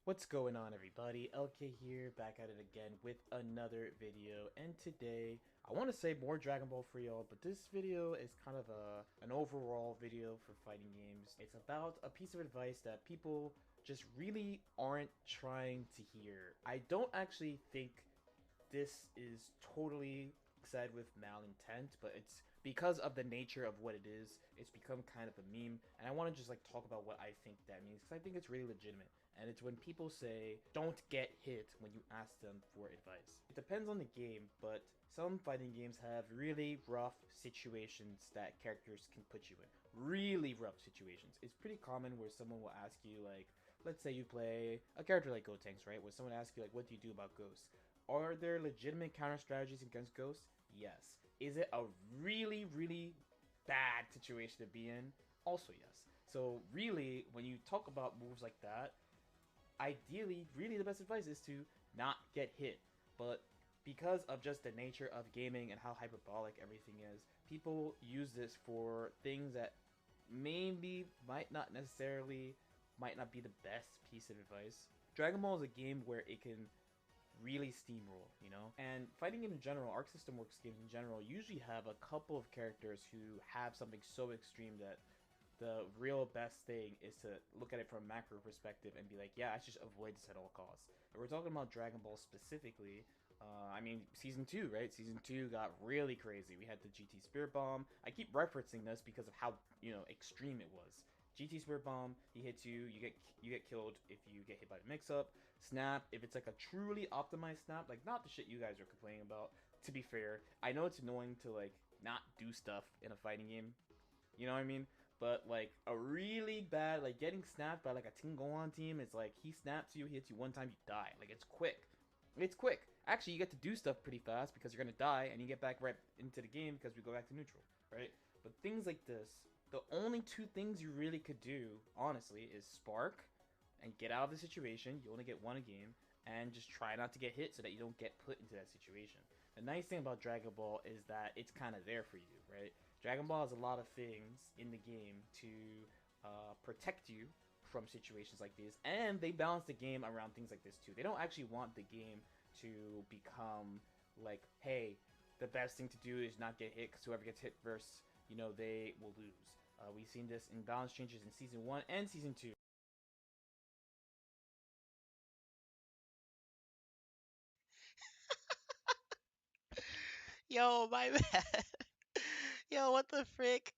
What's going on, everybody? LK here, back at it again with another video. And today I want to say more Dragon Ball for y'all, but this video is kind of an overall video for fighting games. It's about a piece of advice that people just really aren't trying to hear. I don't actually think this is totally said with malintent, but it's because of the nature of what it is, it's become kind of a meme. And I want to just like talk about what I think that means because I think it's really legitimate. And it's when people say, don't get hit when you ask them for advice. It depends on the game, but some fighting games have really rough situations that characters can put you in. Really rough situations. It's pretty common where someone will ask you, like, let's say you play a character like Gotenks, right? Where someone asks you, like, what do you do about ghosts? Are there legitimate counter strategies against ghosts? Yes. Is it a really bad situation to be in? Also, yes. So, really, when you talk about moves like that, ideally, really the best advice is to not get hit. But because of just the nature of gaming and how hyperbolic everything is, people use this for things that maybe might not be the best piece of advice. Dragon Ball is a game where it can really steamroll, you know? And fighting game in general, Arc System Works games in general, usually have a couple of characters who have something so extreme that the real best thing is to look at it from a macro perspective and be like, yeah, I should just avoid this at all costs. But we're talking about Dragon Ball specifically. I mean, Season 2, right? Season 2 got really crazy. We had the GT Spirit Bomb. I keep referencing this because of how, extreme it was. GT Spirit Bomb, he hits you, you get killed if you get hit by the mix-up. Snap, if it's like a truly optimized snap, like not the shit you guys are complaining about. To be fair, I know it's annoying to like not do stuff in a fighting game. You know what I mean? But like a really bad, like getting snapped by like a Team Gohan team, it's like he snaps you, he hits you one time, you die. Like it's quick. It's quick. Actually, you get to do stuff pretty fast because you're gonna die, and you get back right into the game because we go back to neutral, right? But things like this, the only two things you really could do, honestly, is spark and get out of the situation. You only get one a game, and just try not to get hit so that you don't get put into that situation. The nice thing about Dragon Ball is that it's kind of there for you, right? Dragon Ball has a lot of things in the game to protect you from situations like this, and they balance the game around things like this too. They don't actually want the game to become like, hey, the best thing to do is not get hit because whoever gets hit first, they will lose. We've seen this in balance changes in season 1 and season 2. Yo, my bad. Yo, what the frick?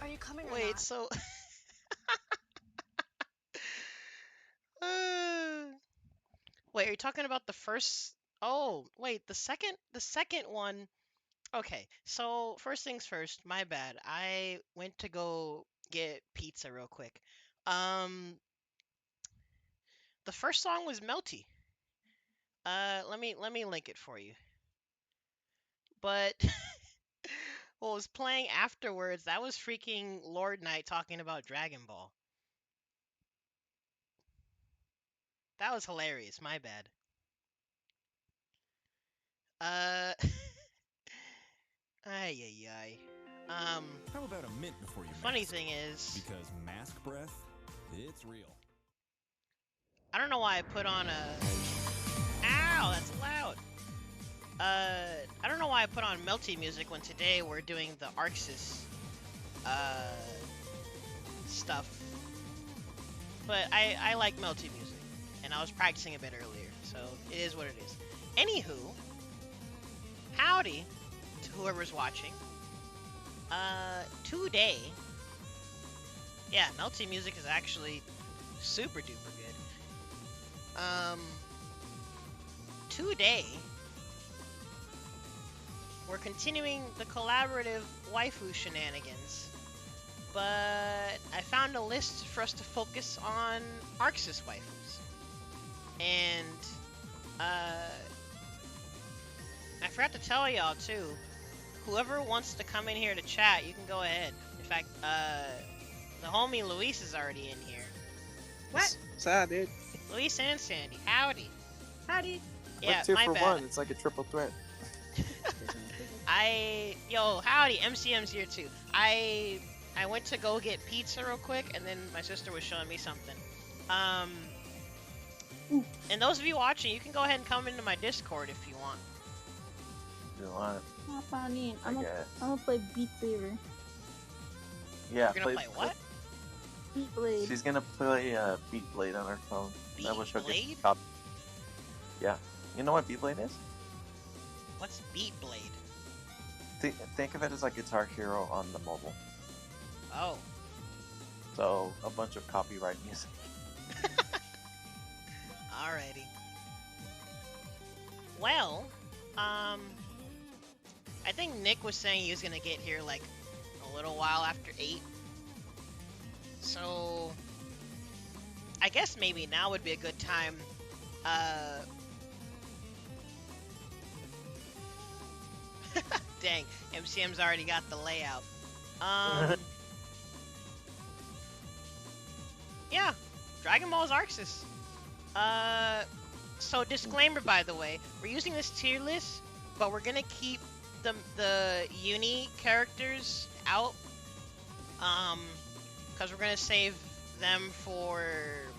Are you coming or Wait, not? so uh, wait, are you talking about the first? Oh, wait, the second one. Okay, so first things first, my bad. I went to go get pizza real quick. Um, the first song was Melty. Let me link it for you. But what was playing afterwards, that was freaking Lord Knight talking about Dragon Ball. That was hilarious, my bad. Uh, ay ay ay. How about a mint before you The funny mask? thing is, Because mask breath, it's real. I don't know why I put on a. Ow, that's loud. I don't know why I put on Melty music when today we're doing the ArcSys uh stuff. But I like Melty music, and I was practicing a bit earlier, so it is what it is. Anywho, howdy to whoever's watching. Today, yeah, Melty music is actually super duper good. Today we're continuing the collaborative waifu shenanigans, but I found a list for us to focus on ArcSys waifus. And I forgot to tell y'all too. Whoever wants to come in here to chat, you can go ahead. In fact, the homie Luis is already in here. What? What's up, dude? Luis and Sandy, howdy. Howdy. Yeah, Like two my for bad. one. It's like a triple threat. Yo, howdy, MCM's here too. I went to go get pizza real quick, and then my sister was showing me something. And those of you watching, you can go ahead and come into my Discord if you want. You want? I'm gonna play Beat Saber. Yeah. You're gonna play what? Beat Blade. She's gonna play Beat Blade on her phone. That will show Blade? Yeah. You know what Beat Blade is? What's Beat Blade? Think of it as like Guitar Hero on the mobile. Oh. So a bunch of copyright music. Alrighty. Well, I think Nick was saying he was gonna get here like a little while after 8. So I guess maybe now would be a good time. Dang, MCM's already got the layout. Yeah, Dragon Ball's ArcSys. So disclaimer, by the way, we're using this tier list, but we're gonna keep the uni characters out, because we're gonna save them for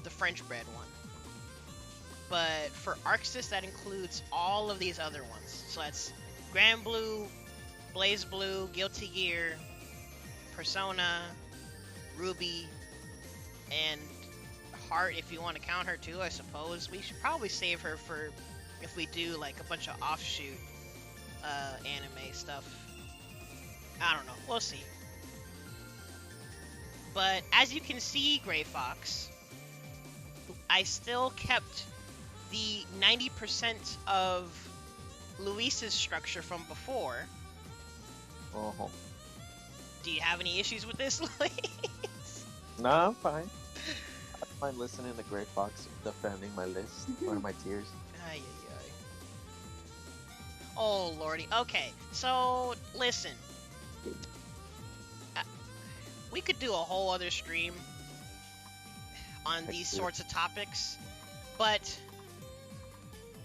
the French bread one. But for ArcSys, that includes all of these other ones. So that's Granblue, Blazblue, Guilty Gear, Persona, Ruby, and Heart, if you want to count her too, I suppose. We should probably save her for if we do like a bunch of offshoot anime stuff. I don't know. We'll see. But as you can see, Gray Fox, I still kept the 90% of Luis's structure from before. Oh. Do you have any issues with this, Luis? No, I'm fine. I'm fine listening to Gray Fox defending my list or my tiers. Ay, ay, ay. Oh, lordy. Okay, so listen. We could do a whole other stream on these sorts of topics, but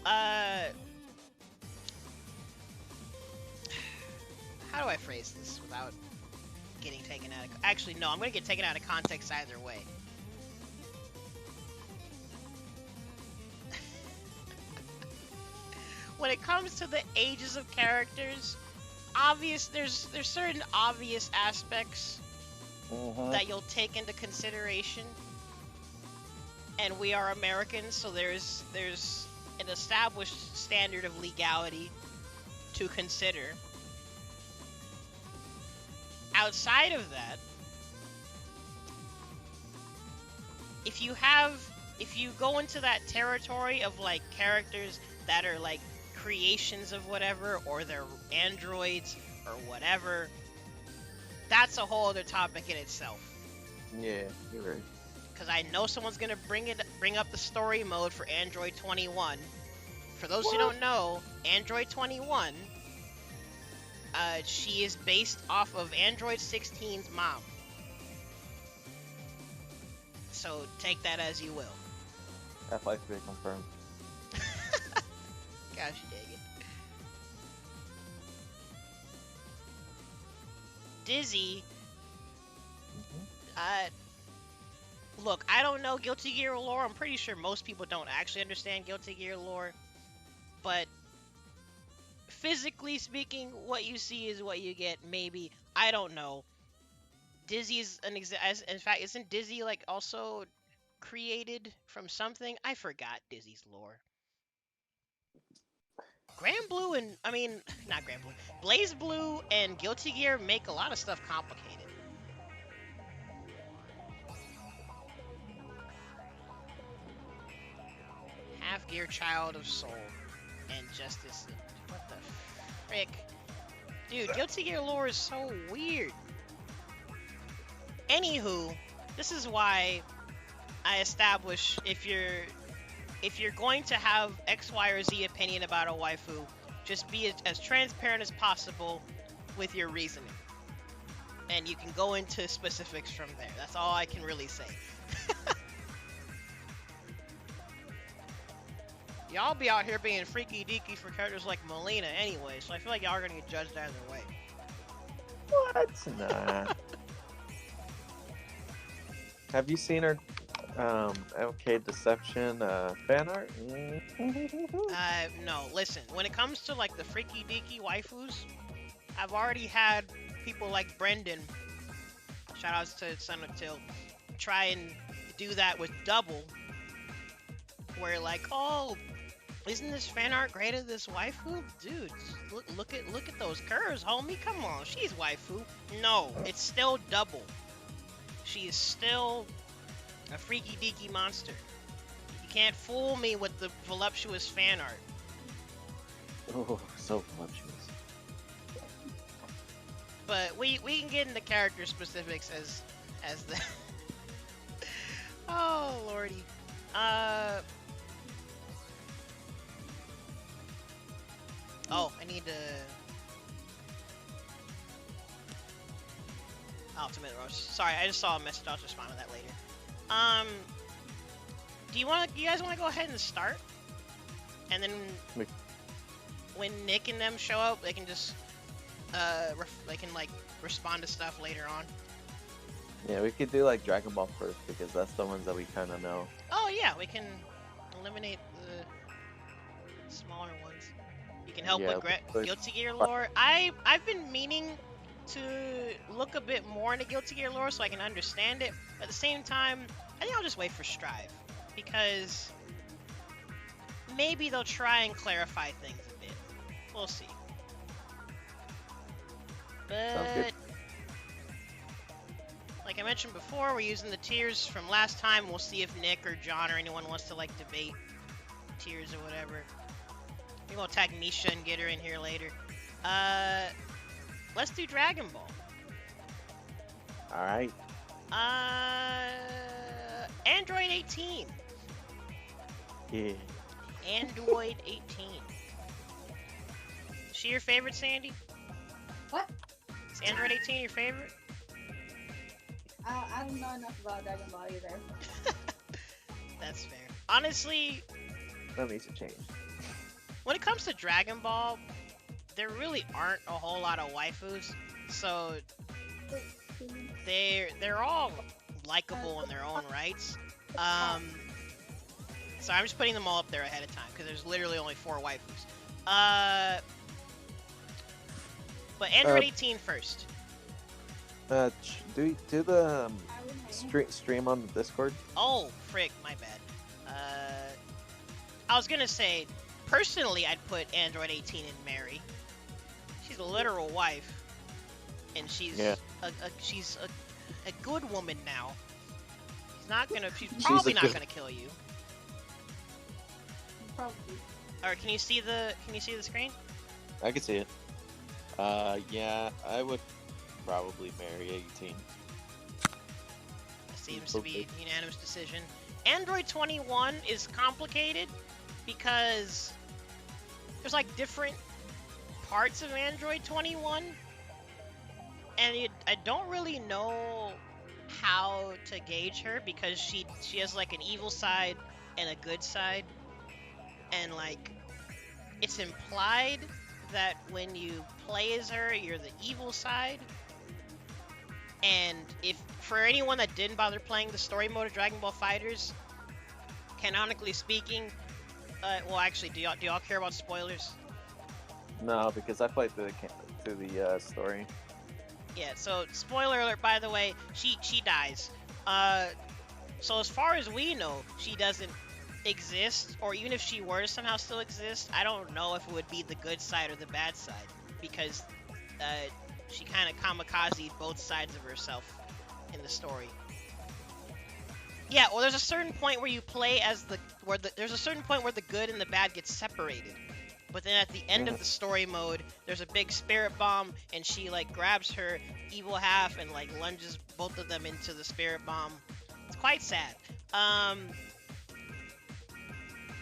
how do I phrase this without getting taken out of... Actually, no, I'm going to get taken out of context either way. When it comes to the ages of characters, there's certain obvious aspects that you'll take into consideration. And we are Americans, so there's an established standard of legality to consider. Outside of that, if you go into that territory of like characters that are like creations of whatever, or they're androids or whatever, that's a whole other topic in itself. Yeah, you're right. Because I know someone's gonna bring up the story mode for Android 21. For those who don't know, Android 21, she is based off of Android 16's mom. So take that as you will. F-Life confirmed. Gosh dang it. Dizzy. Look, I don't know Guilty Gear lore. I'm pretty sure most people don't actually understand Guilty Gear lore. But physically speaking, what you see is what you get. Maybe, I don't know. Dizzy's in fact, isn't Dizzy like also created from something? I forgot Dizzy's lore. Granblue and not Granblue, Blazblue and Guilty Gear make a lot of stuff complicated. Half Gear Child of Soul and Justice. What the frick? Dude, Guilty Gear lore is so weird. Anywho, this is why I establish if you're going to have X, Y, or Z opinion about a waifu, just be as transparent as possible with your reasoning. And you can go into specifics from there. That's all I can really say. Y'all be out here being freaky deaky for characters like Melina anyway, so I feel like y'all are gonna get judged either way. What? Nah. Have you seen her MK Deception, fan art? No, listen, when it comes to like the freaky deaky waifus, I've already had people like Brendan, shoutouts to Son of Till, try and do that with Double, where like, oh, isn't this fan art great of this waifu? Dude, look at those curves, homie, come on, she's waifu. No, it's still Double. She is still a freaky deaky monster. You can't fool me with the voluptuous fan art. Oh, so voluptuous. But we can get into character specifics as the oh lordy. Oh, I need to Ultimate Rush. Sorry, I just saw a message. I'll respond to that later. Do you guys want to go ahead and start? And then when Nick and them show up, they can just they can like respond to stuff later on. Yeah, we could do like Dragon Ball first because that's the ones that we kind of know. Oh yeah, we can eliminate the smaller ones. You can help with Guilty Gear lore. I've been meaning to look a bit more into Guilty Gear lore so I can understand it. But at the same time, I think I'll just wait for Strive because maybe they'll try and clarify things a bit. We'll see. But like I mentioned before, we're using the tiers from last time. We'll see if Nick or John or anyone wants to like debate tiers or whatever. We're gonna tag Nisha and get her in here later. Let's do Dragon Ball. Alright. Android 18. Yeah. Android 18. Is she your favorite, Sandy? What? Is Android 18 your favorite? I don't know enough about Dragon Ball either. That's fair. Honestly, That needs to change. when it comes to Dragon Ball, there really aren't a whole lot of waifus, so they're all likable in their own rights. So I'm just putting them all up there ahead of time because there's literally only 4 waifus. But Android 18 first. Do the stream on the Discord. Oh, frick, my bad. I was gonna say, personally, I'd put Android 18 in Mary. She's a literal wife, and she's she's a good woman now. She's probably not gonna kill you. Probably. Or can you see the screen? I can see it. Yeah, I would probably marry 18. Seems to be a unanimous decision. Android 21 is complicated because there's like different parts of Android 21, and I don't really know how to gauge her because she has like an evil side and a good side, and like it's implied that when you play as her, you're the evil side. And if for anyone that didn't bother playing the story mode of Dragon Ball FighterZ, canonically speaking, well, actually, do y'all care about spoilers? No, because I played through the story. Yeah. So spoiler alert. By the way, she dies. So as far as we know, she doesn't exist, or even if she were to somehow still exist, I don't know if it would be the good side or the bad side because she kind of kamikazed both sides of herself in the story. Yeah, well, there's a certain point where you play as there's a certain point where the good and the bad get separated. But then at the end of the story mode, there's a big spirit bomb, and she like grabs her evil half and like lunges both of them into the spirit bomb. It's quite sad.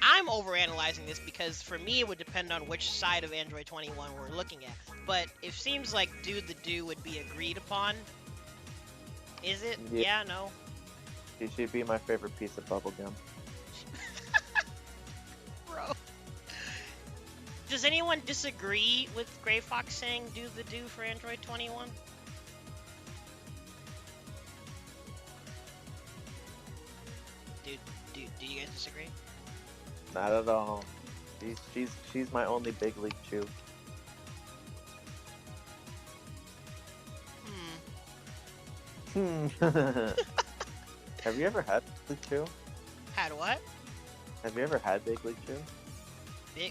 I'm overanalyzing this because for me it would depend on which side of Android 21 we're looking at. But it seems like do would be agreed upon. Is it? Yeah, no. She should be my favorite piece of bubblegum. Bro. Does anyone disagree with Gray Fox saying do for Android 21? disagree. Not at all. She's my only big league chew. Have you ever had Big League Chew? Had what? Have you ever had Big League Chew? A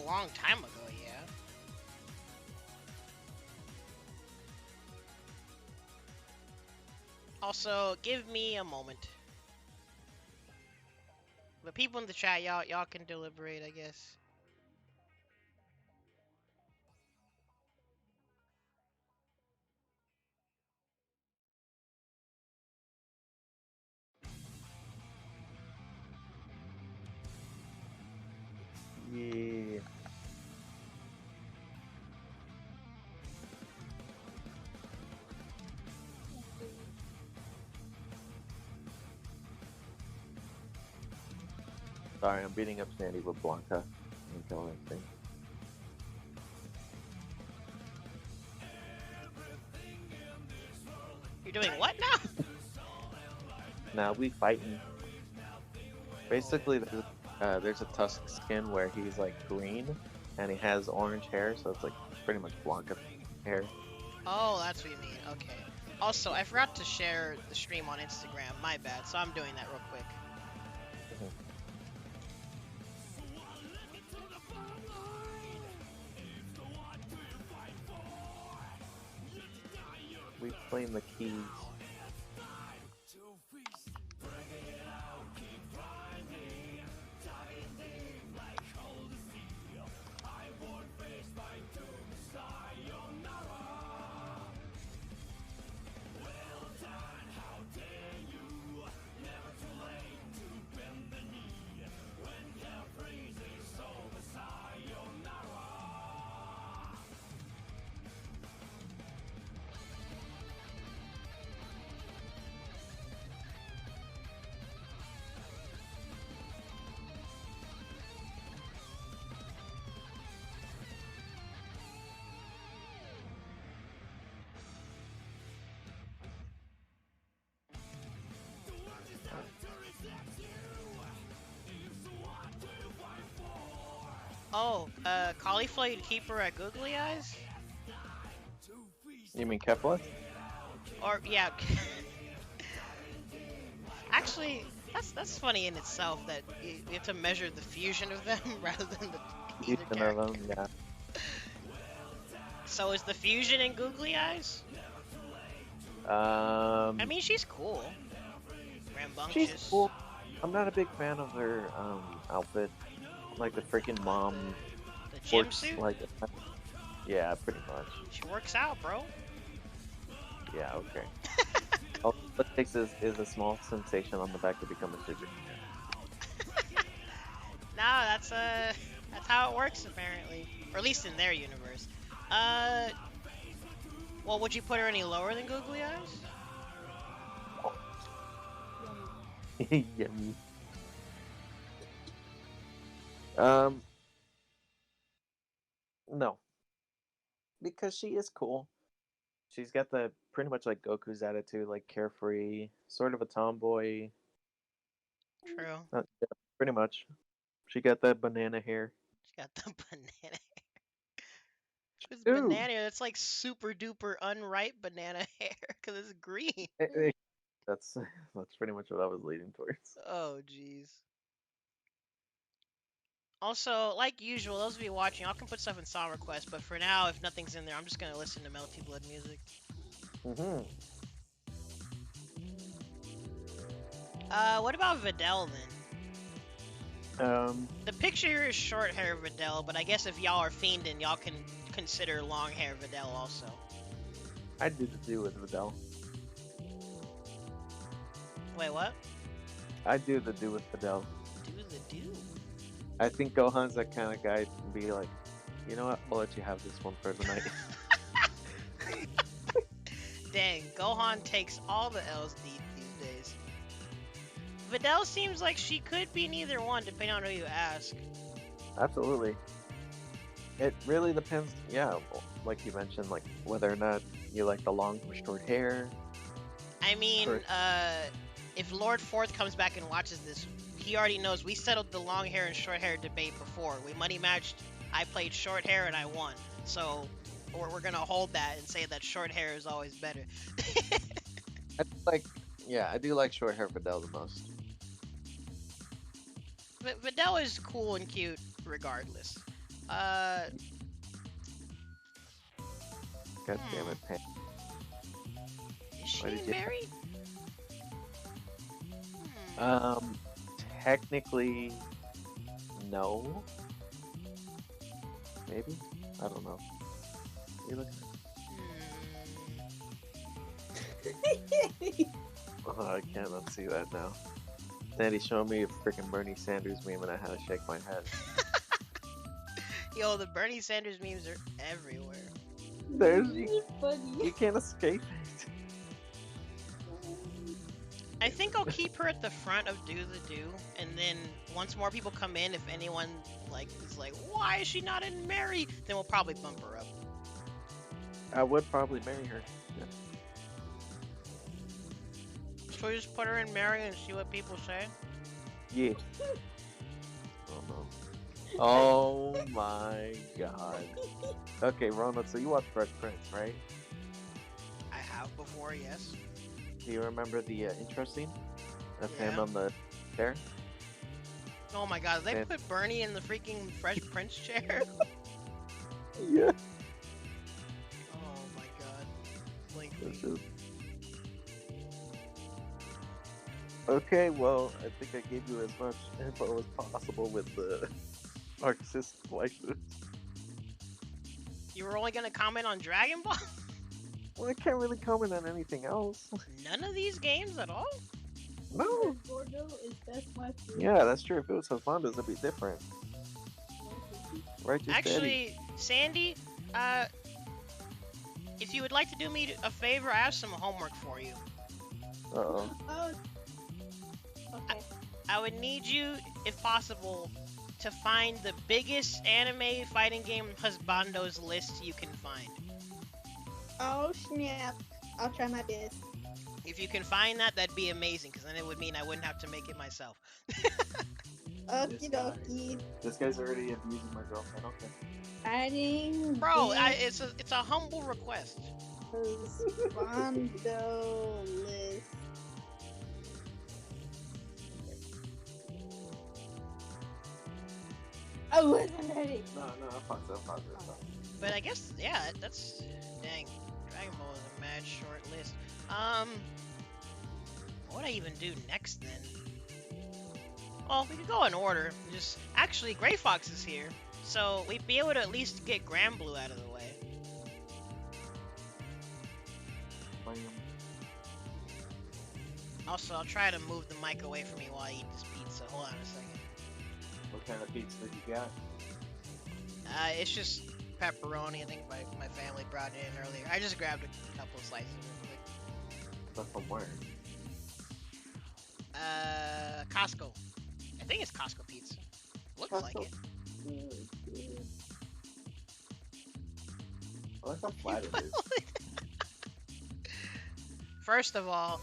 long time ago, yeah. Also, give me a moment. The people in the chat, y'all can deliberate, I guess. Yeah. Sorry, I'm beating up Sandy with Blanca. Until I think. You're doing what now? Now we fighting. Basically, there's a Tusk skin where he's like green and he has orange hair, so it's like pretty much Blanca hair. Oh, that's what you mean. Okay. Also, I forgot to share the stream on Instagram. My bad. So I'm doing that real quick. We claim the keys. Oh, cauliflower keeper at Googly Eyes? You mean Kefla? Or, yeah. Actually, that's funny in itself that you have to measure the fusion of them rather than the either Fusion of character. them, yeah. So is the fusion in Googly Eyes? I mean, she's cool. Rambunctious. She's cool. I'm not a big fan of her outfit. Like the freaking mom. The gym works suit? like, yeah, pretty much. She works out, bro. Yeah, okay. All it takes is a small sensation on the back to become a super. No, that's how it works apparently, or at least in their universe. Well, would you put her any lower than Googly Eyes? Yummy. No. Because she is cool. She's got the pretty much like Goku's attitude, like carefree, sort of a tomboy. True. Yeah, pretty much. She got that banana hair. She got the banana hair. It's Ooh. banana hair. That's like super duper unripe banana hair because it's green. That's pretty much what I was leading towards. Oh, jeez. Also, like usual, those of you watching, I can put stuff in song requests, but for now, if nothing's in there, I'm just gonna listen to Melty Blood music. What about Videl then? The picture here is short hair Videl, but I guess if y'all are fiending, y'all can consider long hair Videl also. I did the do with Videl. Wait, what? I do the do with Videl. Do the do. I think Gohan's that kind of guy to be like, you know what? I'll let you have this one for the night. Dang, Gohan takes all the L's deep these days. Videl seems like she could be neither one, depending on who you ask. Absolutely. It really depends. Yeah, like you mentioned, like whether or not you like the long or short hair. I mean, if Lord Fourth comes back and watches this, he already knows we settled the long hair and short hair debate before. We money matched. I played short hair and I won. So we're gonna hold that and say that short hair is always better. I do like short hair Videl the most. But Videl is cool and cute regardless. God damn it, Pam. Is she Why did you- married? Technically, no. Maybe? I don't know. You look. Oh, I can't unsee that now. Sandy showed me a freaking Bernie Sanders meme and I had to shake my head. Yo, the Bernie Sanders memes are everywhere. You Funny. can't escape it. I think I'll keep her at the front of Do the Do, and then once more people come in, if anyone is like, why is she not in Mary? Then we'll probably bump her up. I would probably marry her. Yeah. Should we just put her in Mary and see what people say? Yeah. Oh no. Oh my god. Okay, Ronald, so you watched Fresh Prince, right? I have before, yes. Do you remember the intro scene of Yeah. him on the chair? Oh my god, they And- put Bernie in the freaking Fresh Prince chair? Yeah. Oh my god. Blink. This is... Okay, well, I think I gave you as much info as possible with the ArcSys waifus. You were only gonna comment on Dragon Ball? Well, I can't really comment on anything else. None of these games at all? No. Gordo is best wife. Yeah, that's true. If it was Husbando's, it'd be different. Right, just Actually, Sandy, if you would like to do me a favor, I have some homework for you. Uh-oh. Oh. Okay. I would need you, if possible, to find the biggest anime fighting game Husbando's list you can find. Oh snap! I'll try my best. If you can find that, that'd be amazing, because then it would mean I wouldn't have to make it myself. Okie dokie. This guy's already abusing my girlfriend. Okay. Fighting. Bro, it's a humble request. Husbando list. I wasn't ready. No, I fucked up. But I guess, yeah, that's... Dang. Dragon Ball is a mad short list. What would I even do next, then? Well, we could go in order. Actually, Gray Fox is here. So, we'd be able to at least get Granblue out of the way. Also, I'll try to move the mic away from me while I eat this pizza. Hold on a second. What kind of pizza did you got? It's just pepperoni. I think my family brought it in earlier. I just grabbed a couple of slices real quick. But from where? Costco. I think it's Costco pizza. Looks like Costco. it. I like how flat it is. First of all,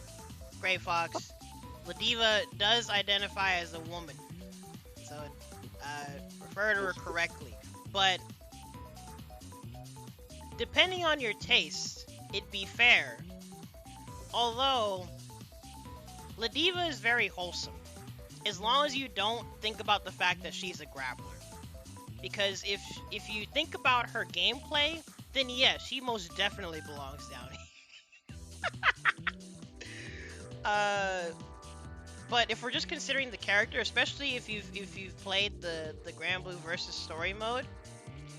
Gray Fox, Ladiva does identify as a woman, so refer to her correctly. But depending on your taste, it'd be fair. Although Ladiva is very wholesome, as long as you don't think about the fact that she's a grappler. Because if you think about her gameplay, then yeah, she most definitely belongs down here. But if we're just considering the character, especially if you've played the Granblue Versus story mode,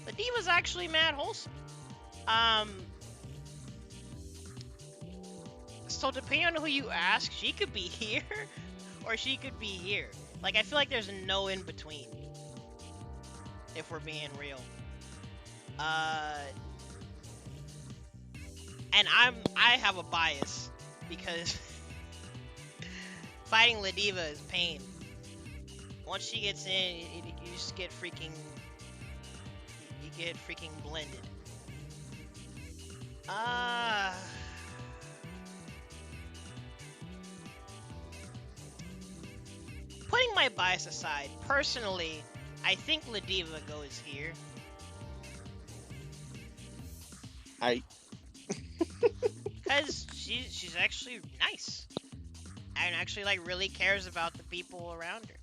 the Diva's actually mad wholesome. So depending on who you ask, she could be here, or she could be here. Like, I feel like there's no in between, if we're being real. And I have a bias because fighting Ladiva is pain. Once she gets in, you just get freaking... You get freaking blended. my bias aside, personally, I think Ladiva goes here. Because she's actually nice. And actually, like, really cares about the people around her.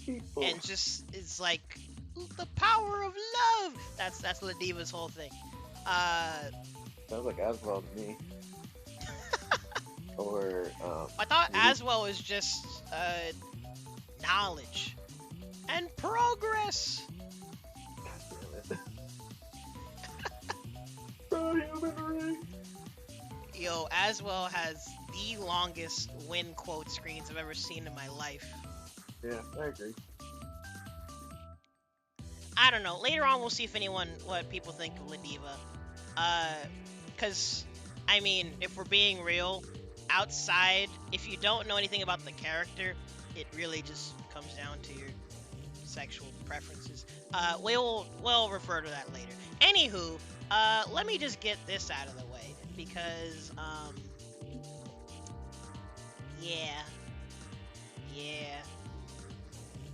People. And just is like, the power of love! That's Ladiva's whole thing. Sounds like Aswell to me. Or, I thought maybe- Aswell is just, knowledge. And progress! God damn it. Pro-human race. Yo, Aswell has the longest win quote screens I've ever seen in my life. Yeah, I agree. I don't know. Later on, we'll see what people think of Ladiva. Cause, I mean, if we're being real, outside, if you don't know anything about the character, it really just comes down to your sexual preferences. We'll refer to that later. Anywho, let me just get this out of the way, because, yeah.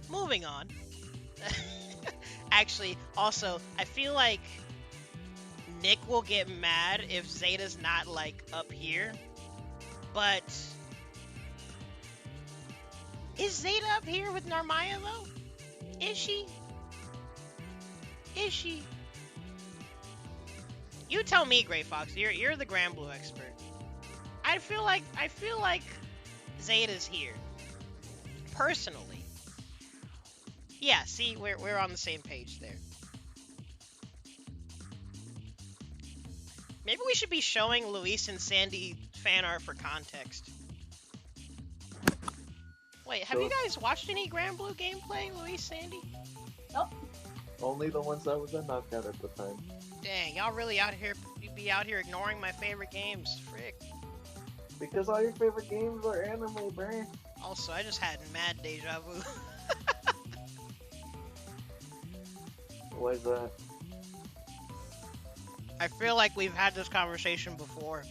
Moving on. Actually, also, I feel like Nick will get mad if Zeta's not, like, up here. But is Zeta up here with Narmaya, though? Is she? You tell me, Gray Fox. You're the Granblue expert. I feel like Zeta's here. Personally. Yeah, see, we're on the same page there. Maybe we should be showing Luis and Sandy fan art for context. Wait, have you guys watched any Granblue gameplay, Luis, Sandy? Nope. Only the ones that was a knockout at the time. Dang, y'all really be out here ignoring my favorite games. Frick. Because all your favorite games are anime, bruh. Also, I just had mad deja vu. Why is that? I feel like we've had this conversation before.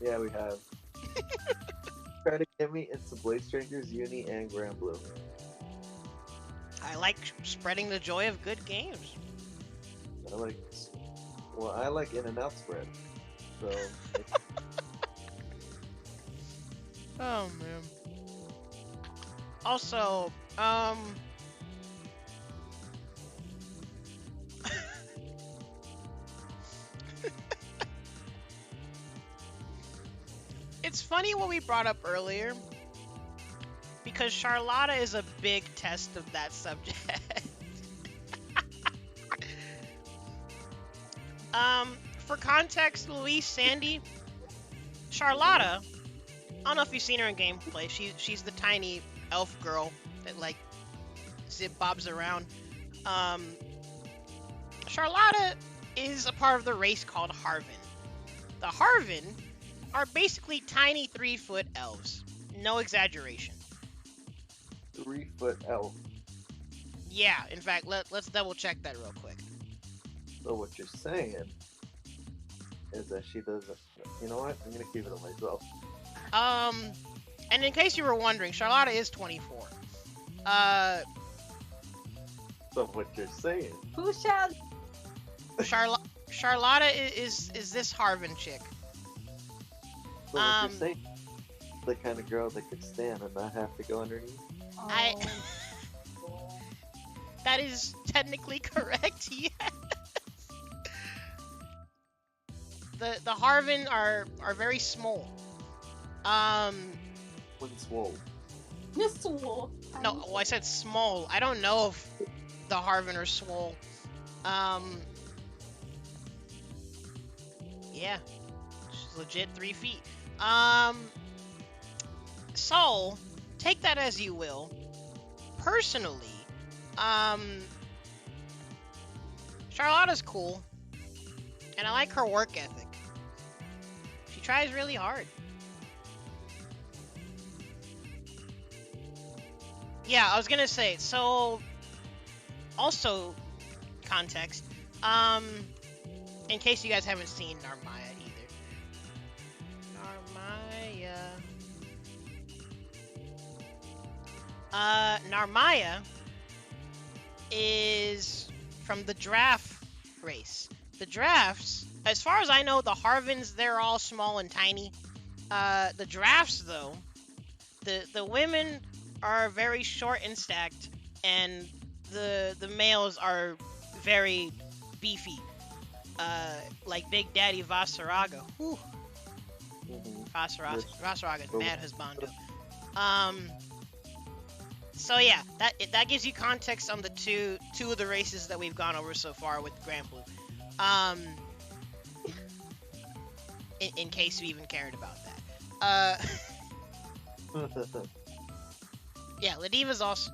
Yeah, we have. Try to get me into Blade Strangers, Uni, and Granblue. I like spreading the joy of good games. I like in and out spread. So. Oh man. Also, it's funny what we brought up earlier, because Charlotta is a big test of that subject. For context, Luis, Sandy, Charlotta, I don't know if you've seen her in gameplay. She's the tiny elf girl that, like, zip bobs around. Charlotta is a part of the race called Harvin. The Harvin are basically tiny 3-foot elves. No exaggeration. 3-foot elf. Yeah, in fact, let's double check that real quick. So what you're saying is that she doesn't. You know what? I'm gonna keep it to myself. And in case you were wondering, Charlotta is 24. So what you're saying? Who shall? Charlotta is this Harvin chick. So what you're saying? The kind of girl that could stand and not have to go underneath. That is technically correct, yes. The Harvin are very small. When swole. Miss Swole. No, I said small. I don't know if the Harvin are swole. Yeah. She's legit 3 feet. So, take that as you will. Personally, Charlotta's cool. And I like her work ethic. She tries really hard. Yeah, I was gonna say, so, also, context, in case you guys haven't seen Narmaya either. Narmaya. Narmaya is from the Draft race. The Drafts, as far as I know, the Harvins, they're all small and tiny. The Drafts, though, the women are very short and stacked, and the males are very beefy. Like Big Daddy Vasaraga. Whew. Vasaraga, mad husbando. So yeah, that gives you context on the two of the races that we've gone over so far with Granblue. In case you even cared about that. Yeah, Ladiva's also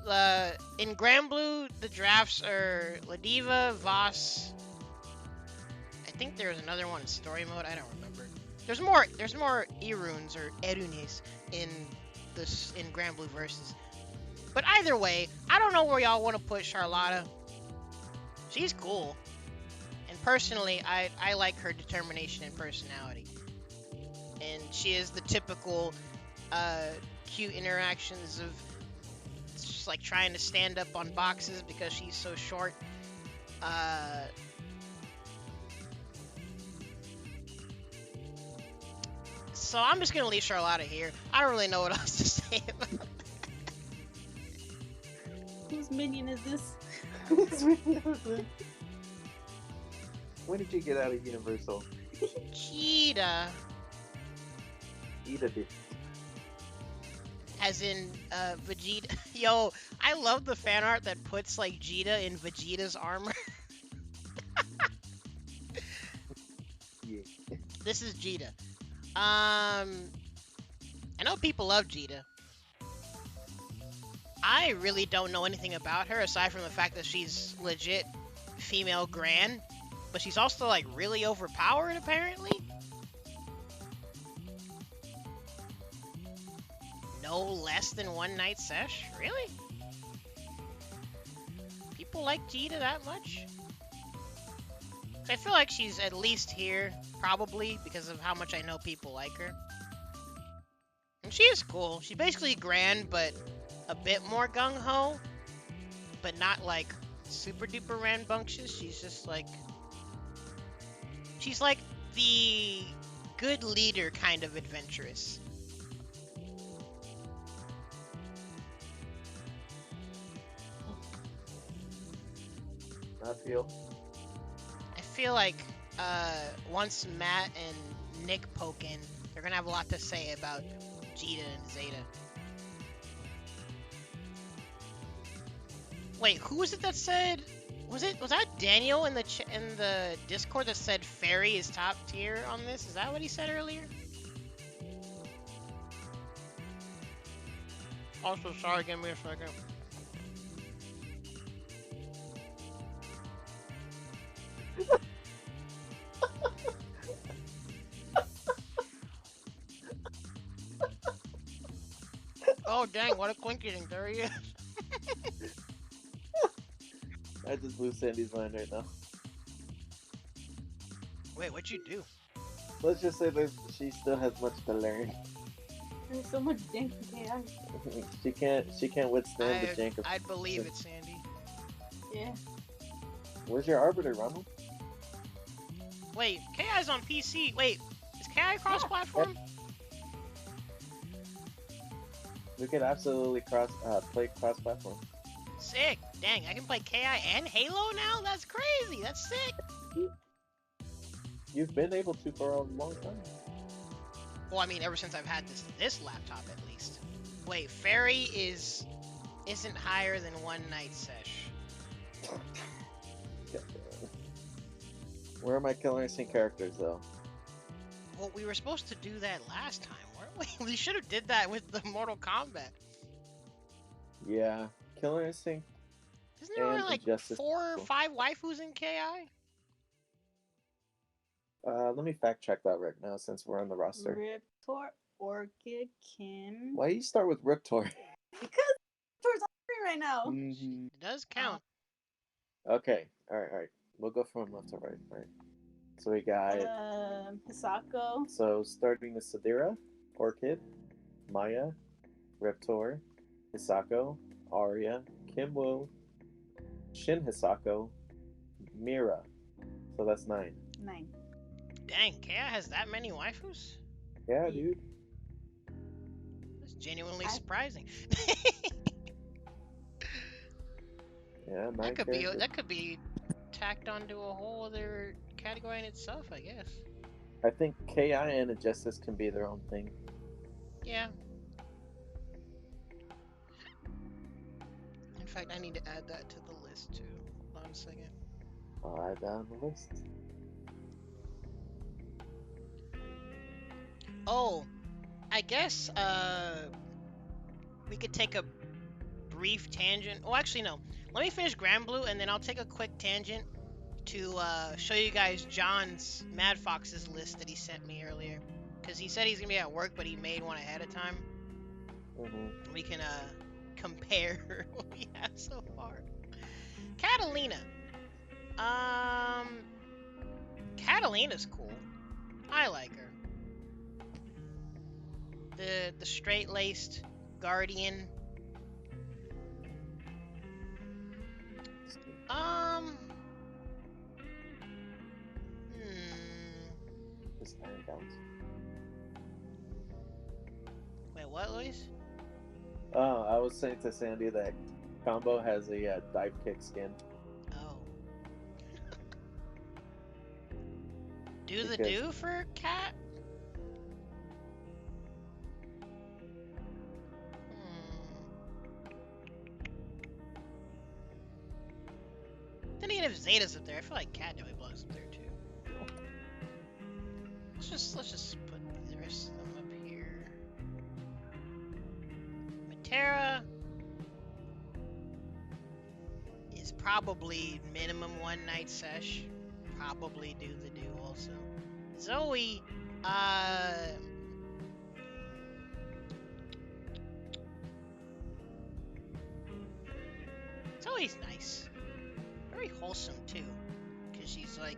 in Granblue. The drafts are Ladiva, Voss. I think there's another one in story mode. I don't remember. There's more Irunes or Erunes in Granblue Versus. But either way, I don't know where y'all want to put Charlotta. She's cool. And personally, I like her determination and personality. And she is the typical cute interactions of just like trying to stand up on boxes because she's so short. So I'm just gonna leave Charlotta here. I don't really know what else to say about it. Whose minion is this? When did you get out of Universal? Cheetah. Cheetah did. As in Vegeta. Yo, I love the fan art that puts like Vegeta in Vegeta's armor. Yeah. This is Vegeta. I know people love Vegeta. I really don't know anything about her aside from the fact that she's legit female Gran, but she's also like really overpowered apparently. No less than one night sesh? Really? People like Vegeta that much? I feel like she's at least here, probably, because of how much I know people like her. And she is cool. She's basically Gran, but a bit more gung-ho, but not like super duper rambunctious. She's just like, she's like the good leader kind of adventurous. I feel like once Matt and Nick poke in, they're gonna have a lot to say about Vegeta and Zeta. Wait, who was it that said? Was that Daniel in the Discord that said Fairy is top tier on this? Is that what he said earlier? Also, sorry, give me a second. Oh dang, what a coincidence, there he is. I just blew Sandy's mind right now. Wait, what'd you do? Let's just say that she still has much to learn. There's so much jank in KI. She can't withstand the jank of. I'd believe it, Sandy. Yeah. Where's your Arbiter, Ronald? Wait, KI's on PC. Wait, is KI cross-platform? We could absolutely play cross-platform. Sick. Dang, I can play KI and Halo now? That's crazy. That's sick. You've been able to for a long time. Well, I mean, ever since I've had this laptop, at least. Wait, Fairy isn't higher than one night sesh. Where are my Killer Instinct characters, though? Well, we were supposed to do that last time, weren't we? We should have did that with the Mortal Kombat. Yeah, Killer Instinct. Isn't there only like 4 or 5 waifus in KI? Let me fact check that right now since we're on the roster. Riptor, Orchid, Kim. Why you start with Riptor? Because Riptor's on screen right now. Mm-hmm. It does count. Okay, alright. We'll go from left to right. All right. So we got Hisako. So starting with Sadira, Orchid, Maya, Riptor, Hisako, Arya, Kimwo, Shin Hisako, Mira. So that's 9. 9. Dang, Kea has that many waifus? Yeah, dude. That's genuinely I- surprising. Yeah, 9 that characters. could be tacked onto a whole other category in itself, I guess. I think KI and Aegis can be their own thing. Yeah. In fact, I need to add that to the list too. Hold on a second. I'll add that on the list. Oh, I guess we could take a brief tangent. Oh, actually no. Let me finish Granblue and then I'll take a quick tangent to show you guys John's Mad Fox's list that he sent me earlier. Because he said he's gonna be at work, but he made one ahead of time. We can compare what we have so far. Catalina. Catalina's cool. I like her. The straight-laced guardian. Just iron counts. Wait, what, Luis? Oh, I was saying to Sandy that Combo has a dive kick skin. Oh. Do the Because- do for cat? Then again, if Zeta's up there, I feel like cat definitely belongs up there too. Let's just put the rest of them up here. Matera is probably minimum 1 night sesh. Probably do the do also. Zoe, Zoe's nice. Very wholesome too. Because she's like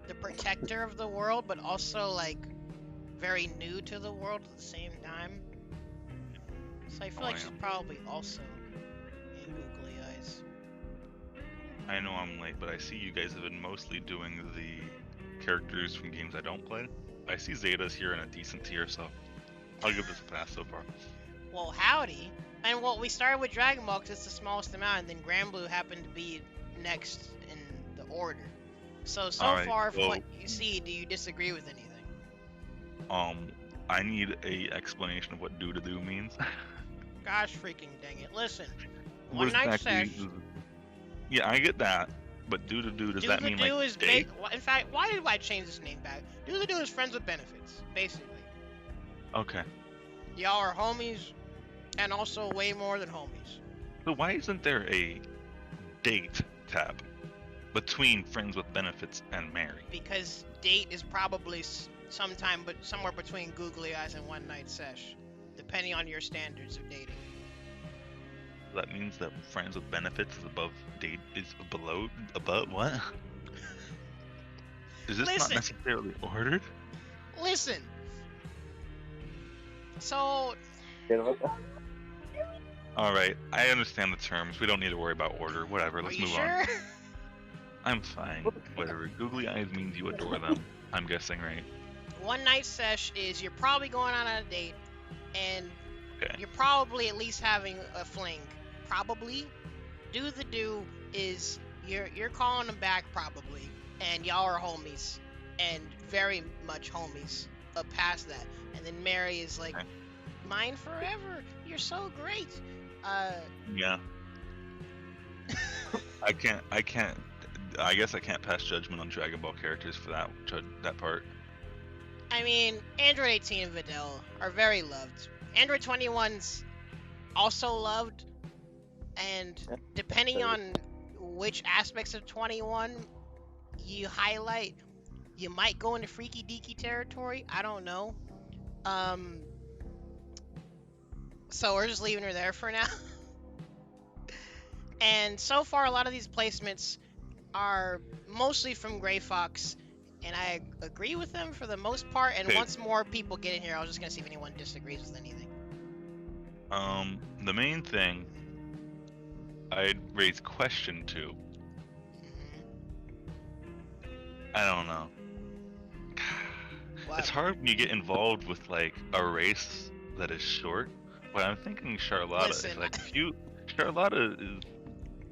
the protector of the world, but also like very new to the world at the same time. So I feel like she's probably also in googly eyes. I know I'm late, but I see you guys have been mostly doing the characters from games I don't play. I see Zeta's here in a decent tier, so I'll give this a pass so far. Well, howdy. And well, we started with Dragon Ball because it's the smallest amount, and then Granblue happened to be next in the order. So Alright, far from well- what you see, do you disagree with anything? I need a explanation of what do means. Gosh freaking dang it. Listen, What one night exactly sesh. Yeah, I get that, but do does Do that the mean do like is date? in fact, why did I change this name back? Do the do is friends with benefits, basically. Okay. Y'all are homies, and also way more than homies. So why isn't there a date tab between friends with benefits and marry? Because date is probably sometime, but somewhere between googly eyes and 1 night sesh, depending on your standards of dating. That means that friends with benefits is above what? Is this not Listen. necessarily ordered? Listen. So You know what? Alright, I understand the terms. We don't need to worry about order. Whatever, are let's you move sure? on. I'm fine. Whatever. Googly eyes means you adore them. I'm guessing, right? 1 night sesh is you're probably going on a date, and Okay. you're probably at least having a fling. Probably. Do the do is you're calling them back probably, and y'all are homies, and very much homies. Past that, and then Mary is like, Okay. mine forever. You're so great. Yeah. I guess I can't pass judgment on Dragon Ball characters for that part. I mean, Android 18 and Videl are very loved. Android 21's also loved, and depending on which aspects of 21 you highlight, you might go into freaky deaky territory. I don't know. So we're just leaving her there for now. And so far, a lot of these placements are mostly from Gray Fox, and I agree with them for the most part. And Okay. once more people get in here, I was just gonna see if anyone disagrees with anything. The main thing I'd raise question to. I don't know. What? It's hard when you get involved with like a race that is short, but I'm thinking Charlotta is Listen, like if you Charlotta is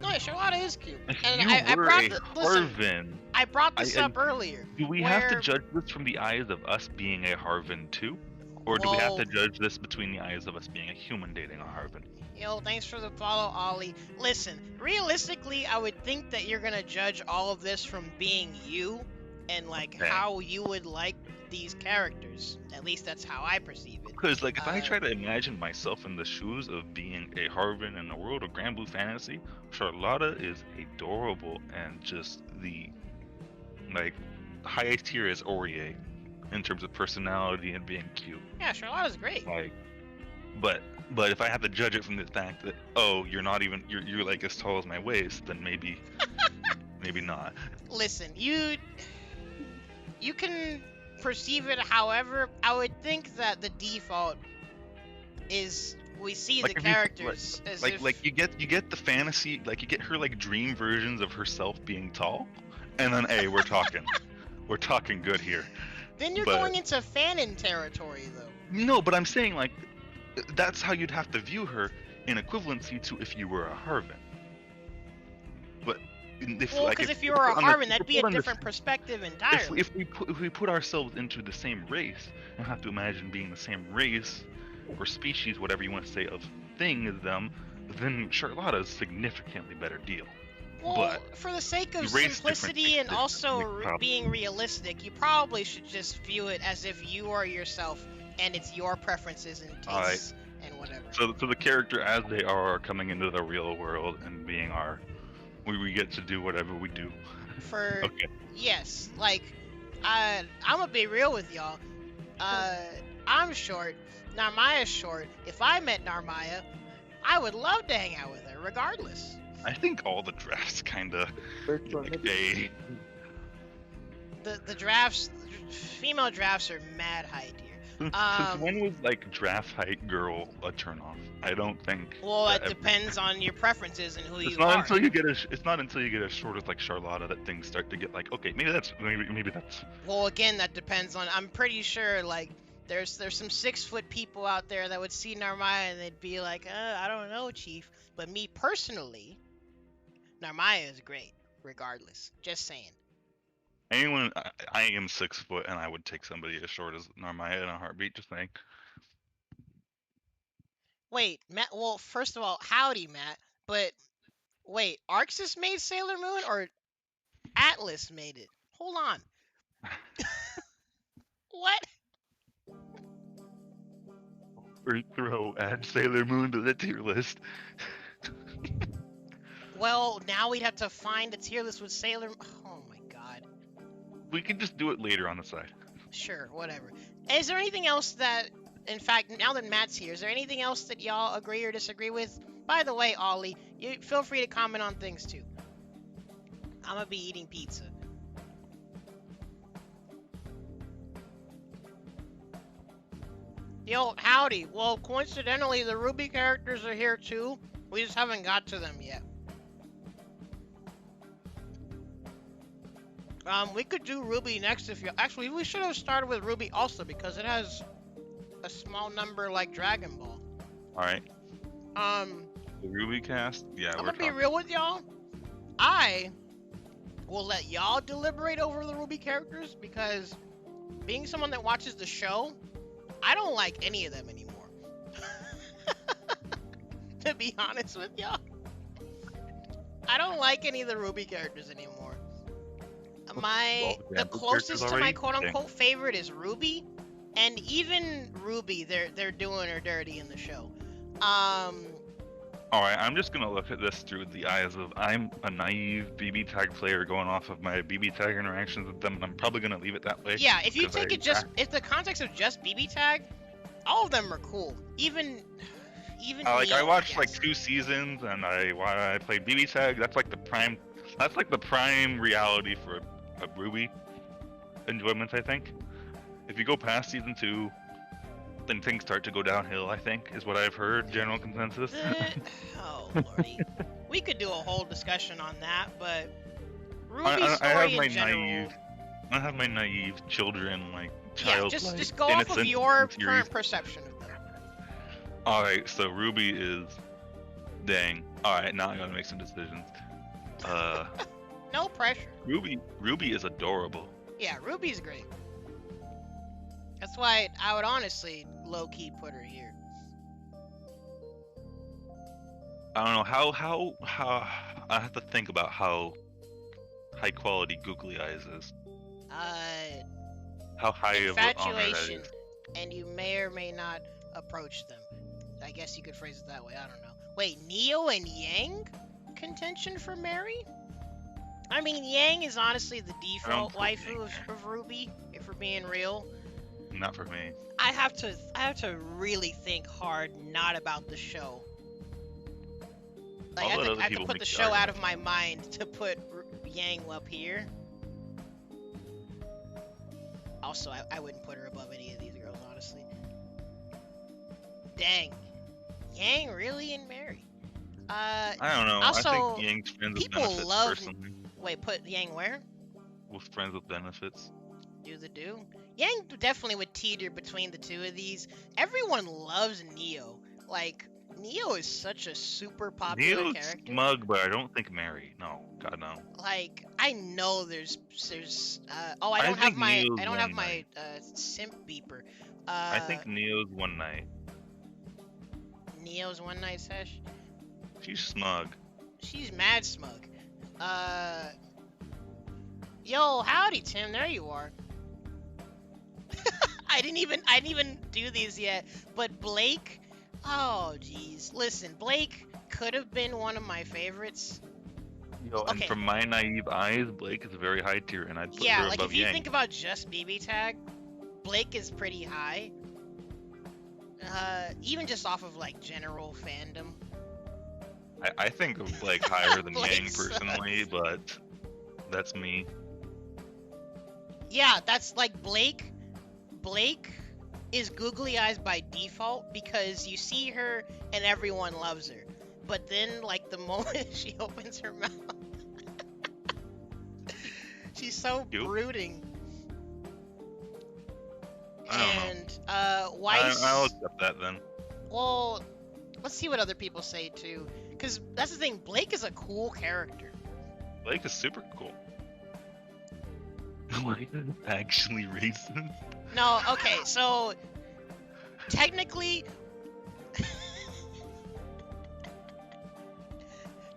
No, Charlotta is cute. if And you I were brought a listen, Harvin, I brought this I- up earlier. do we have to where- judge this from the eyes of us being a Harvin too? Or do we have to Whoa. judge this between the eyes of us being a human dating a Harvin? Yo, thanks for the follow, Ollie. Listen, realistically, I would think that you're gonna judge all of this from being you and like Okay. how you would like these characters. At least that's how I perceive it. Because like if I Uh, try to imagine myself in the shoes of being a Harvin in the world of Granblue Fantasy, Charlotta is adorable and just the like highest tier is Aurier in terms of personality and being cute. Yeah, Charlotta's great. Like, but if I have to judge it from the fact that you're not even you're like as tall as my waist, then maybe not. Listen, you can perceive it however. I would think that the default is we see Like the if you- characters as if Like you get the fantasy, like you get her like dream versions of herself being tall, and then hey, we're talking, we're talking good here. then you're but- going into fanon territory though. No, but I'm saying like that's how you'd have to view her in equivalency to if you were a Harvin. But if Well, like because if you we were a put on the- Harvin, that'd be a put on the- different perspective entirely. If we put ourselves into the same race and have to imagine being the same race or species, whatever you want to say, of thing as them, then Charlotta's significantly better deal. Well, but for the sake of you raise simplicity different and things, also like probably- being realistic, you probably should just view it as if you are yourself and it's your preferences and Alright. tastes and whatever. So the character as they are coming into the real world and being we get to do whatever we do. For Okay. yes, like I'm gonna be real with y'all. I'm short. Narmaya's short. If I met Narmaya, I would love to hang out with her, regardless. I think all the drafts kinda like a The drafts, female drafts are mad high tier. since when was like draft height girl a turnoff? I don't think. Well, that it ever- depends on your preferences and who It's you not are. until you get it's not until you get as short as like Charlotta that things start to get like okay maybe that's. Well, again, that depends on. I'm pretty sure like there's some 6-foot people out there that would see Narmaya and they'd be like, I don't know, Chief. But me personally, Narmaya is great, regardless. Just saying. Anyone, I am 6 foot and I would take somebody as short as Narmaya in a heartbeat. Just saying. Wait, Matt. Well, first of all, howdy, Matt. But wait, ArcSys made Sailor Moon or Atlas made it? Hold on. What? Or add Sailor Moon to the tier list. Well, now we'd have to find a tier list with Sailor. Oh my god. We can just do it later on the side. Sure, whatever. Is there anything else that, in fact, now that Matt's here, is there anything else that y'all agree or disagree with? By the way, Ollie, you feel free to comment on things too. I'm gonna be eating pizza. Yo, howdy. Well, coincidentally, the Ruby characters are here too. We just haven't got to them yet. We could do Ruby next if you... Actually, we should have started with Ruby also because it has a small number like Dragon Ball. Alright. The The Ruby cast? Yeah, I'm we're gonna be talking. real with y'all. I will let y'all deliberate over the Ruby characters because being someone that watches the show, I don't like any of them anymore. To be honest with y'all. I don't like any of the Ruby characters anymore. The Granblue closest characters to my already? quote-unquote favorite is Ruby, and even Ruby, they're doing her dirty in the show. Alright, I'm just gonna look at this through the eyes of I'm a naive BB tag player going off of my BB tag interactions with them, and I'm probably gonna leave it that way. Yeah, if you 'cause take it just if the context of just BB tag, all of them are cool. Even I Neo, watched like guess. 2 seasons, and I played BB tag. That's like the prime. That's like the prime reality for a Ruby enjoyment, I think. If you go past season 2, then things start to go downhill. I think is what I've heard. General consensus. Oh lordy, we could do a whole discussion on that, but Ruby's I story have in my general. I have my naive children, like Yeah, childlike, just go off of innocent your theories. current perception of them. All right, so Ruby is, dang. All right, now I gotta make some decisions. No pressure. Ruby is adorable. Yeah, Ruby's great. That's why I would honestly low-key put her here. I don't know how I have to think about how high quality Googly Eyes is. How high of an honor that Infatuation, is. and you may or may not approach them. I guess you could phrase it that way. I don't know. Wait, Neo and Yang contention for Mary? I mean, Yang is honestly the default put waifu Yang of Ruby, if we're being real. Not for me. I have to really think hard, not about the show. Like, I'll let other I have to people put make the the show out argument. of my mind to put Yang up here. Also, I wouldn't put her above any of these girls, honestly. Dang. Yang really and Mary? I don't know. Also, I think Yang's friends with people benefits love- personally. Wait, put Yang where? With friends with benefits. Do. Yang definitely would teeter between the two of these. Everyone loves Neo. Like, Neo is such a super popular Neo's character. smug, but I don't think Mary. No, God no. Like, I know there's oh, I I don't have think my Neo's I don't one have my night. simp beeper. I think Neo's one night. Neo's one night sesh. She's smug. She's mad smug. Yo, howdy Tim, there you are. I didn't even do these yet, but Blake, oh jeez. Listen, Blake could have been one of my favorites. Yo, and Okay. from my naive eyes, Blake is a very high tier, and I'd put Yeah, her like above if you Yang. think about just BB tag, Blake is pretty high. Even just off of like general fandom. I think of Blake higher than Blake Yang personally, but that's me. Yeah, that's like Blake. Blake is googly eyes by default because you see her and everyone loves her. But then, like, the moment she opens her mouth, she's so Cute. brooding. I don't know. And, Weiss... I'll accept that then. Well, let's see what other people say, too. Because that's the thing, Blake is a cool character. Blake is super cool. Blake is actually racist. No, okay, so... Technically...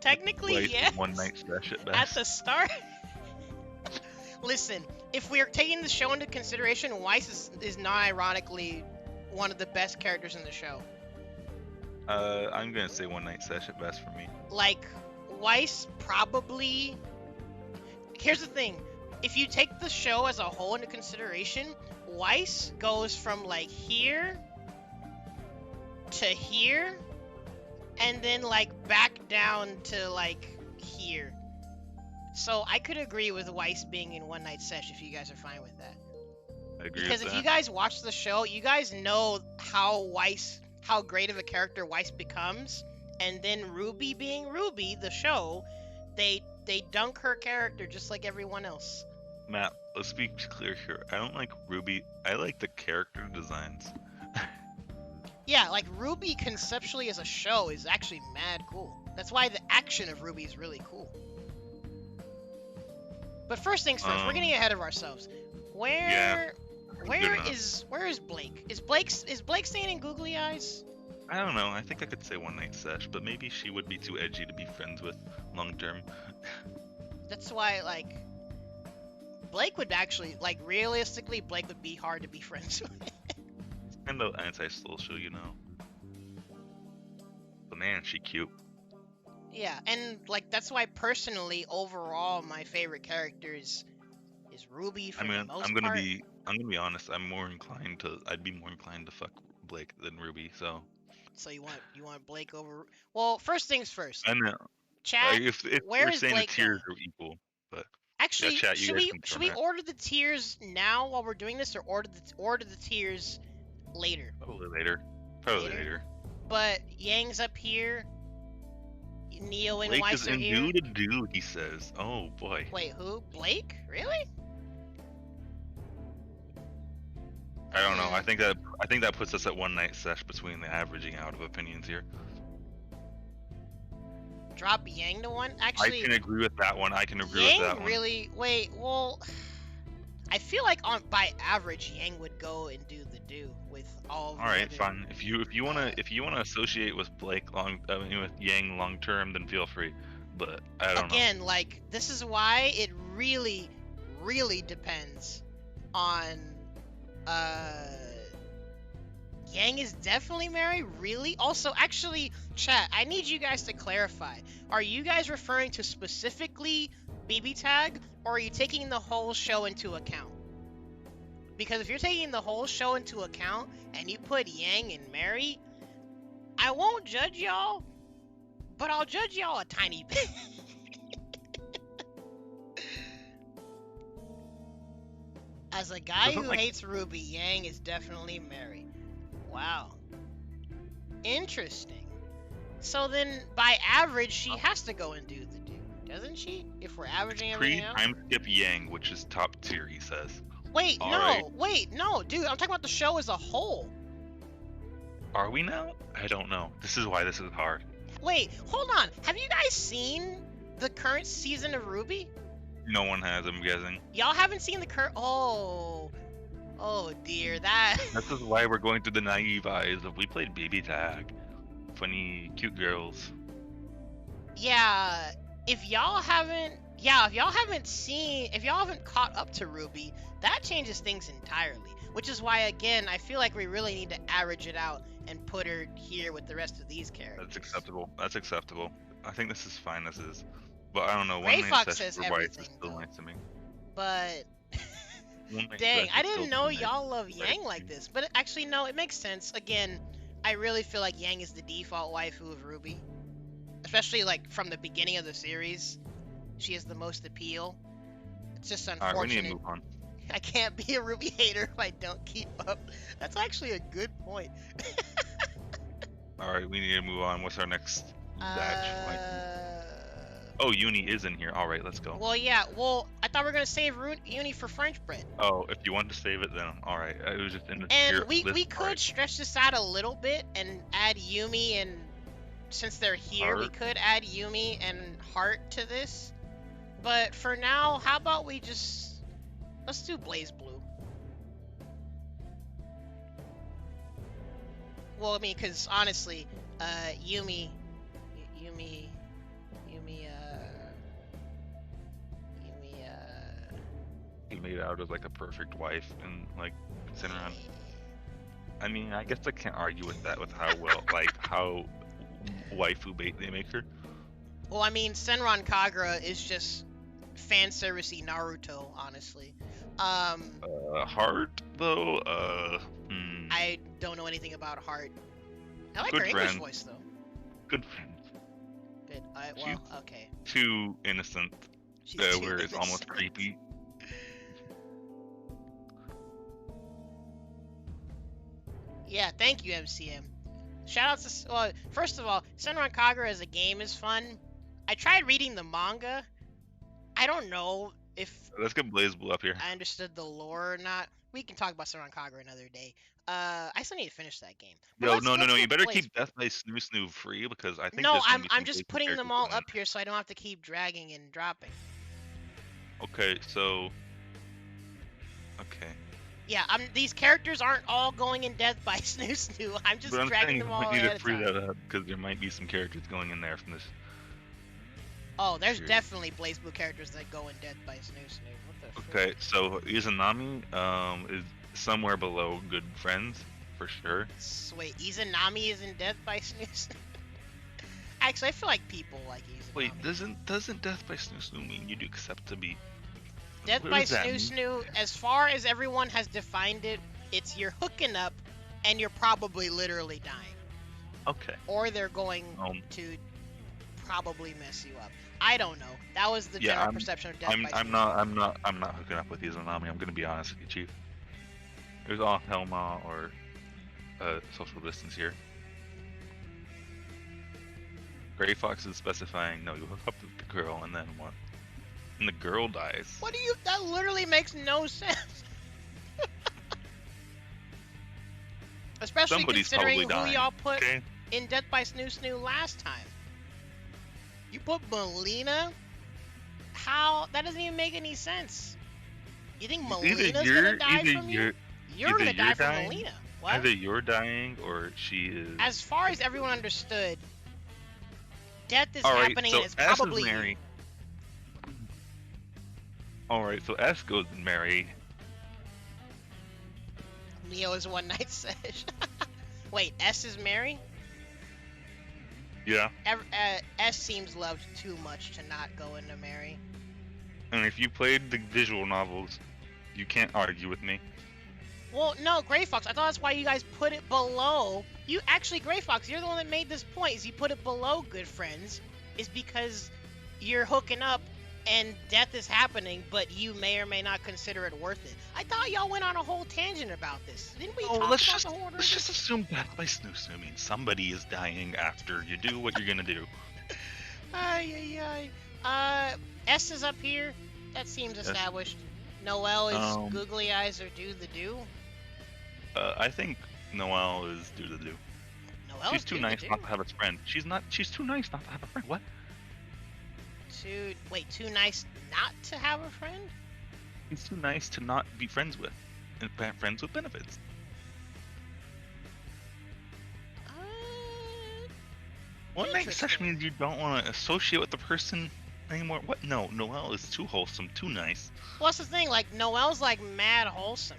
Technically, Blake's yes. one night sesh at At best. the start. Listen, if we're taking the show into consideration, Weiss is not ironically one of the best characters in the show. I'm gonna say one night sesh at best for me. Like, Weiss probably... Here's the thing. If you take the show as a whole into consideration, Weiss goes from, like, here to here, and then, like, back down to, like, here. So I could agree with Weiss being in One Night Sesh if you guys are fine with that. I agree Because with if that. you guys watch the show, you guys know how great of a character Weiss becomes, and then Ruby being Ruby, the show, they dunk her character just like everyone else. Matt, let's be clear here. I don't like Ruby. I like the character designs. Yeah, like Ruby conceptually as a show is actually mad cool. That's why the action of Ruby is really cool. But first things first, we're getting ahead of ourselves. Where good is Blake? Is Blake staying in googly eyes? I don't know. I think I could say one night sesh, but maybe she would be too edgy to be friends with long term. That's why, like, Blake would actually, like, realistically, Blake would be hard to be friends with. Kind of anti-social, you know. But man, she cute. Yeah, and, like, that's why personally, overall, my favorite character is Ruby for the most I'm gonna part. be honest. I'd be more inclined to fuck Blake than Ruby. So So you want Blake over? Well, first things first. I know. Chat, Like, if where you're is saying Blake the tiers going? are equal, but Actually, chat, you should guys we confirm should we that. order the tiers now while we're doing this, or order the tiers later. Probably later. Probably Later? later. But Yang's up here. Neo and Blake is Weiss are in here. due to do, he says. Oh boy. Wait, who? Blake? Really? I don't know. I think that puts us at one night sesh between the averaging out of opinions here. Drop Yang to one? I Actually, can agree with that one. I can agree Yang with that one. really. Wait, well, I feel like by average, Yang would go and do the do with all. Of All right, the fine. If you wanna associate with Blake with Yang long term, then feel free. But I don't know. Again, like this is why it really, really depends on. Yang is definitely married. Really? Also, actually, chat. I need you guys to clarify. Are you guys referring to specifically BB Tag, or are you taking the whole show into account? Because if you're taking the whole show into account and you put Yang and Mary, I won't judge y'all, but I'll judge y'all a tiny bit. As a guy who hates Ruby, Yang is definitely married. Wow. Interesting. So then, by average, she has to go and do the do, doesn't she? If we're averaging everything out? Pre-time skip Yang, which is top tier, he says. Wait, All no, right. wait, no, dude, I'm talking about the show as a whole. Are we now? I don't know. This is why this is hard. Wait, hold on. Have you guys seen the current season of Ruby? No one has, I'm guessing. Y'all haven't seen the current... Oh dear, that... This is why we're going through the naive eyes of we played BB Tag. Funny, cute girls. Yeah, if y'all haven't caught up to Ruby, that changes things entirely. Which is why, again, I feel like we really need to average it out and put her here with the rest of these characters. That's acceptable. That's acceptable. I think this is fine as is. But I don't know, Ray one night Fox session says for Weiss everything, is still though. nice to me. But... One night Dang, session I is didn't still know nice. y'all love Yang like this. But actually, no, it makes sense. Again, I really feel like Yang is the default waifu of Ruby. Especially, like, from the beginning of the series. She has the most appeal. It's just Alright, we need unfortunate. to move on. I can't be a Ruby hater if I don't keep up. That's actually a good point. Alright, we need to move on. What's our next batch? Oh, Uni is in here. Alright, let's go. Well, yeah. Well, I thought we were gonna save Uni for French bread. Oh, if you want to save it, then alright. It was just in the And here, we list. could Alright. stretch this out a little bit and add Yumi, and since they're here, we Heart. could add Yumi and Heart to this. But for now, how about we just let's do Blazblue. Well, I mean, because honestly, Yumi, He made out as like a perfect wife and like Senran. I mean, I guess I can't argue with that with how well, like how waifu bait they make her. Well, I mean, Senran Kagura is just fan servicey Naruto, honestly. Heart though, I don't know anything about Heart. I like Good her English friend. voice though. good friend. Good. She- Well, okay. Too innocent, She's too where it's almost innocent. creepy. Yeah, thank you, MCM. Shoutouts to well, first of all, Senran Kagura as a game is fun. I tried reading the manga. I don't know if Let's get Blazblue up here. I understood the lore or not. We can talk about Senran Kagura another day. I still need to finish that game. But Yo, let's- no, let's You get better Blaze- keep Death by Snoo Snoo free because I think No, there's gonna be I'm some just basic putting them characters all going up here so I don't have to keep dragging and dropping. in. Okay, so. Okay. Yeah, these characters aren't all going in Death by Snoo Snoo. I'm just But I'm dragging saying them we all need ahead to of free time. that up because there might be some characters going in there from this. Oh, there's Sure. definitely Blazblue characters that go in Death by Snoo Snoo. What the frick? Okay, so Izanami is somewhere below good friends for sure. Wait, Izanami is in Death by Snoo Snoo? Actually, I feel like people like Izanami. Wait, doesn't Death by Snoo Snoo mean you'd accept to be? Death what by does that Snoo mean? Snoo, as far as everyone has defined it, it's you're hooking up and you're probably literally dying. Okay. Or they're going to probably mess you up. I don't know. That was the general perception of Death by Snoo Snoo. I'm not hooking up with Izanami. I'm gonna be honest with you, Chief. There's all Helma or social distance here. Gray Fox is specifying, no, you hook up with the girl, and then what? And the girl dies. What do you? That literally makes no sense. Especially Somebody's considering probably who dying, y'all put okay? in Death by Snoo Snoo last time. You put Melina? How? That doesn't even make any sense. You think Melina's gonna die from you? You're either gonna die you're from dying, Melina. What? Either you're dying or she is. As far as everyone understood, death is Alright, happening so and it's S probably is Mary. Alright, so S goes Mary. Leo is one night sesh. Wait, S is Mary? Yeah. S seems loved too much to not go into Mary. And if you played the visual novels, you can't argue with me. Well, no, Gray Fox. I thought that's why you guys put it below. You actually, Gray Fox, you're the one that made this point. Is you put it below Good Friends, is because you're hooking up and death is happening, but you may or may not consider it worth it. I thought y'all went on a whole tangent about this. Didn't we talk about let's the whole let's just assume Death by Snoo Snoo means somebody is dying after you do what you're gonna do. Ay, ay, ay. S is up here. That seems established. Noelle is googly eyes or do the do. I think Noelle is do the do. Noelle She's too nice not to have a friend. She's too nice not to have a friend. What? Too nice not to have a friend? She's too nice to not be friends with, and friends with benefits. One night session means you don't want to associate with the person anymore. What? No, Noelle is too wholesome, too nice. Well, that's the thing. Like Noelle's like mad wholesome.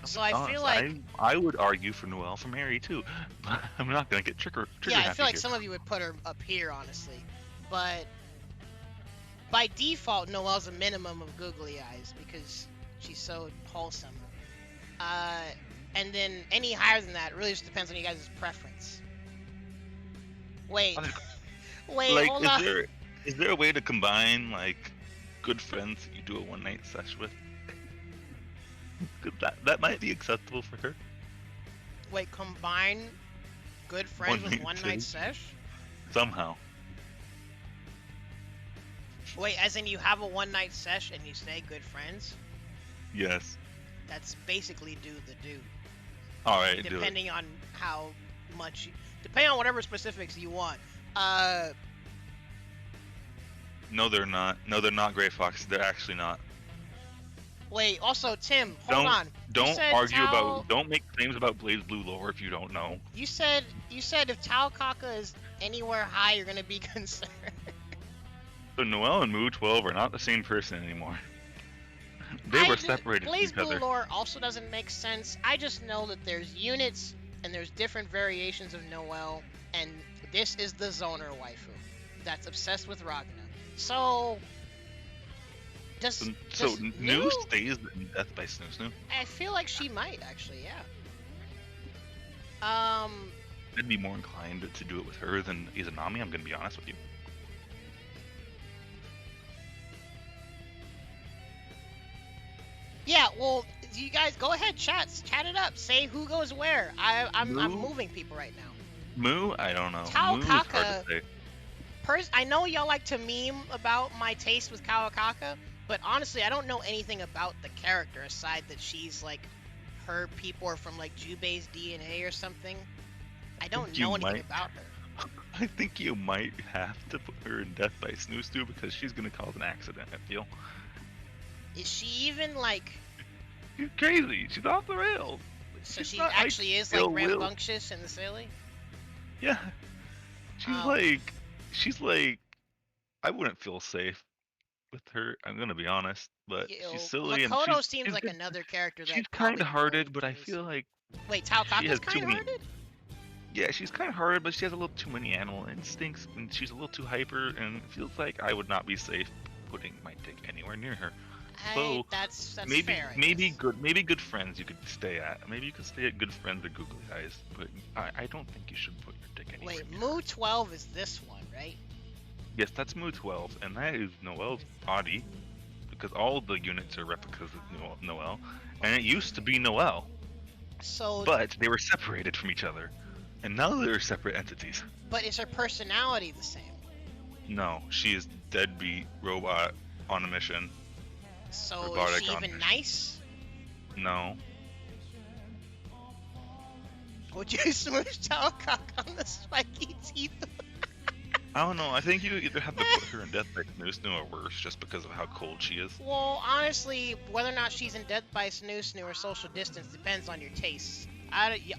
So I feel like I would argue for Noelle for Mary too, but I'm not gonna get trigger yeah, I happy feel like here. some of you would put her up here, honestly, but by default, Noelle's a minimum of googly eyes because she's so wholesome. And then any higher than that really just depends on you guys' preference. Wait, wait, like, hold on. Is there a way to combine like good friends that you do a one night sesh with? That might be acceptable for her. Wait, combine good friends with one night sesh? Somehow. Wait, as in you have a one night sesh and you stay good friends? Yes. That's basically do the do. Alright, depending on how much depending on whatever specifics you want. No, they're not. No, they're not, Gray Fox. They're actually not. Wait, also Tim, hold on. Don't argue about. Don't make claims about Blazblue lore if you don't know. You said if Tao Kaka is anywhere high, you're gonna be concerned. So Noelle and Moo 12 are not the same person anymore. They were separated from each other. Blazblue lore also doesn't make sense. I just know that there's units and there's different variations of Noelle, and this is the zoner waifu that's obsessed with Ragna. So does New stays in Death by Snoo Snoo? I feel like she might actually, yeah. I'd be more inclined to do it with her than Izanami, I'm gonna be honest with you. Yeah, well, you guys go ahead, chat it up. Say who goes where. I'm moving people right now. Moo, I don't know. Tao Moo is hard Kaka. to say. I know y'all like to meme about my taste with Kawakaka, but honestly, I don't know anything about the character aside that she's like, her people are from like Jubei's DNA or something. I don't know anything about her. I think you might have to put her in Death by Snoo Snoo because she's gonna cause an accident, I feel. Is she even like... She's crazy. She's off the rails. So she actually is like rambunctious and silly? Yeah. She's like, I wouldn't feel safe with her. I'm gonna be honest, but she's silly and Makoto seems like another character that she's kind-hearted, but I feel like wait, Tao Kaka's kind-hearted? Yeah, she's kind-hearted, but she has a little too many animal instincts, and she's a little too hyper, and it feels like I would not be safe putting my dick anywhere near her. So that's maybe fair, maybe good friends you could stay at. Maybe you could stay at good friends or googly eyes, but I don't think you should put your dick anywhere. Wait, Moo 12 is this one, right? Yes, that's Moo 12, and that is Noelle's body, because all the units are replicas of Noelle, and it used to be Noelle. So, But they were separated from each other, and now they're separate entities. but is her personality the same? No, she is deadbeat robot on a mission. So Robotic is she on even mission. nice? No. Would you smooch Talcock on the spiky teeth? I don't know. I think you either have to put her in Death by Snoo Snoo or worse, just because of how cold she is. Well, honestly, whether or not she's in Death by Snoo Snoo or Social Distance depends on your tastes.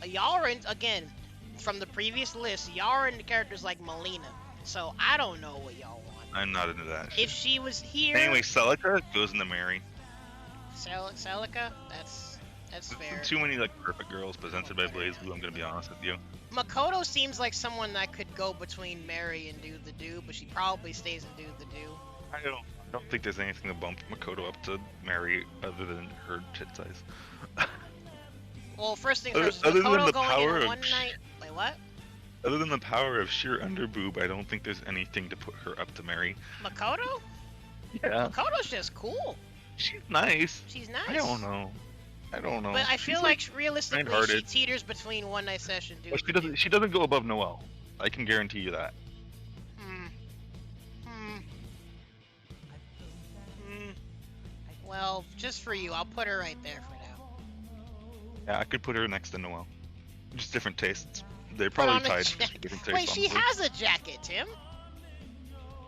Y'all are in, again, from the previous list, y'all are into characters like Melina. So I don't know what y'all want. I'm not into that. If she was here, Anyway, Celica goes into Mary. Celica, that's fair. Too many like perfect girls presented by Blazblue. I'm gonna be honest with you. Makoto seems like someone that could go between Mary and Do the Do, but she probably stays in Do the Do. I don't think there's anything to bump Makoto up to Mary other than her tit size. Well, first thing Other- first, is other than Makoto the going power in of one night? Wait, what? Other than the power of sheer underboob, I don't think there's anything to put her up to Mary. Makoto? Yeah, Makoto's just cool. she's nice. She's nice. I don't know. But I feel She's, like realistically, she kind-hearted. teeters between one night session, Do But she the doesn't. Do. She doesn't go above Noelle. I can guarantee you that. Well, just for you, I'll put her right there for now. Yeah, I could put her next to Noelle. Just different tastes. They're Put probably on a tied to jacket. different tastes. Wait, she honestly. has a jacket, Tim.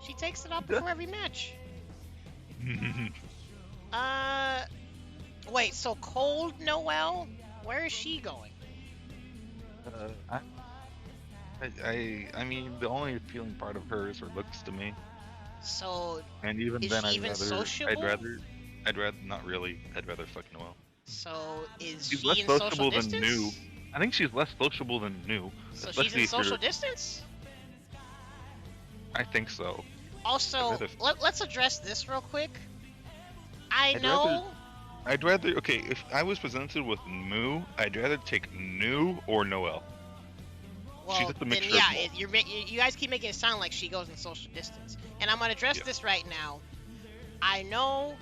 She takes it off before every match. Wait, so Cold Noelle? Where is she going? I mean, the only appealing part of her is her looks to me. So, And even Is then, she even sociable? I'd rather not really. I'd rather fuck Noelle. so is She's she less in social sociable than distance? New. I think she's less sociable than New. So she's especially in if you're- social distance? I think so. Also, rather- let's address this real quick. I I'd know. I'd rather. Okay, if I was presented with Moo, I'd rather take New or Noelle. Well, she's just a then mixture of yeah, both. you guys keep making it sound like she goes in social distance. And I'm gonna address Yeah. this right now. I know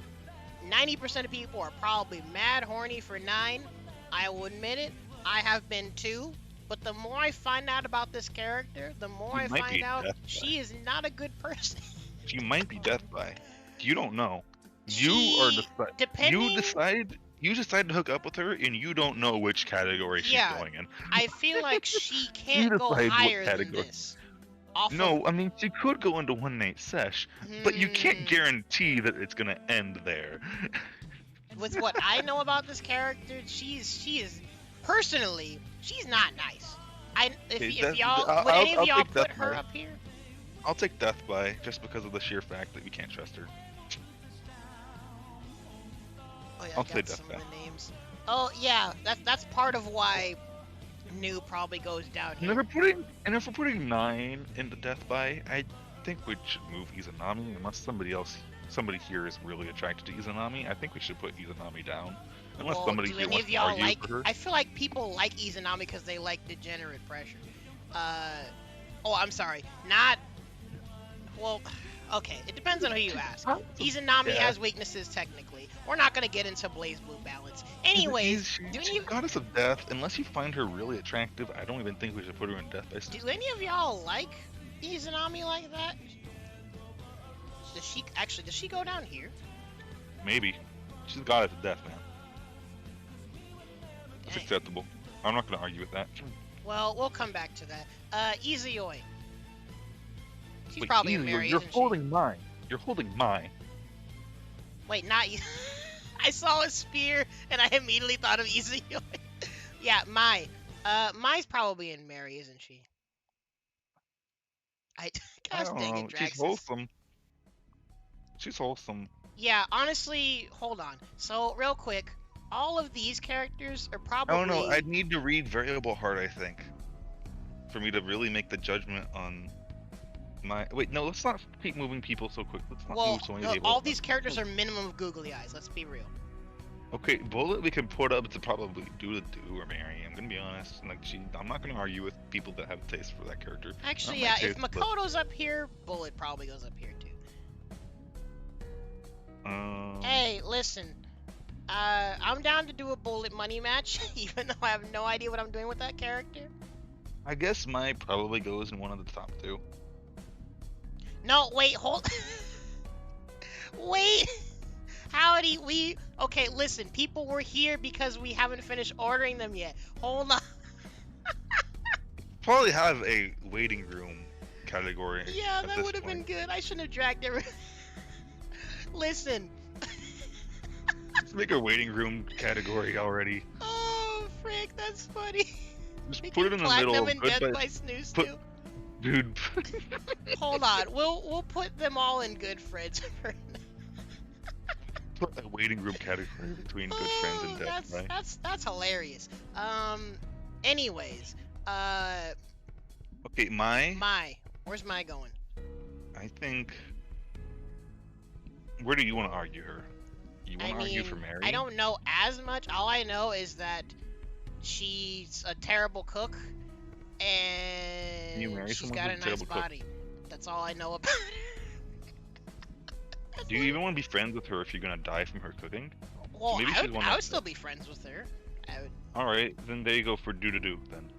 90% of people are probably mad horny for 9. I will admit it. I have been too. But the more I find out about this character, the more She I might find be out death she is not a good person. She might be death by. You don't know. She- depending- You decide to hook up with her, and you don't know which category she's Yeah. going in. I feel like she can't go decide what higher than category. this. Off No, I mean she could go into one night sesh, but you can't Hmm. guarantee that it's gonna end there. With what I know about this character, she is personally, she's not nice. If Okay, y'all, I'll- would any I'll of y'all take put Death her by. up here? I'll take death by just because of the sheer fact that we can't trust her. Oh yeah, I'll I say got Death some by. of the names. Oh yeah, that's part of why New probably goes down And if here. we're putting 9 into death by, I think we should move Izanami unless somebody here is really attracted to Izanami. I think we should put Izanami down. Unless Well, somebody do here any wants of to y'all argue like? for her. I feel like people like Izanami because they like degenerate pressure. Oh, I'm sorry, not. Well, okay, it depends on who you ask. Izanami Yeah. has weaknesses technically. We're not gonna get into Blazblue balance. Anyways, She's do any of goddess of death. Unless you find her really attractive, I don't even think we should put her in death by. do any of y'all like Izanami like that? Does she go down here? Maybe. She's a goddess of death, man. That's Dang. acceptable. I'm not gonna argue with that. Well, we'll come back to that. Izuyoi. She's Wait, probably a Izzy, Mary, you're isn't holding mine. You're holding mine. she? Wait, not Iz- I saw a spear and I immediately thought of Izuyoi. Yeah, Mai. Mai's probably in Mary, isn't she? I Gosh don't dang know. it, She's Draxus. wholesome. She's wholesome. Yeah, honestly, hold on. So, real quick, all of these characters are probably. I don't know. I'd need to read Variable Heart, I think, for me to really make the judgment on my. Wait, no. Let's not keep moving people so quick. Let's not Well, move so many no, people. all these characters are minimum of googly eyes. Let's be real. Okay, Bullet we can put up to probably do or Mary. I'm gonna be honest. I'm not gonna argue with people that have a taste for that character. Actually, Not yeah, my if taste, but- Makoto's up here, Bullet probably goes up here too. Um, Hey, listen. I'm down to do a bullet money match, even though I have no idea what I'm doing with that character. I guess my probably goes in one of the top two. No, wait, hold. Wait. Howdy, okay, listen, people were here because we haven't finished ordering them yet. Hold on. Probably have a waiting room category. Yeah, at that this would have been point. good. I shouldn't have dragged every. Listen. Let's make a waiting room category already. Oh, frick, that's funny. Just We put can it in the middle. Platinum Of and good Death by- by Snooze put- too. Dude. Hold on, we'll put them all in good friends for Put a waiting room category between good friends and death, right? that's hilarious. Anyways, Okay, where's my going? I think. Where do you want to argue her? You want to argue for Mary? I don't know as much. All I know is that she's a terrible cook, You and marry she's someone got a who's a nice terrible cook? body. That's all I know about her. Do you even want to be friends with her if you're gonna die from her cooking? Well, maybe I she's would, one I of would the- still be friends with her. I would. All right, then there you go for do then.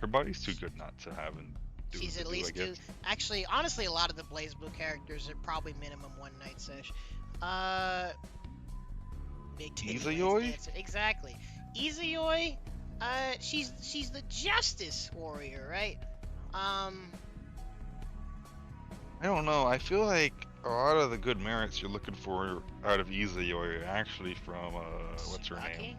Her body's too good not to have and do. She's to at do, least I guess. Actually, honestly, a lot of the Blazblue characters are probably minimum one night sesh. Big titty Izayoi? dancer. Exactly. Izayoi, she's the justice warrior, right? I don't know. I feel like a lot of the good merits you're looking for out of Izayoi are actually from what's her name? Tsubaki?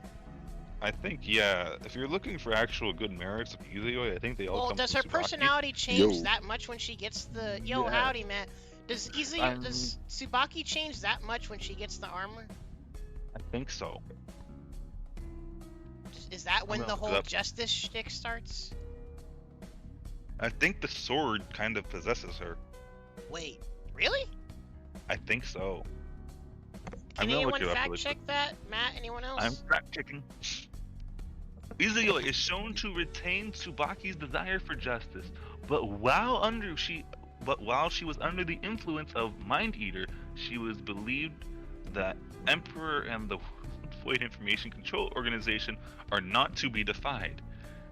I think yeah. If you're looking for actual good merits of Izayoi, I think they all Well, come does from her Tsubaki. personality change Yo. that much when she gets the yo Yeah. howdy man? Does Tsubaki change that much when she gets the armor? I think so. Is that when No, the whole that- justice shtick starts? I think the sword kind of possesses her. Wait, really? I think so. Can I'm gonna look anyone it up fact really check that? Matt, anyone else? I'm fact checking. Izayoi is shown to retain Tsubaki's desire for justice, but while she was under the influence of Mind Eater, she was believed that Emperor and the Void Information Control Organization are not to be defied.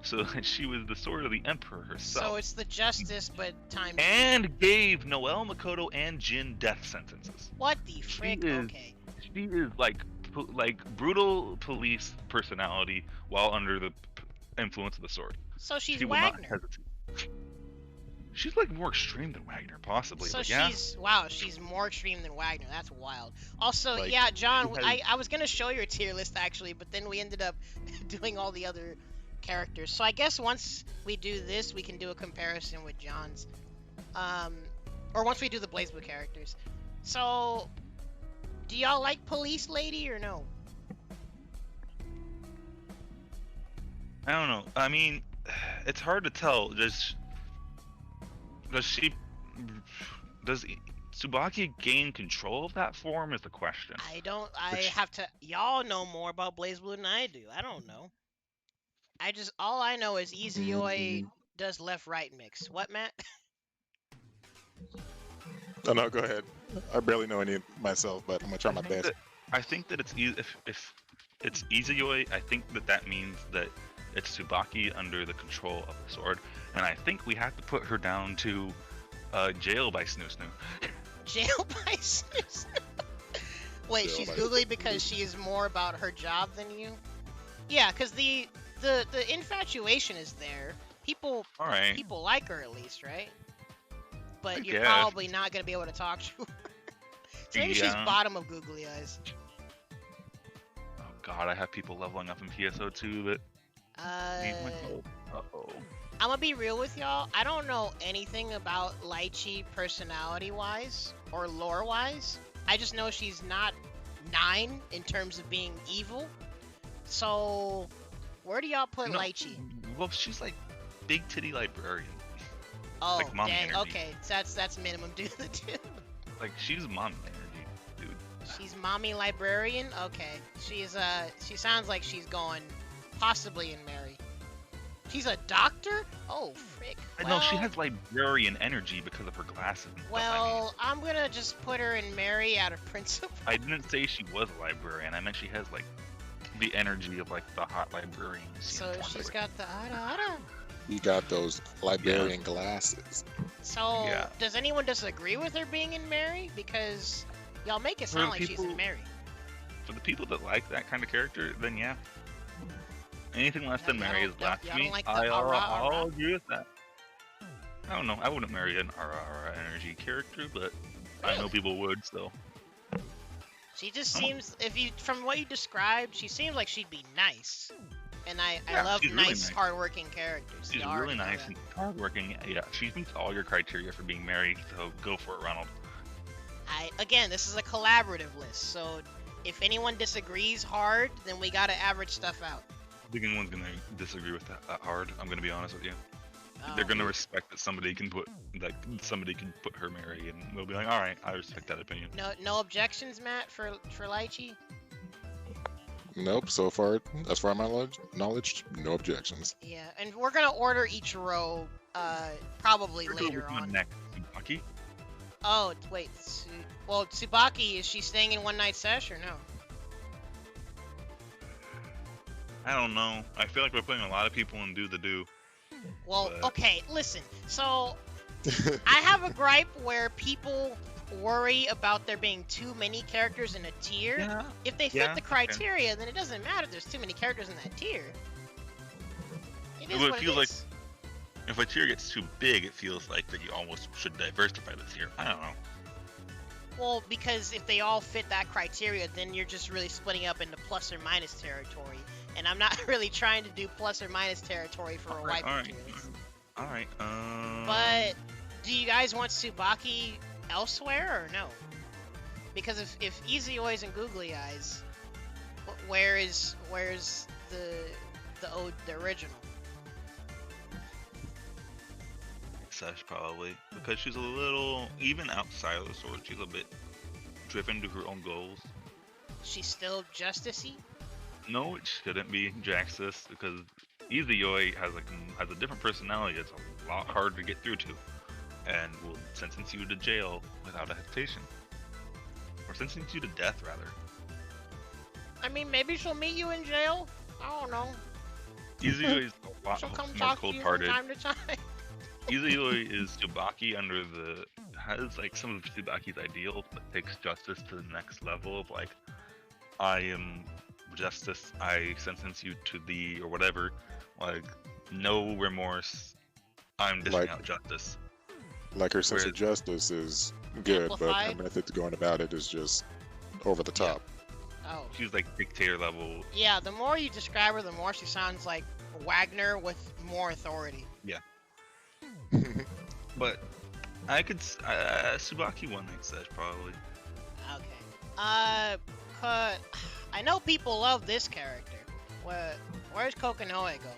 So she was the sword of the Emperor herself. So it's the justice, but time. And gave Noel, Makoto, and Jin death sentences. What the frick? is- Okay. She is like brutal police personality while under the influence of the sword. So she's She will not Wagner. hesitate. She's like more extreme than Wagner, possibly. So but yeah, she's more extreme than Wagner. That's wild. Also, Like, yeah, John, she has- I was gonna show your tier list actually, but then we ended up doing all the other characters. So I guess once we do this, we can do a comparison with John's, or once we do the Blazblue characters. So, do y'all like Police Lady or no? I don't know. I mean, it's hard to tell. Does Tsubaki gain control of that form? Is the question. I don't. Which- have to. Y'all know more about BlazBlue than I do. I don't know. All I know is Izayoi does left-right mix. What, Matt? Oh, no, go ahead. I barely know any myself, but I'm gonna try my best. I think that it's if it's Izayoi, I think that means that it's Tsubaki under the control of the sword, and I think we have to put her down to jail by Snoo Snoo. Jail by Snooze. Wait, Jail she's by googly because she is more about her job than you. Yeah, because the infatuation is there. People All right. people like her at least, right? But I you're guess. probably not gonna be able to talk to her. So maybe she's Yeah. bottom of googly eyes. Oh God, I have people leveling up in PSO too that need my Uh, help. Uh-oh. I'm gonna be real with y'all. I don't know anything about Lychee personality-wise or lore-wise. I just know she's not 9 in terms of being evil. So, where do y'all put No, Lychee? Well, she's like big titty librarian. Oh, like mommy dang. energy. Okay, so that's minimum do the two. Like she's mommy energy, dude. She's mommy librarian. Okay, she sounds like she's going possibly in Mary. She's a doctor? Oh, frick. No, she has librarian energy because of her glasses. And stuff, Well, I'm gonna just put her in Mary out of principle. I didn't say she was a librarian. I meant she has like the energy of like the hot librarian. So she's got the ada. You got those librarian glasses. So Yeah. does anyone disagree with her being in Mary? Because y'all make it For sound like she's in people- Mary. For the people that like that kind of character, then yeah. Anything less than Y'all Mary is don't- y'all don't blasphemy. like the I'll agree with that. I don't know. I wouldn't marry an Ara energy character, but I know people would. So She just seems, from what you described, she seems like she'd be nice. And I Yeah, love she's really nice, nice. hardworking characters. she's You already really know nice that. and hardworking. Yeah, she meets all your criteria for being married. So go for it, Ronald. Again, this is a collaborative list, so if anyone disagrees hard, then we gotta average stuff out. I think anyone's gonna disagree with that hard. I'm gonna be honest with you. They're gonna respect that somebody can put her Mary, and they'll be like, all right, I respect that opinion. No objections, Matt, for Lychee? Nope. So far, as far as my knowledge, no objections. Yeah, and we're gonna order each row, probably later on. Next, Bucky. Oh, wait. Well, Tsubaki, is she staying in One Night Sesh or no? I don't know. I feel like we're putting a lot of people in Do the Do. Well, But- okay, listen. So, I have a gripe where people worry about there being too many characters in a tier. Yeah. If they fit Yeah, the okay. criteria, then it doesn't matter if there's too many characters in that tier. It is Well, it what feels it like- is. If a tier gets too big, it feels like that you almost should diversify the tier. I don't know. Well, because if they all fit that criteria, then you're just really splitting up into plus or minus territory. And I'm not really trying to do plus or minus territory for a Alright, waifu alright. tier list. Alright, But do you guys want Tsubaki elsewhere or no? Because if Izuyoi's and Googly Eyes, where's the original? Sesh probably. Because she's a little, even outside of the sword, she's a bit driven to her own goals. She's still justicey? No, it shouldn't be Jaxus, because Izuyoi has a different personality that's a lot harder to get through to, and will sentence you to jail without a hesitation. Or sentence you to death, rather. I mean, maybe she'll meet you in jail? I don't know. Izuyoi is a lot She'll come more talk to you from cold-hearted. time to time. Izuyoi is Tsubaki has like some of Tsubaki's ideals, but takes justice to the next level of like, I am justice, I sentence you to thee, or whatever. Like, no remorse, I'm dishing Like- out justice. Like her sense of Whereas- justice is good, but her Amplified? method going about it is just over the top. Oh. She's like dictator level. Yeah, the more you describe her, the more she sounds like Wagner with more authority. But I could, Tsubaki One Night Sesh probably. Okay. I know people love this character. Where's Kokonoe go?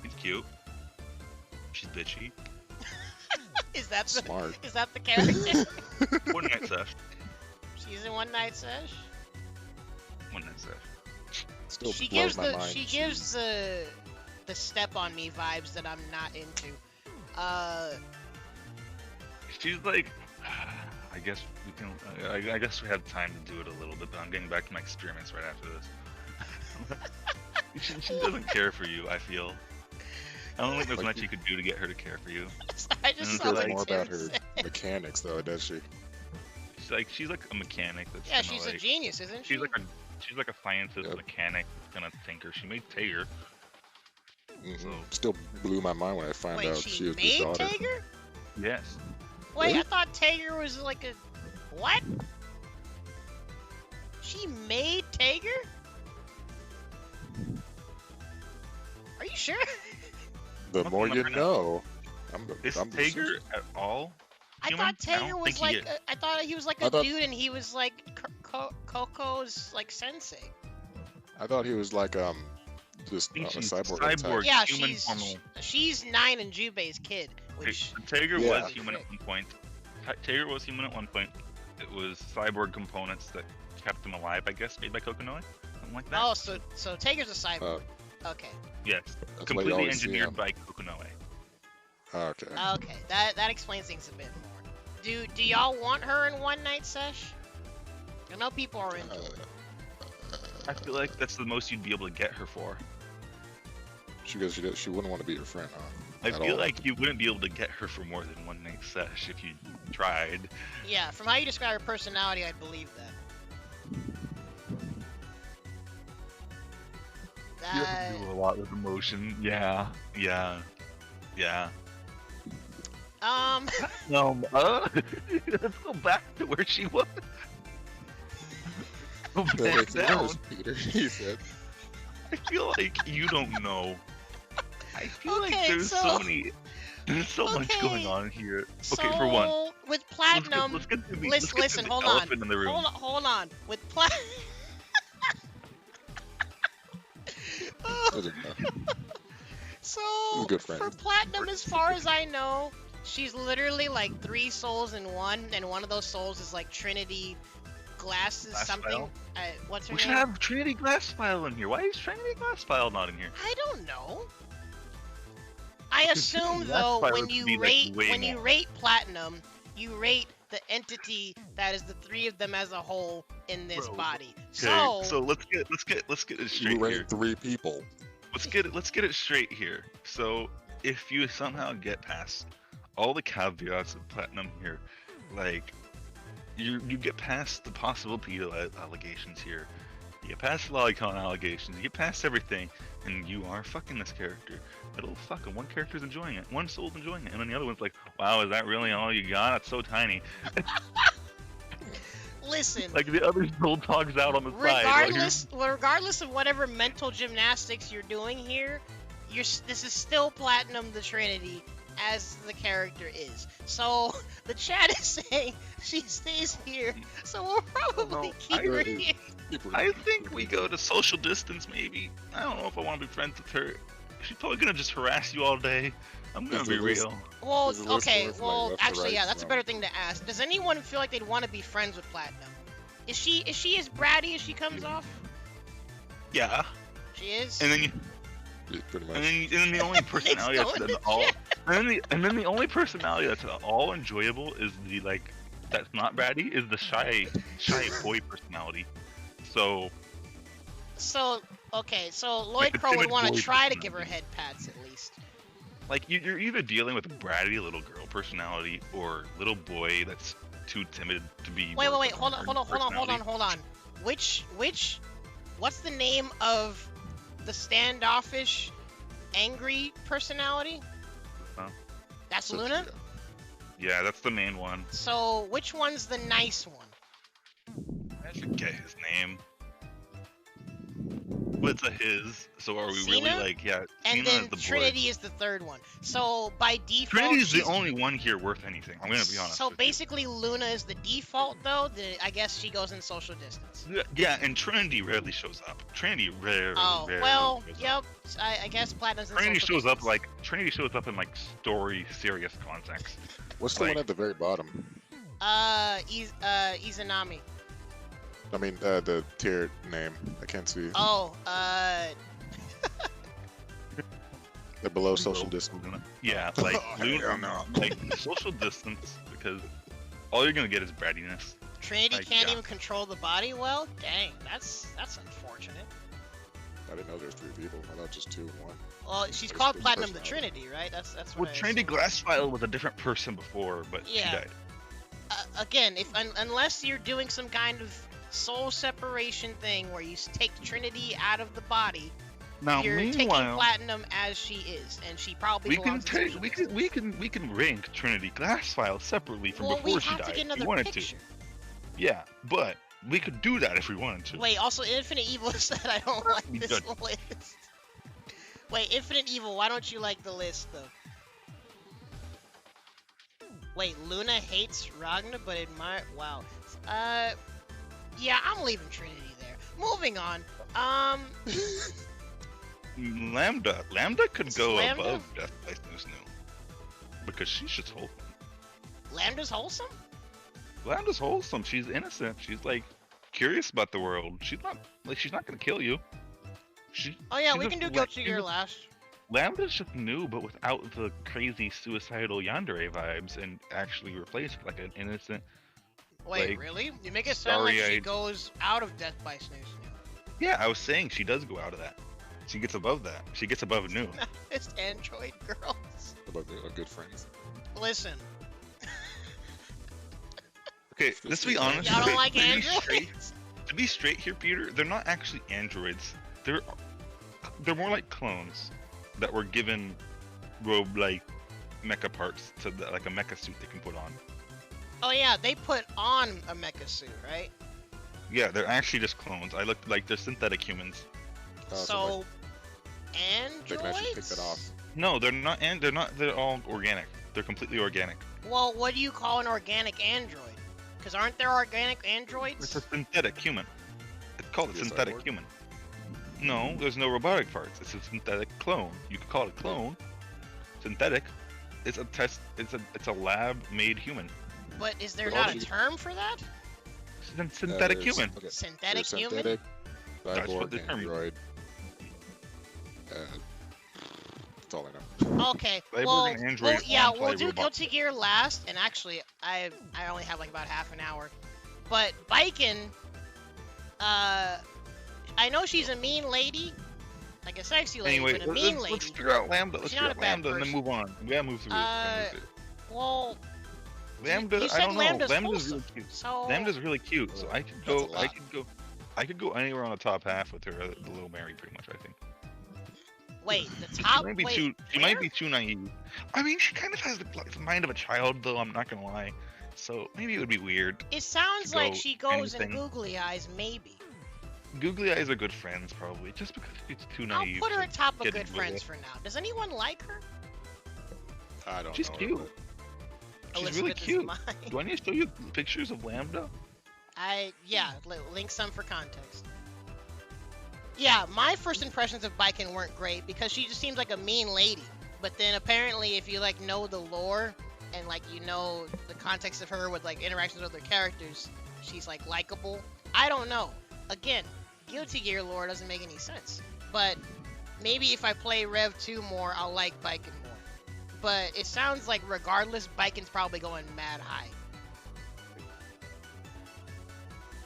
She's cute. She's bitchy. Is that the Smart. is that the character? One Night Sesh. She's in One Night Sesh. One Night Sesh. Still She blows gives my the mind. she gives the step on me vibes that I'm not into. She's like, I guess we can. I guess we have time to do it a little bit, but I'm getting back to my experiments right after this. she doesn't care for you. I feel. I don't think there's much you could do to get her to care for you. I just Mm, saw Cares what more about her Tim said. mechanics, though, does she? She's like a mechanic. That's Yeah, gonna, she's a like, genius, isn't she? She's like a scientist Yep. mechanic that's gonna think her. She made Tager. So- Still blew my mind when I found Wait, out she she was made his daughter. Tager? Yes. Wait, Really? I thought Tager was like a what? She made Tager? Are you sure? The Look, more you remember now. know. Is I'm Tager at all I human? thought Tager don't was think he like is. I thought he was like I a thought- dude and he was like Coco's like sensei. I thought he was like just think a she's cyborg. cyborg. type. Yeah, human she's formal. she's 9 and Jubei's kid, which Tager Yeah. was human at one point. Tager was human at one point. It was cyborg components that kept him alive, I guess, made by Kokonoi. Something like that. oh so Tager's a cyborg. Okay. Yes, That's why you completely always see engineered him. by Kokonoe. Okay. Okay. That explains things a bit more. Do y'all want her in one night sesh? I know people are into it. I feel like that's the most you'd be able to get her for. She wouldn't want to be your friend, huh? I At feel all. like you wouldn't be able to get her for more than one night sesh if you tried. Yeah, from how you describe her personality, I'd believe that. You have to do a lot with emotion. Yeah. No, let's go back to where she was. Go That back makes it down. worse, Peter. He said. I feel like you don't know. I feel like Okay, there's there's so much Okay. going on here. So, Okay, for one, with platinum, let's get to the listen, hold on. elephant in the room. Hold on. With platinum. Doesn't matter. So, Good friend. for platinum, as far as I know, she's literally like 3 souls in one, and one of those souls is like Trinity Glasses Glass something. File? What's her We should name? have Trinity Glassfile in here. Why is Trinity Glassfile not in here? I don't know. I assume That's though why it when would you be, like, rate way more. platinum, you rate the entity that is the 3 of them as a whole in this Bro, body. Okay, So let's get it You straight ranked here. 3 people. Let's get it straight here. So if you somehow get past all the caveats of platinum here, like you get past the possibility of allegations here, you get past the lolicon allegations, you get past everything, and you are fucking this character. It'll fucking one character's enjoying it, one soul's enjoying it, and then the other one's like, wow, is that really all you got? It's so tiny. listen, Like the other soul dogs out on the side. regardless of whatever mental gymnastics you're doing here, this is still platinum the Trinity as the character is. So the chat is saying she stays here, so we'll probably No, keep I her agree. here. I think we go to social distance, maybe. I don't know if I want to be friends with her. She's probably gonna just harass you all day. I'm gonna Is be it list- real. Well, Is it list okay, going from, like, well, left to actually, right yeah, that's a from- better thing to ask. Does anyone feel like they'd want to be friends with Platinum? Is she as bratty as she comes off? Yeah, She is. and then you, Yeah, pretty much. and then the only personality that's going at to all, and then the only personality that's at all enjoyable is the like that's not bratty is the shy boy personality. So So, okay, so Lloyd Like a Pro would timid want to boy try to give her personality. head pats at least. like you're either dealing with a bratty little girl personality or little boy that's too timid to be. Wait, more wait, of hold a on. personality. What's the name of the standoffish, angry personality? Huh? That's So, Luna? Yeah, that's the main one. So, which one's the nice one? I forget his name. What's a his? So are we really Cena? like, yeah, And Cena then is the boy. Trinity is the third one. So, by default, Trinity is the she's- only one here worth anything. I'm gonna be honest. So with you. basically, Luna is the default, though. I guess she goes in social distance. Yeah, and Trinity rarely shows up. Trinity rarely. Oh, rarely well, shows yep. up. I guess Platinum's in Trinity social shows up distance. like story serious context. What's the like- one at the very bottom? Izanami. I mean, the tier name. I can't see. Oh, The below social distance. Yeah, like Oh, Luna, hell no. like social distance because all you're gonna get is brattiness. Trinity Like, can't yeah. even control the body well? Dang, that's unfortunate. I didn't know there's 3 people. I thought just 2 and 1. Well, she's There's called good Platinum the personality. Trinity, right? That's what Well, I Trinity assume. Glassfile was a different person before, but Yeah. she died. Again, unless you're doing some kind of soul separation thing where you take Trinity out of the body, Now, you're taking meanwhile, Platinum as she is, and she probably we can belongs in take social we distance. can rank Trinity Glassfile separately from Well, before we she have died. to get if we another wanted picture. to. Yeah, but we could do that if we wanted to. Wait, also Infinite Evil said I don't like We this could. list. Wait, Infinite Evil, why don't you like the list though? Wait, Luna hates Ragna but admire. Wow. Yeah, I'm leaving Trinity there. Moving on. Lambda could go Lambda? above Death by Snoo because she's just wholesome. Lambda's wholesome? Lambda's wholesome. She's innocent. She's like curious about the world. She's not gonna kill you. Oh yeah, she's we just can do la- Guilty she's Gear just- last. Lambda's just new, but without the crazy suicidal yandere vibes, and actually replaced with like an innocent. Wait, like, really? You make it sound like she starry-eyed- goes out of Death by Snoo Snoo. Yeah, I was saying she does go out of that. She gets above that. She gets above new. It's android girls. About the good friends. Listen, Okay, let's be honest. y'all don't like to be straight- androids? To be straight here, Peter, they're not actually androids. They're more like clones that were given robe-like mecha parts to like a mecha suit they can put on. Oh yeah, they put on a mecha suit, right? Yeah, they're actually just clones. I look like they're synthetic humans. So, they can actually take that off. androids? No, they're not. And they're not. They're all organic. They're completely organic. Well, what do you call an organic android? Because aren't there organic It's androids? a synthetic human. It's called a Is it synthetic cyborg? human. No, there's no robotic parts. It's a synthetic clone. You could call it a clone. Synthetic. It's a test. It's a lab-made human. But is there But not a also- term for that? Synthetic There's- human. Okay. Synthetic There's human? synthetic, That's what the cyborg, term is. android. That's all I know. Okay. Cyborg Well, and android well, yeah, on we'll do robot. Guilty Gear last, and actually, I only have like about half an hour. But Baiken, I know she's a mean lady, like a sexy lady, Anyway, but a mean let's lady. figure out Lambda. Let's She's figure not out a bad Lambda and then person. move on. We gotta move through it. Well, Lambda, you said I don't know. Lambda's Lambda's wholesome, really cute. so Lambda's really cute, so I could That's a go. lot. I could go anywhere on the top half with her, the little Mary, pretty much. I think. wait, the She top. might be wait, too. She might where? be too naive. I mean, she kind of has the mind of a child, though. I'm not gonna lie. So maybe it would be weird. It sounds to like go she goes in anything. googly eyes, maybe. Googly eyes are good friends, probably, just because she's too I'll naive. put her to at top of get good into friends it. for now. Does anyone like her? I don't She's know. cute. but She's really Elizabeth is cute. mine. Do I need to show you pictures of Lambda? Yeah, link some for context. Yeah, my first impressions of Baiken weren't great because she just seems like a mean lady. But then apparently, if you like know the lore and like you know the context of her with like interactions with other characters, she's like likable. I don't know. Again, Guilty Gear lore doesn't make any sense. But maybe if I play Rev 2 more, I'll like Baiken more. But it sounds like regardless, Baiken's probably going mad high.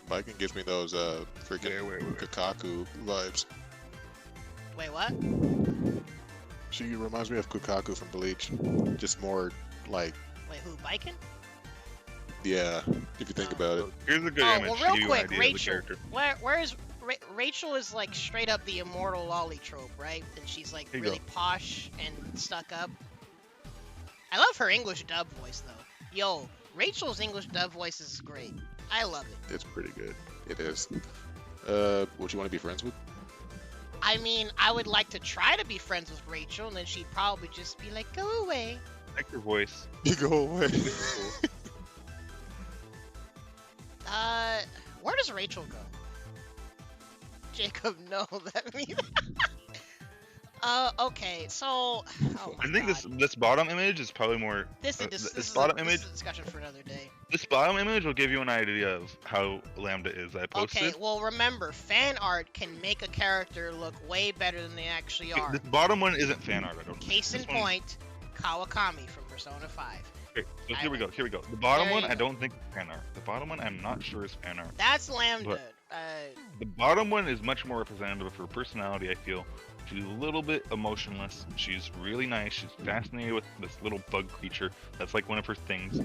Viking gives me those freaking Wait. Kukaku vibes. Wait, what? She reminds me of Kukaku from Bleach. Just more like, Wait, who? Baiken? yeah, if you think about it. Here's a good Oh, image well, to real give you an quick, idea of the Rachel. character. Where's Rachel is like straight up the immortal lolly trope, right? And she's like Here you really go. posh and stuck up. I love her English dub voice though. Yo, Rachel's English dub voice is great. I love it. It's pretty good. It is. Would you want to be friends with? I mean, I would like to try to be friends with Rachel, and then she'd probably just be like, "Go away." I like your voice. You go away. Where does Rachel go? Jacob, no, that means. Okay, so. Oh my I think God. this bottom image is probably more. This is this bottom this image. is a discussion for another day. This bottom image will give you an idea of how Lambda is. I posted. Okay, well remember, fan art can make a character look way better than they actually are. This bottom one isn't fan art. I don't. Case in this one- point, Kawakami from Persona 5. Okay, so I here we go. like Here we go. The bottom There one, you I go. don't think is fan art. The bottom one, I'm not sure is fan art. That's Lambda. But- The bottom one is much more representative of her personality. I feel she's a little bit emotionless. She's really nice. She's fascinated with this little bug creature. That's like one of her things.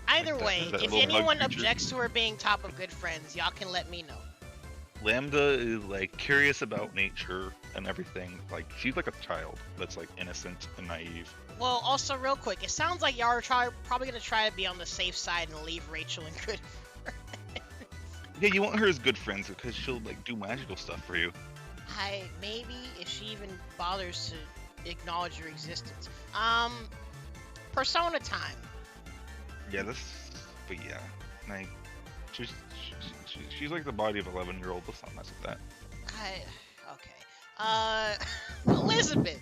Either that- way, that if little bug anyone creature. objects to her being top of good friends, y'all can let me know. Lambda is like curious about nature and everything. Like she's like a child that's like innocent and naive. Well, also real quick, it sounds like y'all are probably gonna try to be on the safe side and leave Rachel in good. Yeah, you want her as good friends because she'll like do magical stuff for you. Maybe if she even bothers to acknowledge your existence. Persona time. Yeah, but yeah, like she's like the body of 11-year-old. Let's not mess with that. Okay. Elizabeth.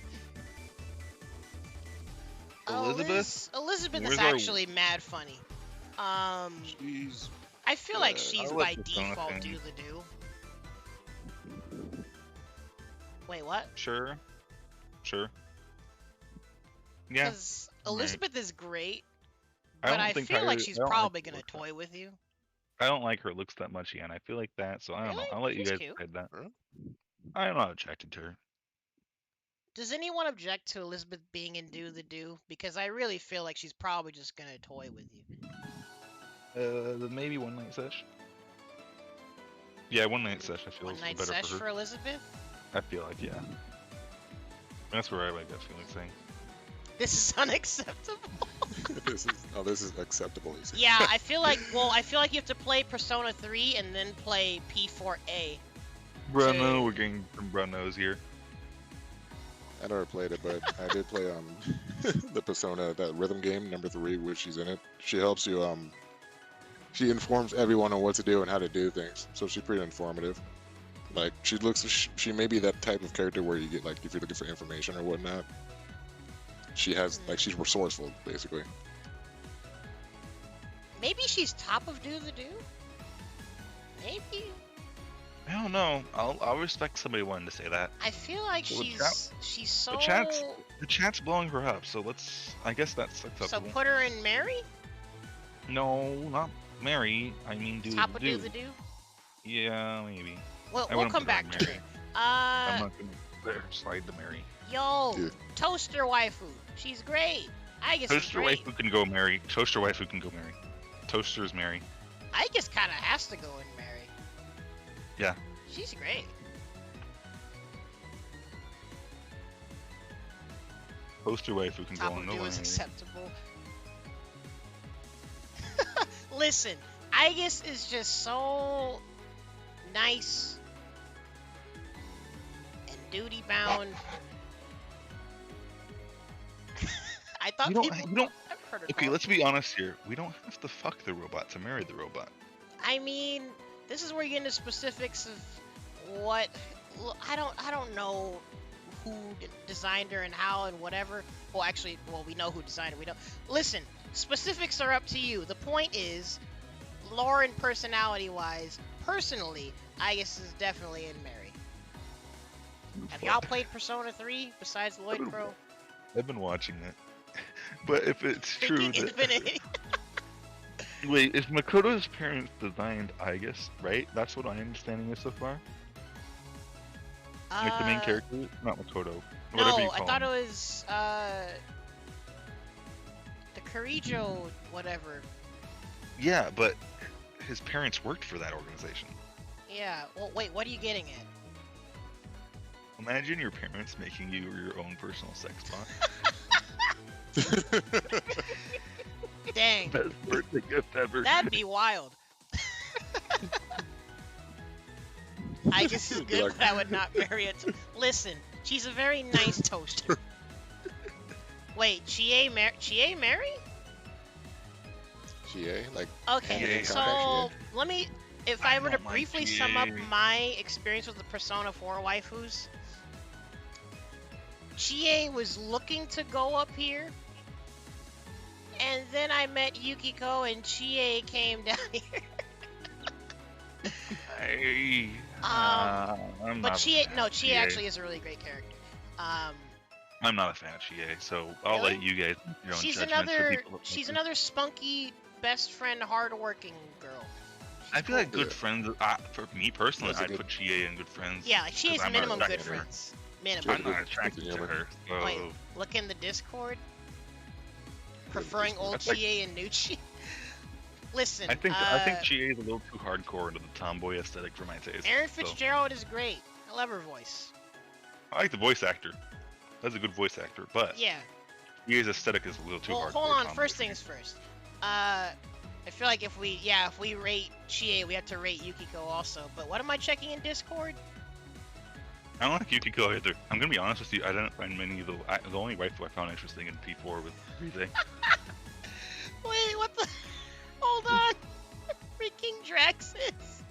Elizabeth is Where's our- actually mad funny. She's I feel like she's I'll by let Persona default finish. do the do. Wait, what? Sure. Yeah. Because Elizabeth is great, I but don't I think feel like I she's don't probably like her gonna looks toy with you. I don't like her looks that much, Ian. I feel like that, so I don't know. Really? I'll let you She's guys cute. decide that. Huh? I'm not attracted to her. Does anyone object to Elizabeth being in Do the Do? Because I really feel like she's probably just gonna toy with you. Maybe one night sesh. Yeah, one night sesh. I feel One is night better sesh for for her. Elizabeth? I feel like yeah. That's where I like that feeling thing. This is unacceptable. this is acceptable. He said. Yeah, I feel like you have to play Persona 3 and then play P4A. Bruno, we're getting some Brunos here. I never played it, but I did play the Persona, that rhythm game, number 3, which she's in it. She helps you, she informs everyone on what to do and how to do things, so she's pretty informative. Like, she may be that type of character where you get, like, if you're looking for information or whatnot, she has, like, she's resourceful, basically. Maybe she's top of Do the Do? Maybe? I don't know. I'll respect somebody wanting to say that. I feel like Well, she's so... The chat's blowing her up, so I guess that's So acceptable. put her in Mary? No, not Mary. I mean, do Top the of do. Do the Do? Yeah, maybe. We'll wouldn't come put her back in to Mary. it. I'm not gonna let her slide to Mary. Yo, Yeah. Toaster Waifu. She's great. I guess she's Toaster great. waifu can go Mary. Toaster waifu can go Mary. Toaster's Mary. I guess kind of has to go in Mary. Yeah. She's great. Toaster waifu can Top go of on Do no is Mary. acceptable. Listen, Aegis is just so nice and duty bound. I thought You don't- people. you don't- I've heard her Okay, talk. let's be honest here. We don't have to fuck the robot to marry the robot. I mean, this is where you get into specifics of what. I don't know who designed her and how and whatever. Well, actually, we know who designed her. We don't. Listen, specifics are up to you. The point is, lore and personality-wise, personally, Aegis is definitely in Mary. Have y'all played Persona 3 besides Lloyd Pro? I've been watching it. But if it's true Freaking that... Infinite. Wait, if Makoto's parents designed Aegis, right? That's what my understanding is so far? Like the main character? Not Makoto. Whatever you No, call I thought him. it was the Karijo whatever. Yeah, but his parents worked for that organization. Yeah. Well, wait. What are you getting at? Imagine your parents making you your own personal sex bot. Dang. Best birthday gift ever. That'd be wild. I guess it's good, Like- but I would not marry it. Listen, she's a very nice toaster. Wait, Chie Mary? GA, like, Okay, Yeah, so let me, if I were to don't like briefly sum up Chie. my experience with the Persona 4 waifus, Chie was looking to go up here, and then I met Yukiko, and Chie came down here. I'm But not a Chie, fan no, of Chie actually is a really great character. I'm not a fan of Chie, so I'll Really? let you guys make your own She's judgments for another, people that she's like her. another spunky, best friend, hardworking girl. I feel like good Yeah. friends. For me personally, That's a I'd good- put Chie in good friends. Yeah, like she 'cause has I'm not minimum good attracted to her. friends. I'm Minimum. not attracted to her. So Wait, look in the Discord. Preferring old That's like- Chie and new Chie. Listen, I think Chie is a little too hardcore into the tomboy aesthetic for my taste. Erin so. Fitzgerald is great. I love her voice. I like the voice actor. That's a good voice actor, but Yeah. Chie's aesthetic is a little too Well, hardcore. hold on. tomboy First for me. things first. I feel like if we rate Chie, we have to rate Yukiko also. But what am I checking in Discord? I don't like Yukiko either. I'm gonna be honest with you. I didn't find many of the only waifu I found interesting in P4 with Rize. Wait, what the? Hold on. Freaking Draxus.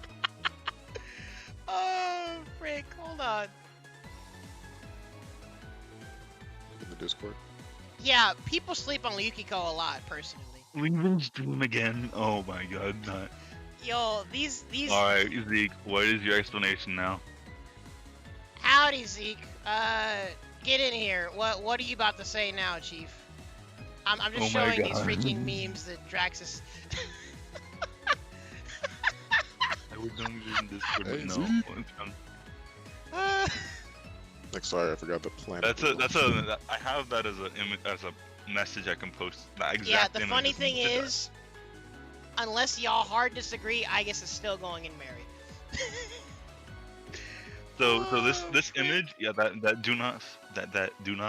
Oh, frick. Hold on. in the Discord. Yeah, people sleep on Yukiko a lot, personally. Leaving stream again. Oh my god, not. Yo, these. Alright, Zeke, what is your explanation now? Howdy, Zeke. Get in here. What are you about to say now, Chief? I'm just Oh my showing these God. freaking memes that Drax is. I would don't use this for Hey, no. Zeke. Like, sorry, I forgot the planet. That's a. I have that as a message I can post. That exact Yeah, the image funny is thing in the is, unless y'all hard disagree, I guess it's still going in Mary. So this image, yeah, that do not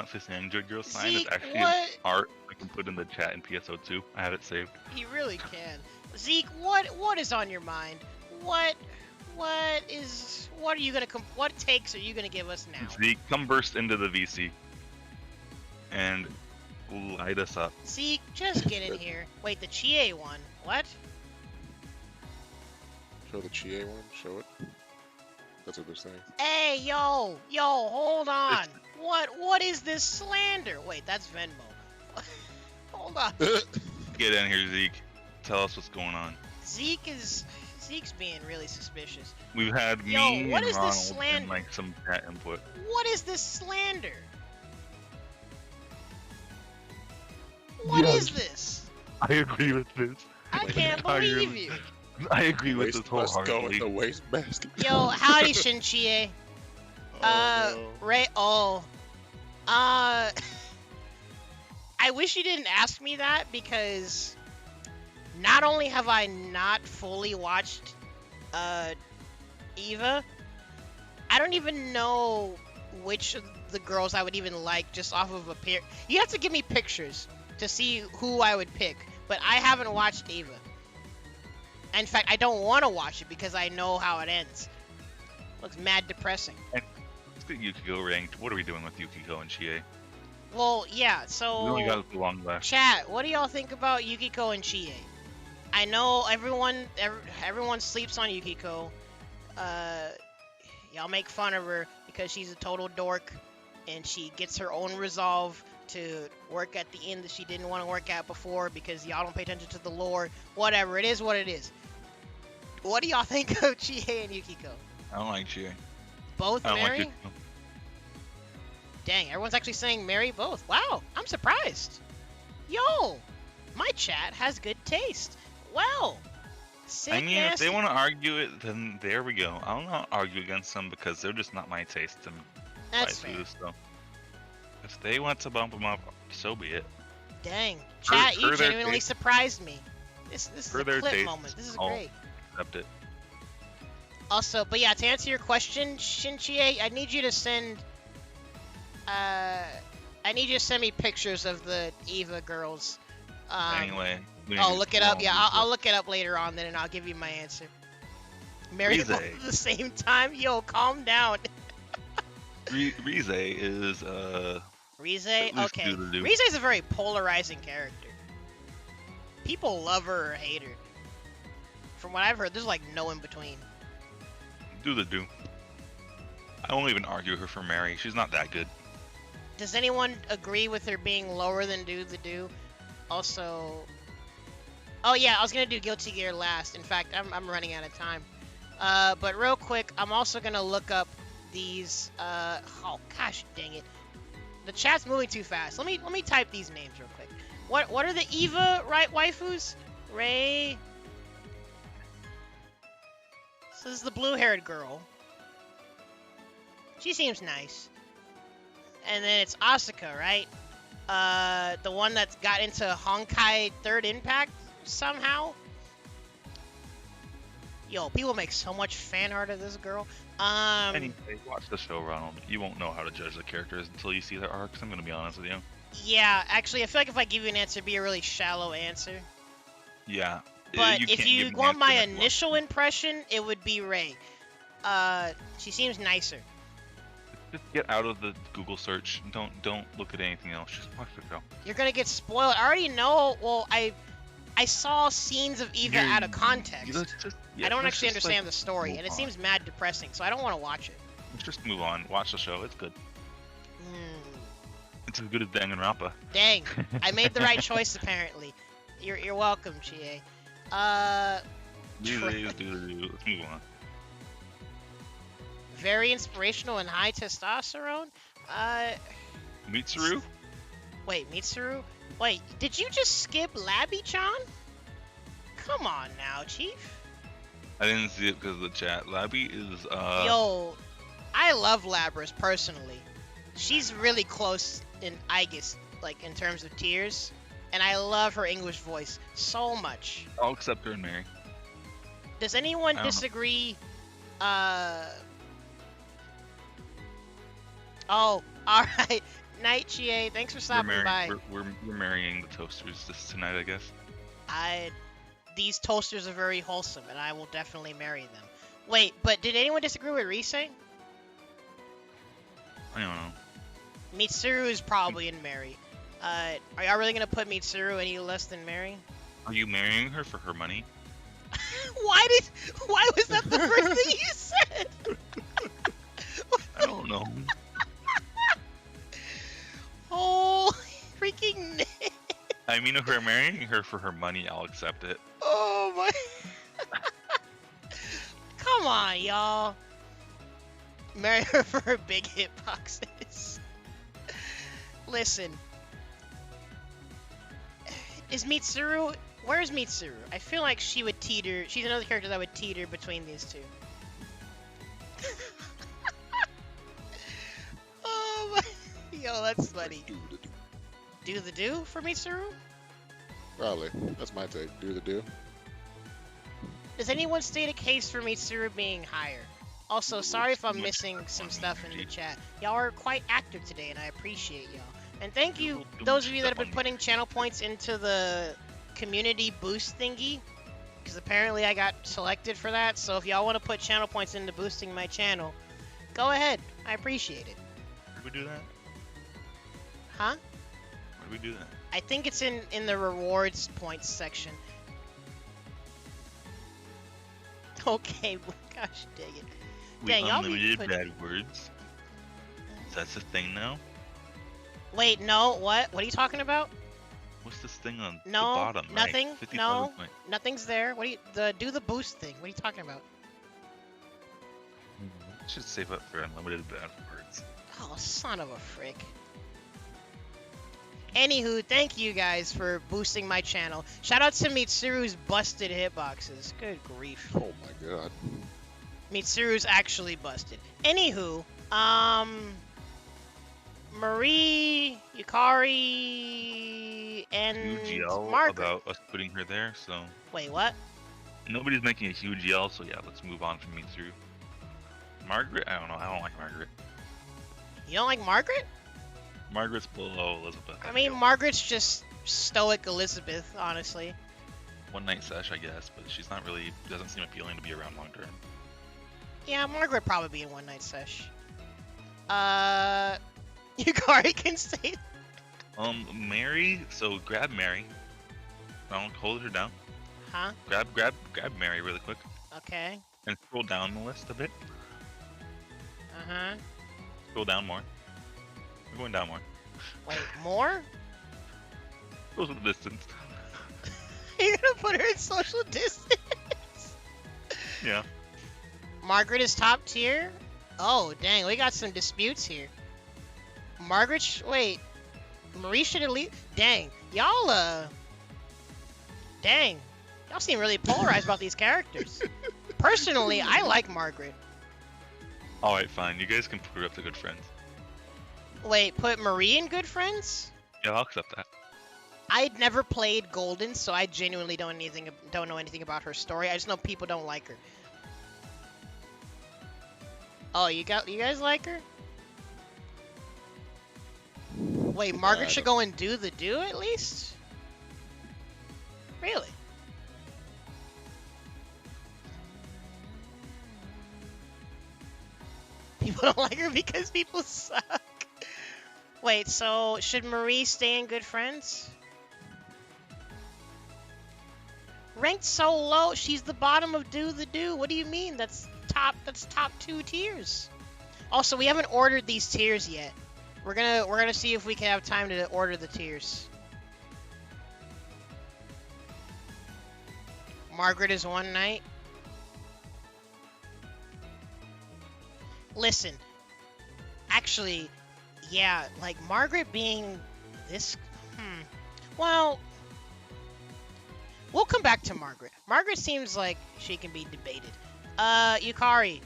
fish Android girl sign is Zeke, actually what? art I can put in the chat in PSO2. I have it saved. You really can. Zeke, what is on your mind? What are you gonna what takes are you gonna give us now? Zeke, come burst into the VC and light us up. Zeke, just get in here. Wait, the Chie one. What? Show the Chie one. Show it. That's what they're saying. Hey, yo, hold on. What is this slander? Wait, that's Venmo. Hold on. Get in here, Zeke. Tell us what's going on. Zeke's being really suspicious. We've had Yo, me what and is this Ronald slander? and like some chat input. What is this slander? What is this? I agree with this. I can't believe you. I agree with this Let's go with wholeheartedly. the waste basket. Yo, howdy, Shinchie. Oh, no. Ray. Oh. I wish you didn't ask me that because not only have I not fully watched Eva, I don't even know which of the girls I would even like just off of appear. You have to give me pictures to see who I would pick, but I haven't watched Eva. In fact, I don't want to watch it because I know how it ends. Looks mad depressing. Let's get Yukiko ranked. What are we doing with Yukiko and Chie? Well, yeah, We only so got long left. chat, what do y'all think about Yukiko and Chie? I know everyone sleeps on Yukiko. Y'all make fun of her because she's a total dork and she gets her own resolve to work at the end that she didn't want to work at before because y'all don't pay attention to the lore. Whatever, it is what it is. What do y'all think of Chie and Yukiko? I don't like Chie. Both I don't marry? like Yukiko. Dang, everyone's actually saying marry both. Wow, I'm surprised. Yo, my chat has good taste. Wow. Sick, I mean, if nasty. they want to argue it, then there we go. I'll not argue against them because they're just not my taste in That's fair. waifus. So if they want to bump them up, so be it. Dang, chat, you for their genuinely taste- surprised me. This is for a their clip taste, moment. This is I'll- great. Accept it. Also, but yeah, to answer your question, Shinchie, I need you to send. I need you to send me pictures of the Eva girls. Anyway. we Oh, need look to it up. go Yeah, on I'll look it up later on then, and I'll give you my answer. Marry Rize. both at the same time? Yo, calm down. Rize is Rize? At least Okay. do-do-do. Rize is a very polarizing character. People love her or hate her. From what I've heard, there's like no in between. do the do. I won't even argue her for Mary. She's not that good. Does anyone agree with her being lower than Do the Do? Also... Oh yeah, I was gonna do Guilty Gear last. In fact, I'm running out of time. But real quick, I'm also gonna look up these... Oh gosh, dang it. The chat's moving too fast. Let me type these names real quick. What are the Eva waifus? Ray... So this is the blue-haired girl. She seems nice. And then it's Asuka, right? The one that's got into Honkai Third Impact somehow. Yo, people make so much fan art of this girl. Anyway, watch the show, Ronald. You won't know how to judge the characters until you see their arcs. I'm gonna be honest with you. Yeah, actually, I feel like if I give you an answer, it'd be a really shallow answer. Yeah. But you if can't you give an want answer my that you want. initial impression, it would be Ray. She seems nicer. Just get out of the Google search. Don't look at anything else. Just watch the show. You're gonna get spoiled. I already know. Well, I saw scenes of Eva out of context. I don't actually understand the story, and it seems mad depressing, so I don't want to watch it. Let's just move on. Watch the show. It's good. Hmm. It's as good as Danganronpa. Dang, I made the right choice apparently. You're welcome, Chie. These days, do. Let's move on. very inspirational and high testosterone. Mitsuru? Wait, Mitsuru? Wait, did you just skip Labby-chan? Come on now, Chief. I didn't see it because of the chat. Labby is Yo, I love Labras personally. She's really close in Aegis, like in terms of tiers, and I love her English voice so much. I'll accept her and marry. Does anyone I don't know. disagree? Oh, all right. Night, Chie. Thanks for stopping by. We're marrying the toasters this tonight, I guess. These toasters are very wholesome, and I will definitely marry them. Wait, but did anyone disagree with Rise? I don't know. Mitsuru is probably in Mary. Are y'all really gonna put Mitsuru any less than Mary? Are you marrying her for her money? Why was that the first thing you said? I don't know. Holy freaking Nick. I mean, if we're marrying her for her money, I'll accept it. Oh my. Come on, y'all. Marry her for her big hitboxes. Listen. Is Mitsuru... Where's Mitsuru? I feel like she would teeter... She's another character that would teeter between these two. Oh my... Yo, that's funny. Do the do for Mitsuru? Probably. That's my take. Do the do. Does anyone state a case for Mitsuru being higher? Also, sorry if I'm missing some stuff in the chat. Y'all are quite active today, and I appreciate y'all. And thank you, those of you that have been putting channel points into the community boost thingy, because apparently I got selected for that. So if y'all want to put channel points into boosting my channel, go ahead. I appreciate it. Where do we do that? Huh? Where do we do that? I think it's in the rewards points section. Okay, gosh dang it. We Dang, y'all be unlimited put- bad words. That's a thing now? Wait, no, what? What are you talking about? What's this thing on No, the bottom? nothing, Right? 50 no. point. Nothing's there. What do you do the boost thing? What are you talking about? Should save up for unlimited bad words. Oh, son of a frick. Anywho, thank you guys for boosting my channel. Shout out to Mitsuru's busted hitboxes. Good grief. Oh my god. Mitsuru's actually busted. Anywho, Marie, Yukari, and Huge yell Margaret. about us putting her there, so Wait, what? nobody's making a huge yell, so yeah, let's move on from Mitsuru. Margaret? I don't know. I don't like Margaret. You don't like Margaret? Margaret's below Elizabeth. I mean, feel. Margaret's just stoic Elizabeth, honestly. One night sesh, I guess, but she's not really, doesn't seem appealing to be around long term. Yeah, Margaret probably be in one night sesh. Yukari can stay. Mary, so grab Mary. Don't hold her down. Huh? Grab Mary really quick. Okay. And scroll down the list a bit. Uh-huh. Scroll down more. We're going down more. Wait, more? Social distance. You're gonna put her in social distance? Yeah. Margaret is top tier? Oh, dang, we got some disputes here. Margaret, wait. Marie should at least... Dang, y'all, Dang. Y'all seem really polarized about these characters. Personally, I like Margaret. Alright, fine. You guys can put her up to good friends. Wait, put Marie in good friends? Yeah, I'll accept that. I'd never played Golden, so I genuinely don't know anything about her story. I just know people don't like her. Oh, you guys like her? Wait, Margaret should go and do the do at least? Really? People don't like her because people suck. Wait, so should Marie stay in good friends? Ranked so low, she's the bottom of do the do. What do you mean? That's top 2 tiers. Also, we haven't ordered these tiers yet. We're gonna see if we can have time to order the tiers. Margaret is one night. Listen, actually, yeah, like Margaret being this. Well, we'll come back to Margaret. Margaret seems like she can be debated. Yukari.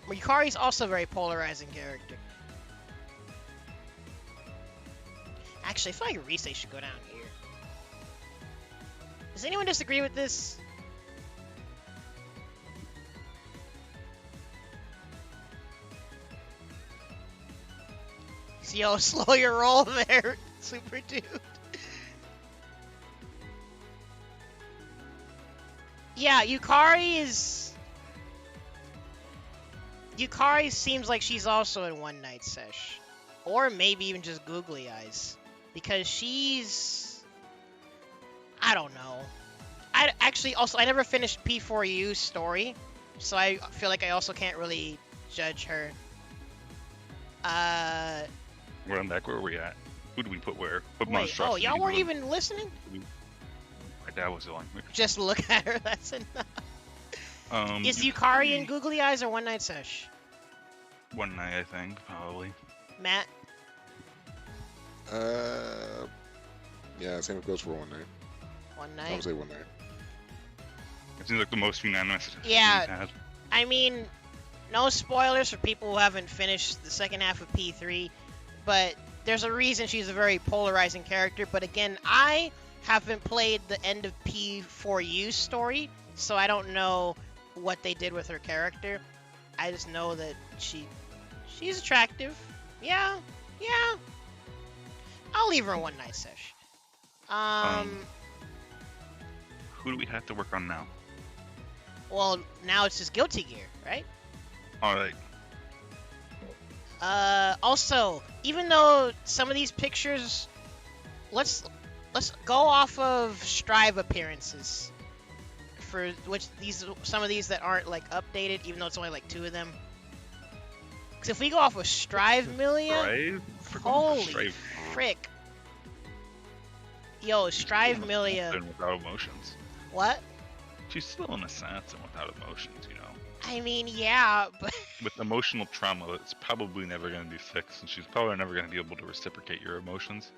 Yukari's also a very polarizing character. Actually, I feel like Rise should go down here. Does anyone disagree with this? Yo, slow your roll there, super dude. Yeah, Yukari seems like she's also in One Night Sesh. Or maybe even just googly eyes. Because she's... I don't know. I never finished P4U's story. So I feel like I also can't really judge her. Run back, where are we at? Who do we put where? What Wait, monstrosity y'all do weren't we- even listening? My dad was on. Just look at her, that's enough. Is Yukari Yukari in Googly Eyes or One Night Sesh? One night, I think, probably. Matt? Yeah, same goes for one night. One I night? would say one night. It seems like the most unanimous. Yeah. we've had. I mean, no spoilers for people who haven't finished the second half of P3, but there's a reason she's a very polarizing character. But again, I haven't played the end of P4U's story, so I don't know what they did with her character. I just know that she's attractive. Yeah. I'll leave her in One Night Sesh. Who do we have to work on now? Well, now it's just Guilty Gear, right? Alright. Also, even though some of these pictures, let's go off of Strive appearances. For which some of these that aren't like updated, even though it's only like 2 of them. Because if we go off of Strive Milia, Strive? holy Strive. frick. Yo, Strive Milia. Without emotions. What? She's still an assassin without emotions, you know. I mean, yeah, but With emotional trauma, it's probably never going to be fixed, and she's probably never going to be able to reciprocate your emotions.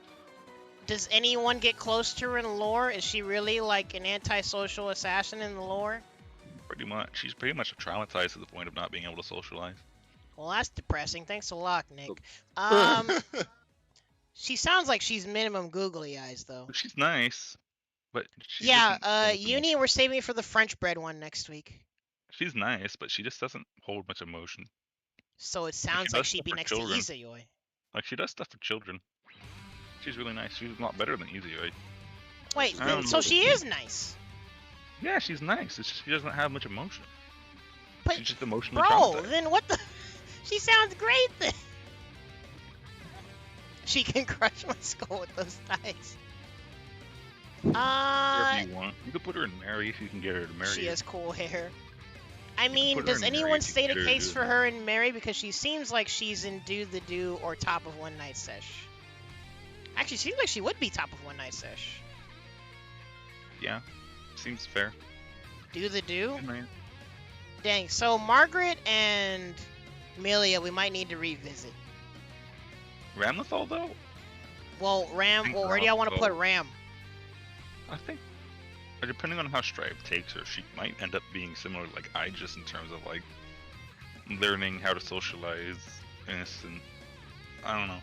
does anyone get close to her in lore? Is she really like an antisocial assassin in the lore? Pretty much. She's pretty much traumatized to the point of not being able to socialize. Well, that's depressing. Thanks a lot, Nick. She sounds like she's minimum googly eyes, though. She's nice, but she Yeah, doesn't hold Uni, emotion. we're saving it for the French bread one next week. She's nice, but she just doesn't hold much emotion. So it sounds like does she'd stuff be for next children. to Izayoi. Like, she does stuff for children. She's really nice. She's a lot better than Easy, right? Wait, I don't so know. she is nice. Yeah, she's nice. It's just she doesn't have much emotion. But, She's just emotionally bro, traumatized. then what the... She sounds great then. She can crush my skull with those thighs. Whatever you want. You could put her in Mary if you can get her to marry She you. has cool hair. I put mean, her does in Mary anyone if you state get a her to case do for that. her in Mary? Because she seems like she's in Do the Do or top of One Night Sesh. Actually, she seems like she would be top of One Night Sesh. Yeah, seems fair. Do the Do? Good man. Dang, so Margaret and Milia, we might need to revisit. Ramlethal, though? Well, Ram, think well, where do y'all want to put Ramlethal- Ram? I think, depending on how Strive takes her, she might end up being similar to, like, Aegis in terms of, like, learning how to socialize, and I don't know.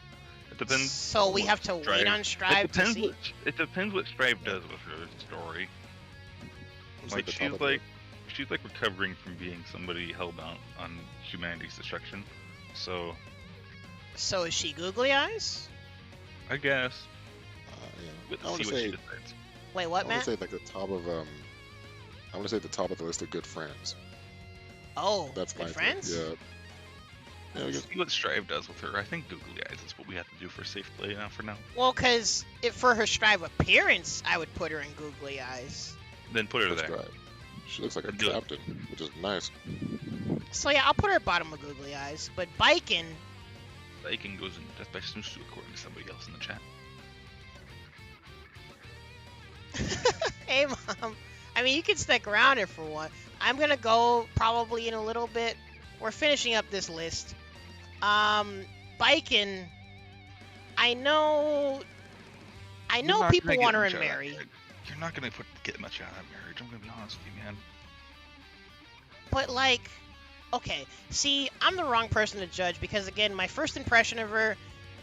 It depends. So we what have to wait on Strive to see? It depends what Strive does with her story. It's Like, the top she's of like, she's like recovering from being somebody hellbound on humanity's destruction. So, So is she Googly Eyes? I guess yeah. we'll I want see to what she say, decides. Wait, I what, want Matt? to say like the top of I want to say the top of the list of good friends. Oh, That's good my friends? Pick. Yeah. Yeah, I We'll guess- see what Strive does with her. I think Googly Eyes is what we have to do for safe play now. For now, Well, because for her Strive appearance, I would put her in Googly Eyes. then put her that's there. right. She looks like a Do it. captain, which is nice. So yeah, I'll put her at bottom of Googly Eyes. But Biken, Bacon goes in Death by Snooze according to somebody else in the chat. hey mom. I mean, you can stick around here for one. I'm gonna go probably in a little bit. we're finishing up this list. Baiken, I know You're not people gonna want get her much in out of Mary, that. You're not gonna get much out of that marriage. I'm gonna be honest with you, man. but like, okay, see, I'm the wrong person to judge because again, my first impression of her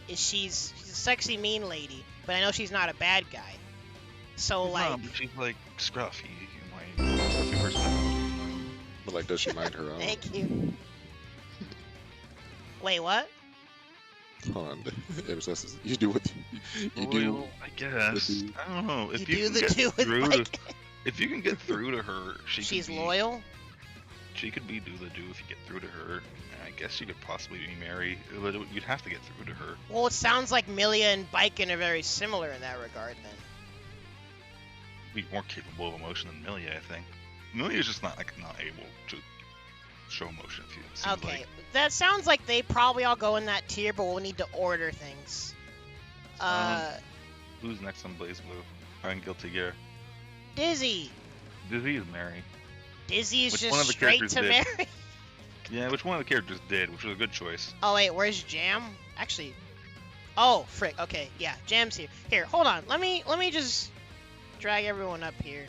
is she's a sexy mean lady, but I know she's not a bad guy. So She's like, not, but she's like scruffy, like scruffy personality. But like, does she mind her own? thank you. Wait, what? Hold on. You do what you do. Well, I guess. do- I don't know. If You you, do can the get do with through to, Baiken. if you can get through to her, She's could be, loyal. She could be do the do if you get through to her. And I guess she could possibly be Mary, but you'd have to get through to her. Well, it sounds like Milia and Baiken are very similar in that regard then. Be more capable of emotion than Milia, I think. Milia's just not able to show emotion. It seems Okay, like. that sounds like they probably all go in that tier, but we'll need to order things. Who's next on Blazblue? I'm Guilty Gear. Dizzy. Dizzy is Mary. Dizzy is Which one just of the straight characters to did? Mary. Yeah, which one of the characters did, which was a good choice. Oh wait, where's Jam? Actually, oh frick. Okay, yeah, Jam's here. Here, hold on. Let me just drag everyone up here,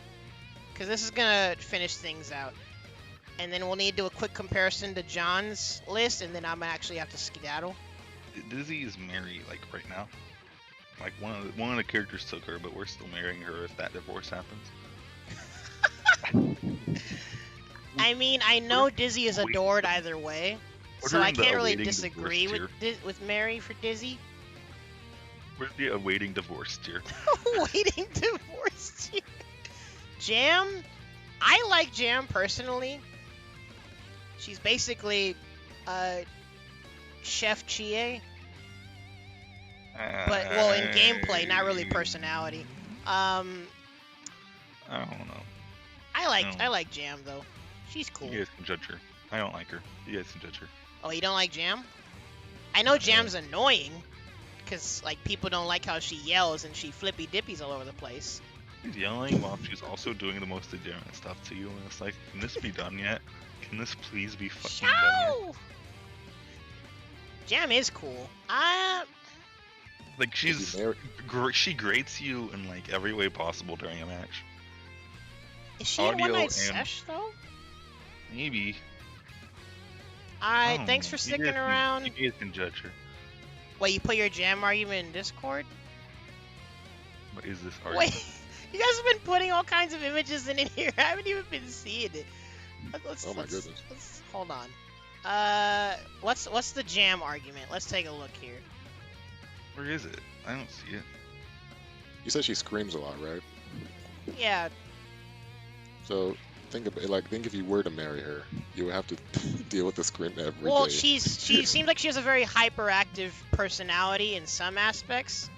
cause this is gonna finish things out, and then we'll need to do a quick comparison to John's list, and then I'm gonna actually have to skedaddle. Dizzy is Mary, like, right now. Like, one of the characters took her, but we're still marrying her if that divorce happens. I mean, I know Dizzy is adored either way, so I can't really disagree with Mary for Dizzy. Where's the awaiting divorce tier? Waiting divorce tier. Jam, I like Jam personally. She's basically Chef Chie, but well, in gameplay, not really personality. I don't know. I like Jam though. She's cool. You guys can judge her. I don't like her. You guys can judge her. Oh, you don't like Jam? I know Jam's annoying, cause like people don't like how she yells and she flippy dippies all over the place. She's yelling while she's also doing the most legitimate stuff to you, and it's like, can this be done yet? Can this please be fucking done yet? Jam is cool. Like she grates you in like every way possible during a match. Is she in Audio One Night and- Sesh though? Maybe. Alright, thanks for sticking around. You guys can judge her. Wait, you put your Jam argument in Discord? What is this argument? Wait, you guys have been putting all kinds of images in here. I haven't even been seeing it. Oh my goodness. Let's hold on. What's the Jam argument? Let's take a look here. Where is it? I don't see it. You said she screams a lot, right? Yeah. So think if you were to marry her, you would have to deal with the scream every day. Well, she seems like she has a very hyperactive personality in some aspects.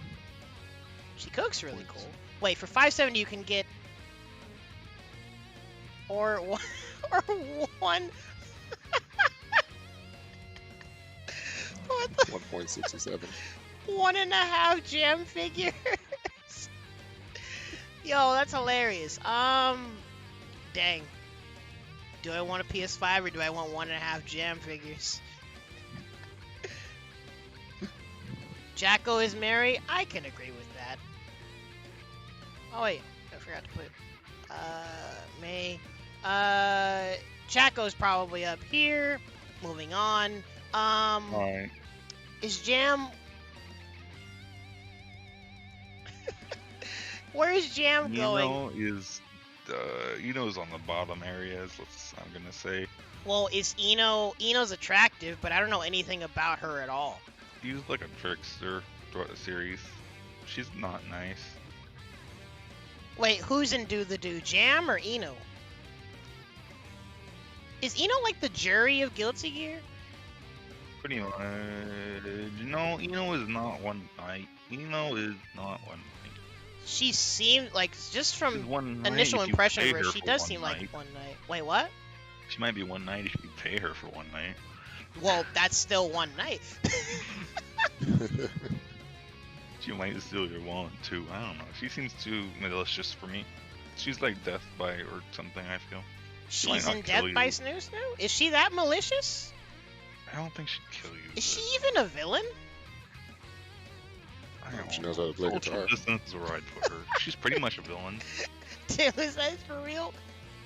She cooks really cool. Wait, for 570 you can get or one what the 1.67. 1.5 Jam figures. Yo, that's hilarious. Dang. Do I want a PS5 or do I want 1.5 Jam figures? Jacko is Mary. I can agree with that. Oh wait, I forgot to put May. Jacko's probably up here. Moving on. Alright. Is Jam? Where is Jam going? Eno's on the bottom areas. I'm gonna say. Well, is Eno's attractive, but I don't know anything about her at all. She's like a trickster throughout the series. She's not nice. Wait, who's in Do the Do, Jam or Eno? Is Eno like the jury of Guilty Gear? Pretty much. No, Eno is not one night. Eno is not one night. She seemed like, just She's from one night initial if you impression pay of her, her she for does one seem night. like one night. Wait, what? She might be one night if you pay her for one night. Well, that's still one night. She might steal your wallet too. I don't know. She seems too malicious for me. She's like Death by or something, I feel. She's might in not kill Death by you. Snoo Snoo? Is she that malicious? I don't think she'd kill you. Is she even a villain? I don't She knows how to play Ultra guitar. Distance is where I'd put her. She's pretty much a villain. Dude, is that for real?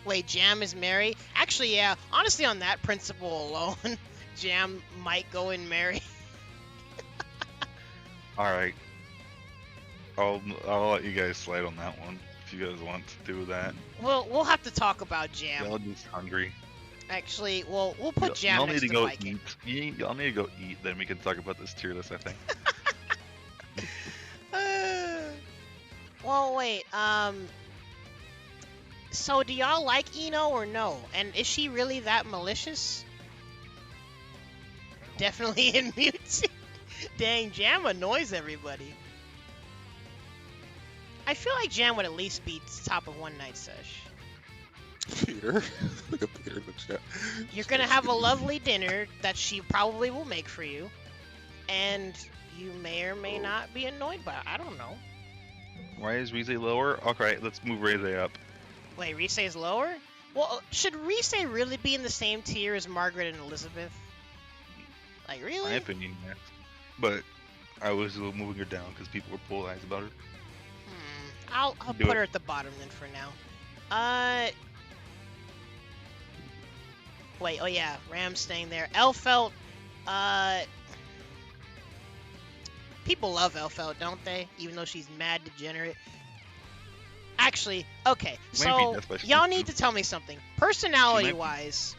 Wait, Jam is Mary? Actually, yeah. Honestly, on that principle alone, Jam might go in Mary. Alright. I'll let you guys slide on that one if you guys want to do that. We'll have to talk about Jam. Y'all just hungry. Actually, we'll put Jam Y'all next need to to go Viking. eat. Y'all need to go eat, then we can talk about this tier list, I think. Well, wait. So do y'all like Ino or no? And is she really that malicious? Definitely in mute. Dang, Jam annoys everybody. I feel like Jam would at least be top of One Night Sesh. Peter. Look at Peter in the chat. You're gonna have a lovely dinner that she probably will make for you, and you may or may not be annoyed by it. I don't know. Why is Rize lower? Okay, let's move Rize up. Wait, Rise is lower? Well, should Rise really be in the same tier as Margaret and Elizabeth? Like, My really? opinion, yes. But I was moving her down because people were polarized about her. I'll Do put it. her at the bottom then for now. Wait, oh yeah, Ram's staying there. Elfelt, people love Elfelt, don't they? Even though she's mad degenerate. Actually, okay, so Death by y'all Snoop need too. to tell me something. Personality-wise,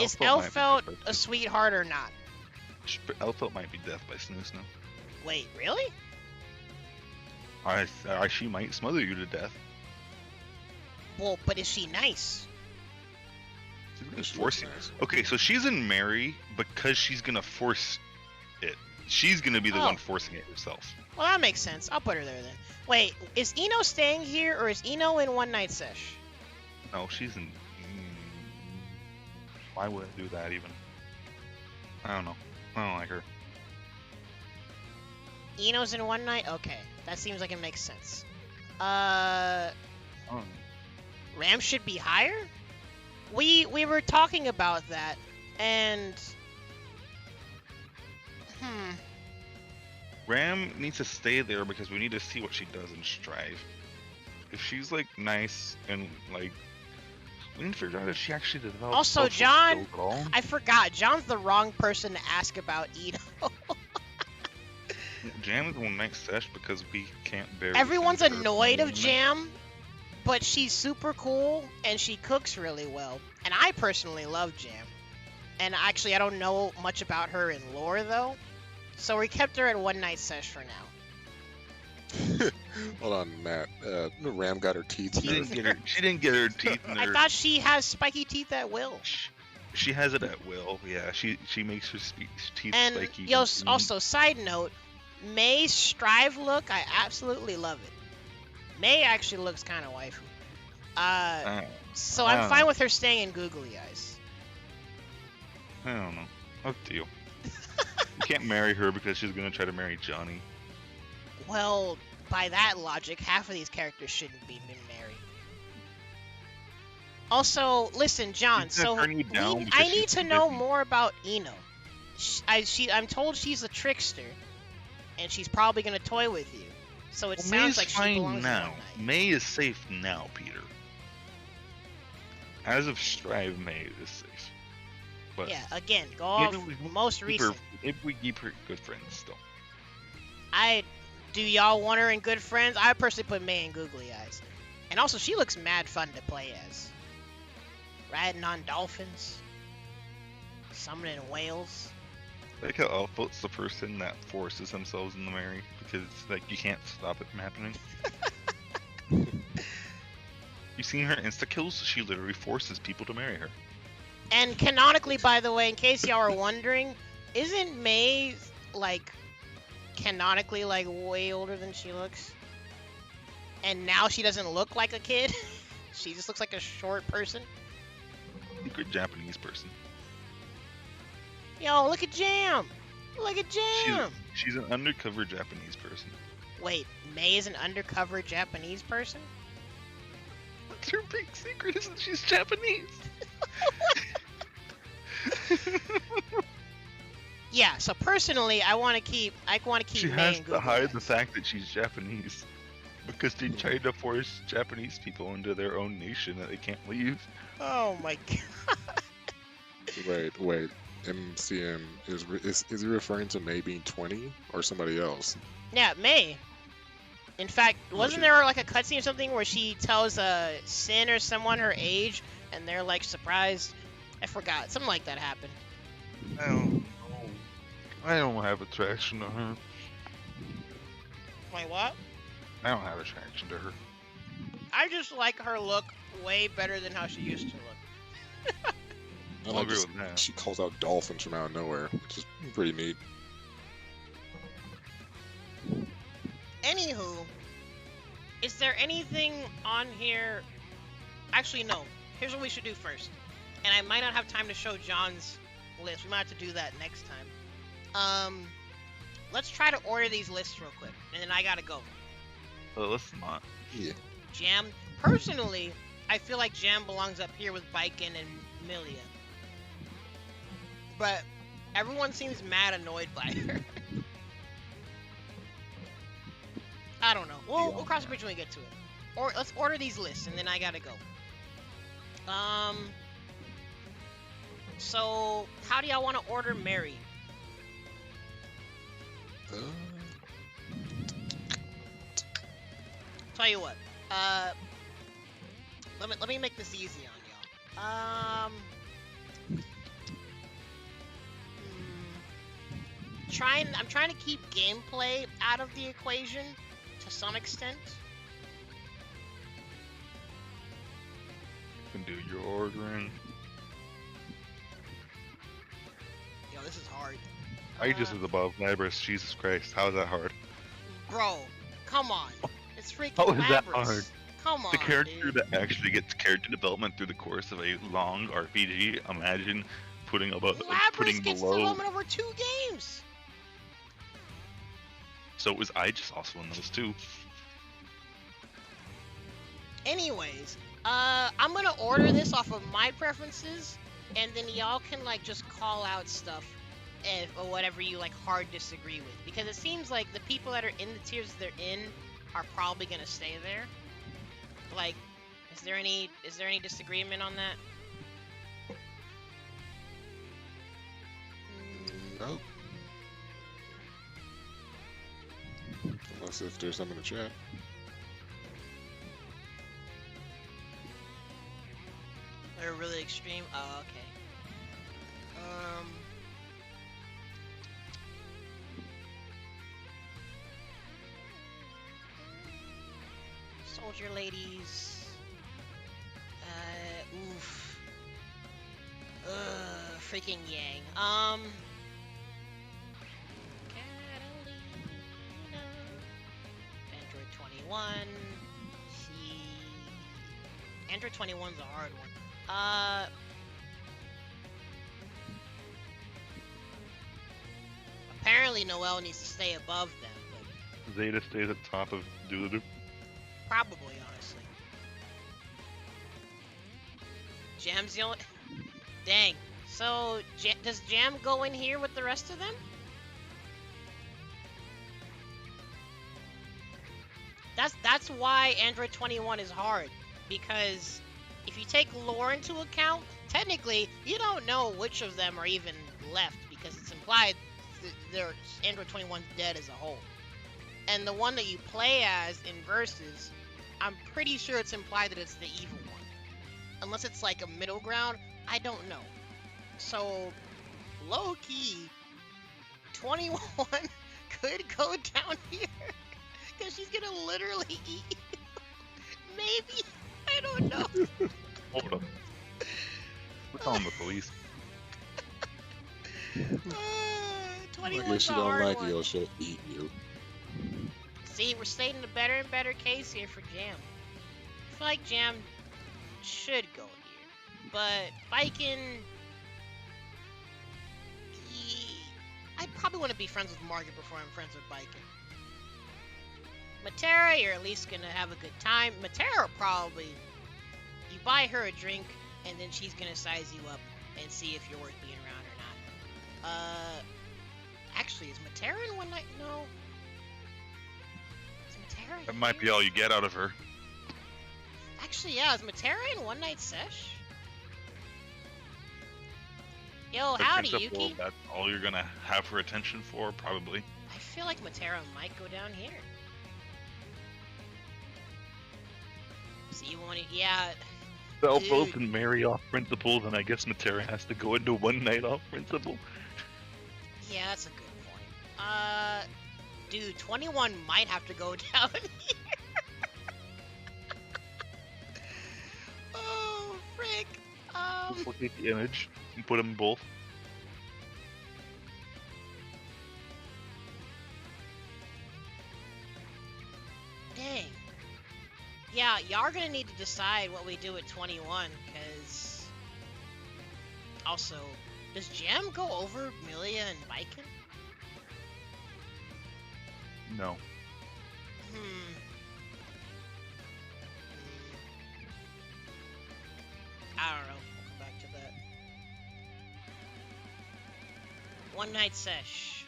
is Elfelt a sweetheart or not? Elfelt might be death by Snoo Snoo. Wait, really? She might smother you to death. Well, but is she nice? She's gonna She force looks you. nice. Okay, so she's in Mary because she's gonna force it. She's gonna be the Oh. one forcing it herself. Well, that makes sense. I'll put her there then. Wait, is Ino staying here or is Ino in One Night Sesh? No, she's in. Why would I do that even? I don't know. I don't like her. Ino's in One Night? Okay, that seems like it makes sense. I don't know. Ram should be higher? We were talking about that, and... Ram needs to stay there because we need to see what she does in Strive. If she's like nice and like, we need to figure out if she actually develops. Also, social John, skills at all. I forgot, John's the wrong person to ask about Ino. Jam is one night sesh because we can't bear. Everyone's defend her annoyed of from Jam, but she's super cool, and she cooks really well. And I personally love Jam. And actually, I don't know much about her in lore, though. So we kept her at One Night Sesh for now. Hold on, Matt. Ram got her teeth. She didn't get her. She didn't get her teeth in I her. thought she has spiky teeth at will. She has it at will. Yeah, she makes her teeth And spiky. yo, and- also, side note, May's Strive look, I absolutely love it. May actually looks kind of waifu. So I I'm don't fine know. with her staying in Googly Eyes. I don't know. Up to you. You can't marry her because she's gonna try to marry Johnny. Well, by that logic, half of these characters shouldn't be married. Also, listen, John. She's gonna So turn you down because I she's need to too know busy. more about Ino. I'm told she's a trickster, and she's probably gonna toy with you. So it Well, sounds May's like she fine belongs in now. One Night. May is safe now, Peter. As of Strive, May is safe. But Yeah, again, go off maybe we most keep her, recent. if we keep her good friends still. Do y'all want her in Good Friends? I personally put May in Googly Eyes. And also, she looks mad fun to play as. Riding on dolphins. Summoning whales. I like how Alpha's the person that forces themselves in the marry because like you can't stop it from happening. You've seen her insta kills? She literally forces people to marry her. And canonically, by the way, in case y'all are wondering, isn't May, like, canonically, like, way older than she looks? And now she doesn't look like a kid? She just looks like a short person? Secret Japanese person. Yo, look at Jam! Look at Jam! She's an undercover Japanese person. Wait, May is an undercover Japanese person? What's her big secret? Isn't she's Japanese? Yeah. So personally, I want to keep She May has and to Google hide the as. fact that she's Japanese. Because they tried to force Japanese people into their own nation that they can't leave. Oh my god. Wait. MCM is he referring to May being 20 or somebody else? Yeah, May. In fact, wasn't shit. there like a cutscene or something where she tells Sin or someone her age, and they're like surprised? I forgot. Something like that happened. I don't know. I don't have attraction to her. Wait, what? I don't have attraction to her. I just like her look way better than how she used to look. I I'll like agree this- with that. She calls out dolphins from out of nowhere, which is pretty neat. Anywho, is there anything on here? Actually, no. Here's what we should do first. And I might not have time to show John's list. We might have to do that next time. Let's try to order these lists real quick, and then I gotta go. Let's not. Yeah. Jam. Personally, I feel like Jam belongs up here with Baiken and Milia. But everyone seems mad annoyed by her. I don't know. We'll cross the bridge when we get to it. Or let's order these lists, and then I gotta go. So how do y'all want to order Mary? Tell you what. Let me make this easy on y'all. I'm trying to keep gameplay out of the equation to some extent. You can do your ordering. Yo, this is hard. Aegis is above Labrys. Jesus Christ, how is that hard? Bro, come on. It's freaking How is that Labrys. hard? Come on, The character dude. that actually gets character development through the course of a long RPG. Imagine putting Labrys gets below. development over 2 games. So was Aegis also in those too? Anyways, I'm gonna order this off of my preferences, and then y'all can like just call out stuff or whatever you like hard disagree with, because it seems like the people that are in the tiers they're in are probably gonna stay there. Like, is there any disagreement on that? Nope. Unless if there's something in the chat. They're really extreme. Oh, okay. Soldier ladies. Oof. Freaking Yang. Catalina. Android 21. Android 21's a hard one. Apparently Noelle needs to stay above them, but Zeta stays at top of Doodoo. probably, honestly. Jam's the only... Dang. So, does Jam go in here with the rest of them? That's why Android 21 is hard. Because if you take lore into account, technically, you don't know which of them are even left, because it's implied that Android 21's dead as a whole. And the one that you play as in Versus, I'm pretty sure it's implied that it's the evil one. Unless it's like a middle ground, I don't know. So, low-key, 21 could go down here. Because she's gonna literally eat you. Maybe. I don't know. Hold up. We're calling the police. 21's If she a don't hard like one. you, she'll eat you. See, we're stating a better and better case here for Jam. I feel like Jam should go here. But Baiken... I probably want to be friends with Margaret before I'm friends with Baiken. Matera, you're at least gonna have a good time. Matera probably... You buy her a drink, and then she's gonna size you up and see if you're worth being around or not. Actually, is Matera in One Night? No. Is Matera That might be here? all you get out of her. Actually, yeah, is Matera in One Night Sesh? Yo, The howdy, principal, Yuki. that's all you're gonna have her attention for, probably. I feel like Matera might go down here. So you want to, yeah. Self-open Mary off principle, then I guess Matera has to go into One Night off principle. Yeah, that's a good point. Dude, 21 might have to go down here. Oh, frick. Duplicate the image and put them both. Dang. Yeah, y'all are gonna need to decide what we do at 21, because... Also, does Jam go over Milia and Baiken? No. I don't know. We'll come back to that. One Night Sesh.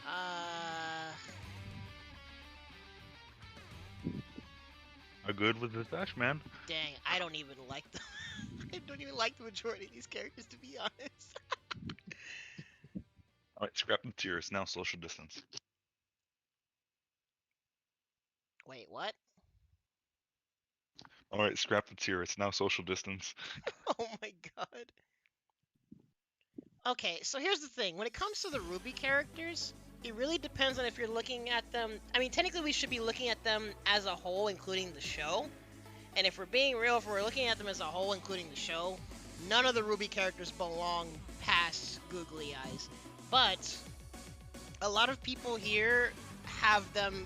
I'm good with the stash, man. Dang, I don't even like them. I don't even like the majority of these characters, to be honest. Alright, scrap the tears. Now social distance. Wait, what? Alright, scrap the tear. It's now social distance. Oh my god. Okay, so here's the thing. When it comes to the Ruby characters, it really depends on if you're looking at them. I mean, technically we should be looking at them as a whole, including the show. And if we're being real, if we're looking at them as a whole, including the show, none of the Ruby characters belong past Googly Eyes. But a lot of people here have them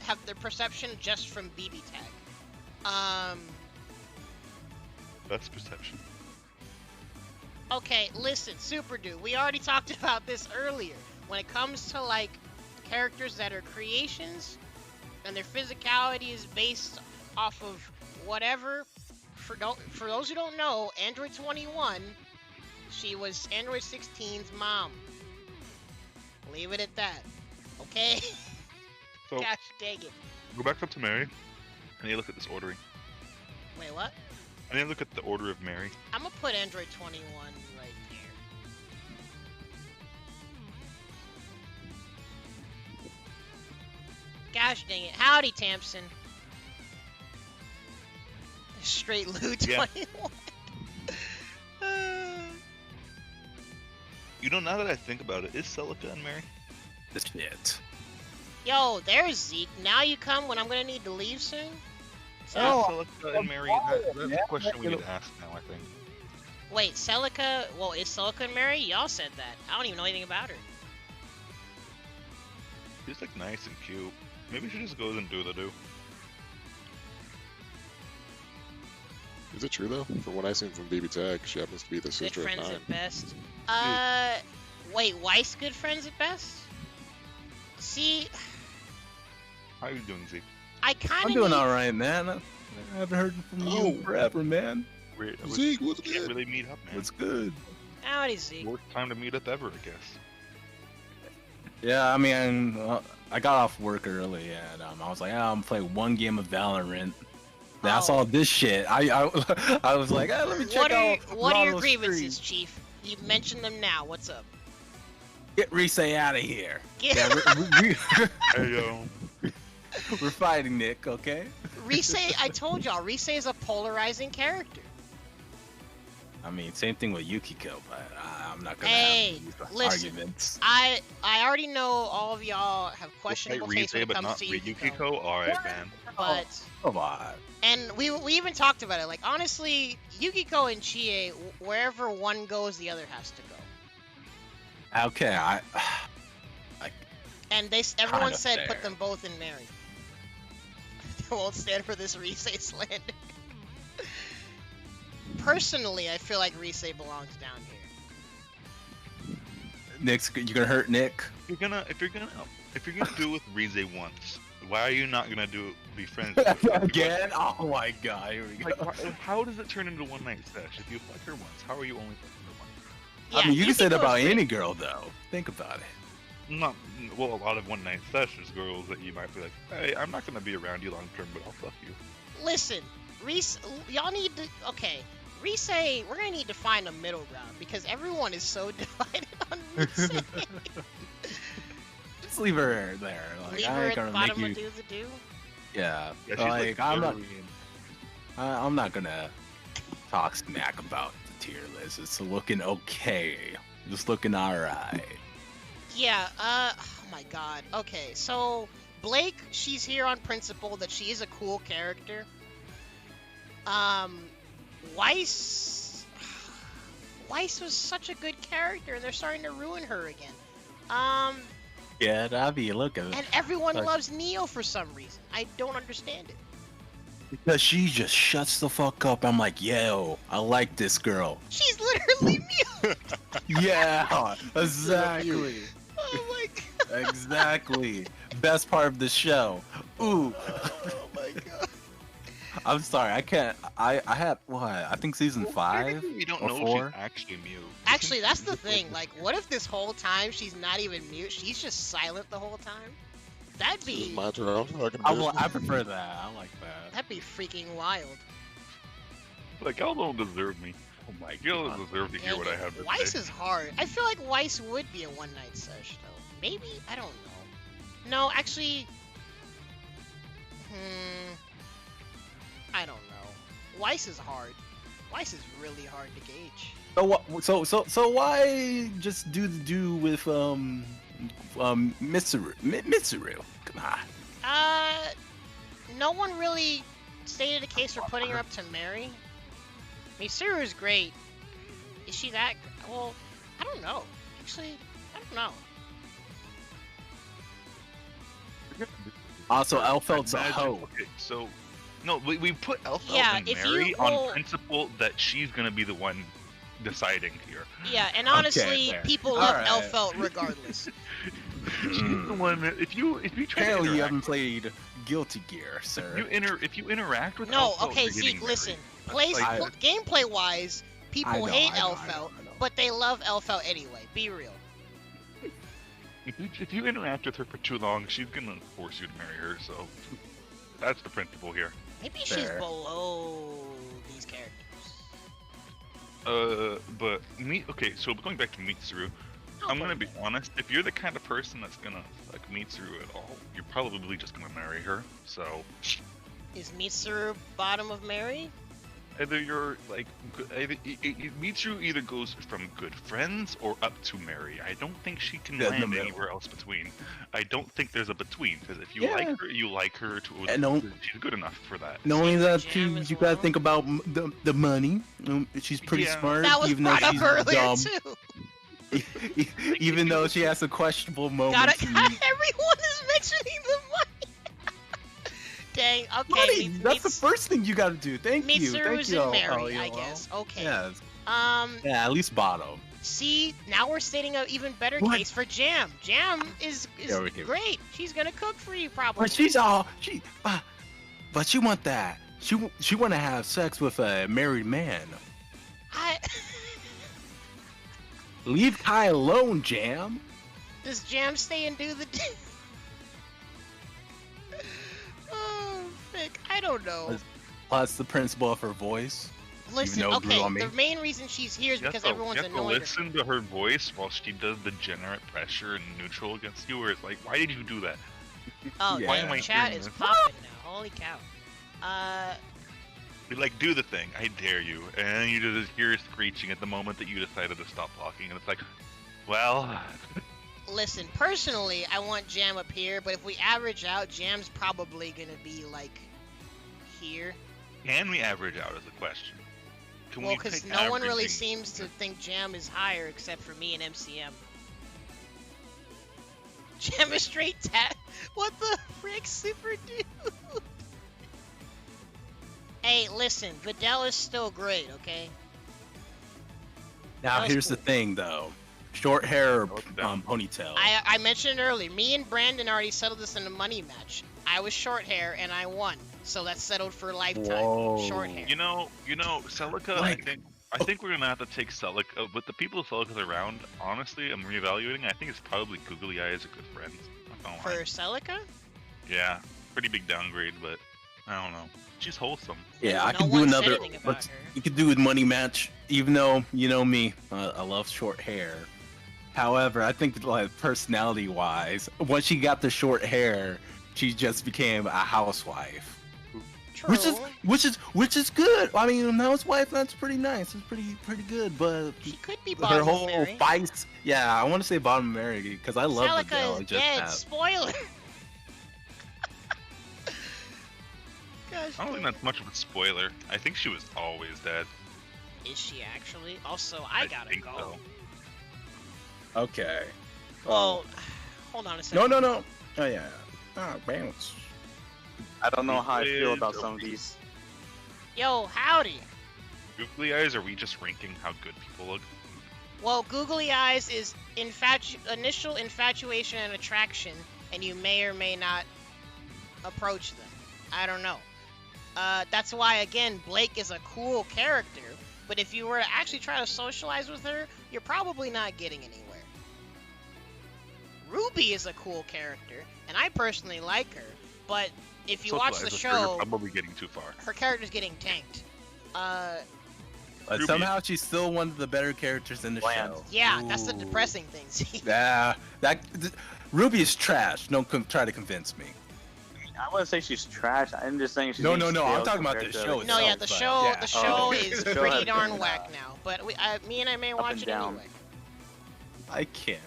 have their perception just from BB Tag. That's perception. Okay, listen, Super Dude, we already talked about this earlier. When it comes to, like, characters that are creations, and their physicality is based off of whatever, for those who don't know, Android 21, she was Android 16's mom. Leave it at that. Okay? So, Gosh dang it. go back up to Mary. I need to look at this ordering. Wait, what? I need to look at the order of Mary. I'm gonna put Android 21 right there. Gosh dang it. Howdy, Tamsin. Straight loot Yeah. 21. You know, now that I think about it, is Celica and Mary? This shit. Yo, there's Zeke. Now you come when I'm gonna need to leave soon? Oh, Celica and Mary, that's a question we need to ask now, I think. Wait, Celica? Well, is Celica and Mary? Y'all said that. I don't even know anything about her. She's like nice and cute. Maybe she just goes and do the do. Is it true though? From what I've seen from BB Tag, she happens to be the Good sister of friends 9. at best. Wait, Weiss good friends at best? See, How are you doing, Zeke? I kind of I'm doing alright, man. I haven't heard from you Oh. forever, man. Zeke, what's Can't good? really meet up, man. What's good? Howdy, Zeke. Worst time to meet up ever, I guess. Yeah, I mean, I got off work early, and I was like, I'm gonna play one game of Valorant. Then I saw this shit. I was like, let me check out. What are your Ronald's grievances, stream. Chief? You mentioned them now. What's up? Get Rise out of here. Get Hey, yo. We're fighting, Nick. Okay. Rise, I told y'all, Rise is a polarizing character. I mean, same thing with Yukiko, but I'm not gonna Hey, have these listen. arguments. I already know all of y'all have We'll questionable fight taste when Rise, it but comes not to Yukiko. Yukiko? Alright, man. But Come on. and we even talked about it. Like honestly, Yukiko and Chie, wherever one goes, the other has to go. Okay, And everyone Kinda said fair. put them both in Mary. They won't stand for this Rise slander. Personally, I feel like Rise belongs down here. Nick's you gonna hurt Nick. If you're gonna do it with Rise once, why are you not gonna be friends with her? Again? Oh my god, here we go. Like, how does it turn into one night sesh? If you fuck her once, how are you only fucking her once? Yeah, I mean, you can say that Yukiko's about great. any girl, though. Think about it. not well, a lot of one night sessions girls that you might be like, hey, I'm not gonna be around you long term, but I'll fuck you. Listen, Reese, y'all need to. Okay, Reese, we're gonna need to find a middle ground because everyone is so divided on Reese. Just leave her there. Like, Leave I her ain't at the gonna bottom make of you. do the do. Yeah. Yeah, she's like I'm not. very- I'm not gonna talk smack about the tier list. It's looking okay. Just looking alright. Yeah. Oh my God. Okay, so Blake, she's here on principle that she is a cool character. Weiss was such a good character, and they're starting to ruin her again. Yeah, Abby, look at it. And everyone Like- loves Neo for some reason. I don't understand it. Because she just shuts the fuck up. I'm like, yo, I like this girl. She's literally mute. Yeah, exactly. Oh my God. Exactly. Best part of the show. Ooh. Oh my God. I'm sorry, I can't. I had what? I think season 5 We don't or know 4. if she's actually mute. Actually, that's the thing. Like, what if this whole time she's not even mute? She's just silent the whole time? That'd be Mind her own fucking I business. prefer that. I like that. that'd be freaking wild. Like, y'all don't deserve me. Oh my Y'all god. don't deserve to hear what I have to Weiss say. is hard. I feel like Weiss would be a one night sesh though. Maybe? I don't know. No, actually. I don't know. Weiss is hard. Weiss is really hard to gauge. So what? So why just do with Mitsuru? Mitsuru. Come on. No one really stated a case for putting her up to marry. Mitsuru is great. Is she that? Well, I don't know. Actually, I don't know. Also, Elfeld's a Imagine- hoe. Okay, so no, we put Elfeld Yeah, and if Mary you- on well- principle that she's gonna be the one deciding here. Yeah, and honestly, fair. people love Alright. Elfelt regardless. She's the one that if you try Apparently, to you interact, haven't played Guilty Gear, sir. if you interact with No, Elfeld, okay, you're Zeke, getting listen. married. Like, Gameplay-wise, people I know, hate I know, Elfelt, I know. but they love Elfelt anyway. Be real. if you interact with her for too long, she's gonna force you to marry her. So that's the principle here. Maybe she's Fair. below these characters. But okay, so going back to Mitsuru, Oh, I'm gonna be honest. If you're the kind of person that's gonna like Mitsuru at all, you're probably just gonna marry her. So Is Mitsuru bottom of Mary? either you're like, Mitsuru either goes from good friends or up to marry. I don't think she can Yeah, in the land middle. anywhere else between. I don't think there's a between, because if you Yeah. like her, you like her to. And no- she's good enough for that. Not only that, Jam too, as you gotta well. think about the money. She's pretty Yeah. smart, That was even though brought up she's earlier dumb. too. Even though she has some questionable moments. Everyone is mentioning the money. Dang. Okay. Money, that's the first thing you gotta do. Thank you. Thank Mitsuru's you. and Mary, LOL. I guess. Okay. Yeah, Yeah, at least bottom. See, now we're stating an even better What? case for Jam. Jam is Yeah, we can- great. She's gonna cook for you probably. But but she want that. She want to have sex with a married man. Leave Kai alone, Jam. Does Jam stay and do the? Oh, Vic, I don't know. Plus the principle of her voice. Listen, though it grew okay, on me. the main reason she's here is You have because to- everyone's you have to annoyed. her. listen to her voice while she does the generate pressure and neutral against you, where it's like, why did you do that? Oh, Yeah. Why dang, am I chat hearing is this? popping now. Holy cow. You like, do the thing, I dare you, and then you just hear screeching at the moment that you decided to stop talking, and it's like, well, Listen, personally, I want Jam up here, but if we average out, Jam's probably gonna be like here. can we average out is the question. Can Well, we because take no one really averaging- seems to think Jam is higher except for me and MCM. Jam is straight tat. What the frick, super dude? Hey, listen, Vidal is still great, okay? Now That was here's the cool. thing, though. Short hair or down. ponytail. I mentioned earlier, me and Brandon already settled this in a money match. I was short hair and I won, so that's settled for lifetime. Whoa. Short hair. You know, Celica, Like- I think I think we're gonna have to take Celica, but the people Celica's around, honestly, I'm reevaluating. I think it's probably Googly Eyes a good friend. For Celica? Yeah, pretty big downgrade, but I don't know. She's wholesome. Yeah, I No could one do said another. anything about her. You could do a money match, even though you know me, I love short hair. However, I think like personality-wise, once she got the short hair, she just became a housewife. True. Which is good. I mean, housewife, that's pretty nice. It's pretty good. But She could be her bottom whole Mary. fights, yeah, I want to say bottom Mary because I love the gal. Celica I is just dead. have. Spoiler. Gosh, I don't think that's much of a spoiler. I think she was always dead. is she actually? Also, I gotta think go. so. Okay. Well, hold on a second. No. Oh yeah. Oh, bounce. I don't know how I feel Is about there some of a- these. Yo, howdy. Googly Eyes, are we just ranking how good people look? Well, googly eyes is initial infatuation and attraction, and you may or may not approach them. I don't know. That's why, again, Blake is a cool character, but if you were to actually try to socialize with her, you're probably not getting anywhere. Ruby is a cool character, and I personally like her, but if you watch the Socialize with her, show, you're probably getting too far. her character's getting tanked. But Ruby. somehow she's still one of the better characters in the Bland. show. Yeah, that's the Ooh. depressing thing. See? Yeah, Ruby is trash. Don't try to convince me. I wouldn't say she's trash. I'm just saying she's No, being no, I'm stale talking about compared the to show other No, yeah, itself, the but show, yeah. the show Oh, is the show pretty has darn been, whack now. But me and I may watch and it down. anyway. I can't.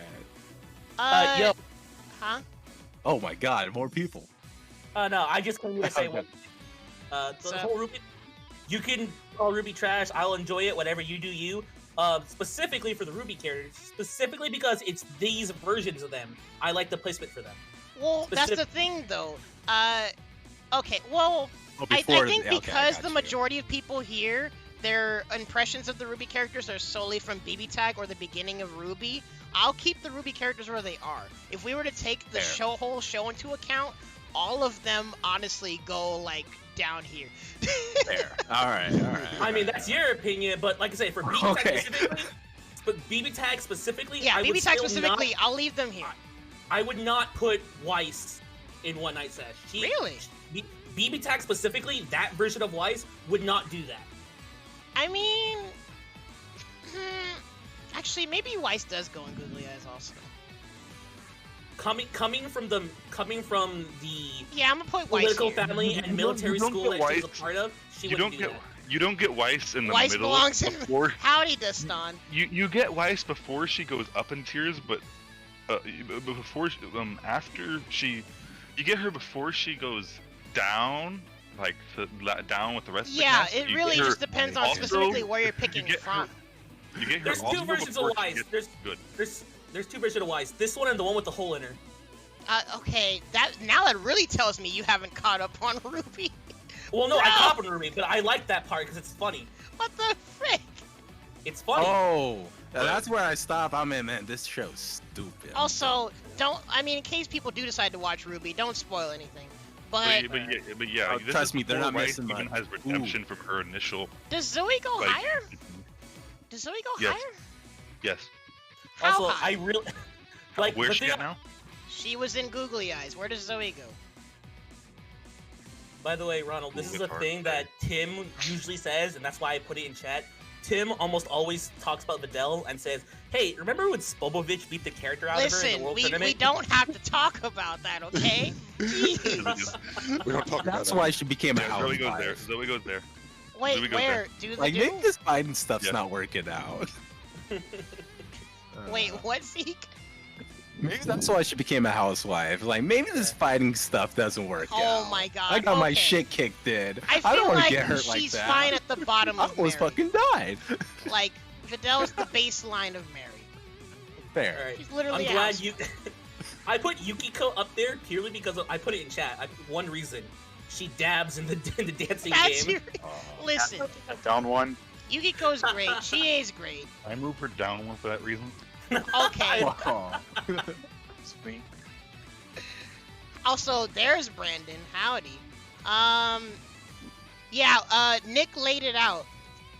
Yo, Huh? Oh my god, more people. no, I just came here to say Okay. one. The So- whole Ruby, you can call Ruby trash. I'll enjoy it. Whatever you do, you. Specifically for the Ruby characters, specifically because it's these versions of them. I like the placement for them. Well, that's the Specific- thing, though. Okay, well, Oh, I before- think okay, I because got the you. majority of people here, their impressions of the Ruby characters are solely from BB Tag or the beginning of Ruby, I'll keep the Ruby characters where they are. If we were to take the Fair. whole show into account, all of them honestly go, like, down here. Fair. All right. I mean, that's your opinion, but like I say, for BB Tag Okay. specifically, but BB Tag specifically, Yeah, I would BB Tag still specifically, not- I'll leave them here. I would not put Weiss in One Night Sesh. Really? BB Tag specifically, that version of Weiss would not do that. I mean, actually, maybe Weiss does go in Googly Eyes also. Coming from the Yeah, I'm gonna put Weiss political here. family and military you don't school get that she was a Weiss. part of, she You wouldn't don't do get that. you don't get Weiss in the Weiss middle belongs in. before Howdy, Deston. you get Weiss before she goes up in tiers, but before after she you get her before she goes down, like down with the rest of the Yeah, cast. it You really get her just depends on also- specifically where you're picking get from. You get her There's also two versions before of she Weiss. gets good. There's two versions of Weiss. This one and the one with the hole in her. Okay, that really tells me you haven't caught up on Ruby. Well, no, No. I cop on Ruby, but I like that part because it's funny. What the frick? It's funny. Oh, that's where I stop. I mean, man, this show's stupid. Also, in case people do decide to watch Ruby, don't spoil anything. But But yeah, Oh, this trust is me, they're before not Weiss missing even much. has redemption from her initial. does Zoe go like, higher? Does Zoe go Yes. higher? Yes. How Also, high? I really like Where's the she thing. at now? She was in Googly Eyes. Where does Zoe go? By the way, Ronald, this Ooh, is good a part. thing that Tim usually says, and that's why I put it in chat. Tim almost always talks about Videl and says, "Hey, remember when Spopovich beat the character out of her in Listen, the World we Tournament?" don't have to talk about that, okay? Jeez. We don't talk about That's that. why she became a Yeah, Zoe goes there. housewife. Zoe goes there. Wait, we go where? Do the Like, do? maybe this Biden stuff's Yeah. not working out. Wait, what, Zeke? Maybe that's why she became a housewife. Like, maybe this fighting stuff doesn't work out. Oh my god. I got my okay. shit kicked in. I I don't feel want to like get hurt like she's that. fine at the bottom I of almost Mary. fucking died. Like, Videl's the baseline of Mary. Fair. All right. She's literally I'm a glad house- you. I put Yukiko up there purely because I put it in chat. One reason, she dabs in the dancing That's game. your... Listen, Down one. Yukiko's great. Chie's great. I moved her down one for that reason. Okay. Wow. Sweet. Also, there's Brandon. Howdy. Yeah, Nick laid it out.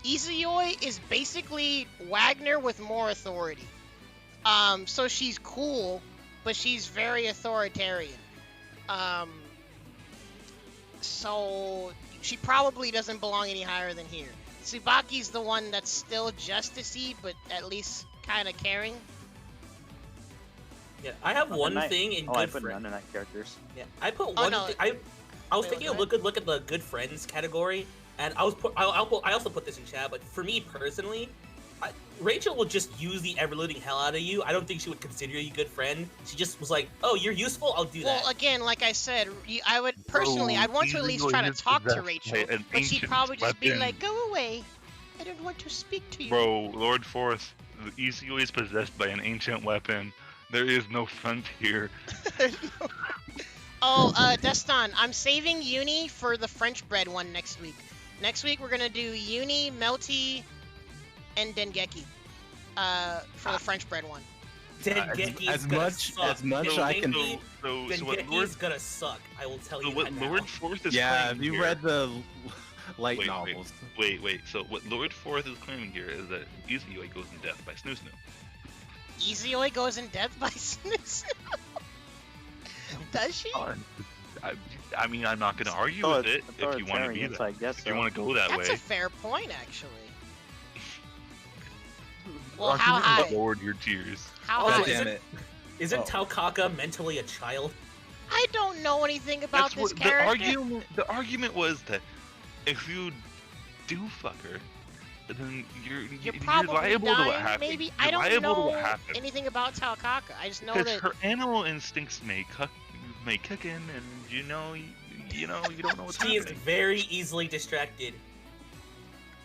Izuyoi is basically Wagner with more authority. So she's cool, but she's very authoritarian. So she probably doesn't belong any higher than here. Tsubaki's the one that's still justicey, but at least kind of caring. Yeah, I have one thing in I good put friends. none in that characters. Yeah, I put one. no. I was Wait, taking a what? good look at the good friends category, and I also put this in chat. But for me personally, Rachel will just use the ever-living hell out of you. I don't think she would consider you a good friend. She just was like, "Oh, you're useful. I'll do that." Well, again, like I said, I would personally, I'd want to at least try to talk to Rachel, but she'd probably just be like, "Go away. I don't want to speak to you." Bro, Lord Forth, the ECU is possessed by an ancient weapon. There is no frontier. Oh, Deston, I'm saving Uni for the French bread one next week. Next week we're gonna do Uni, Melty, and Dengeki. For the French bread one. Dengeki's as gonna much suck. as much I can. So what Dengeki's gonna suck. I will tell you what that now. Lord Forth is Yeah, claiming have you here- read the light Wait, novels? Wait. So what Lord Forth is claiming here is that Izuyoi goes in death by Snoo Snoo. Izuyoi goes in death by Snoo. Does she? I mean, I'm not going to argue with it if you want to be that. I guess if you want to go that That's way. a fair point, actually. Well, Argument how high? Lowered your tears. How Also, high? Isn't Taukaka mentally a child? I don't know anything about That's this what character. the argument was that if you do fuck her, then you're Probably liable to what dying, happens. maybe. You're I don't liable to know what happens. anything about Taukaka. I just know Because that. her animal instincts may kick in, and you don't know what's She is happening. very easily distracted.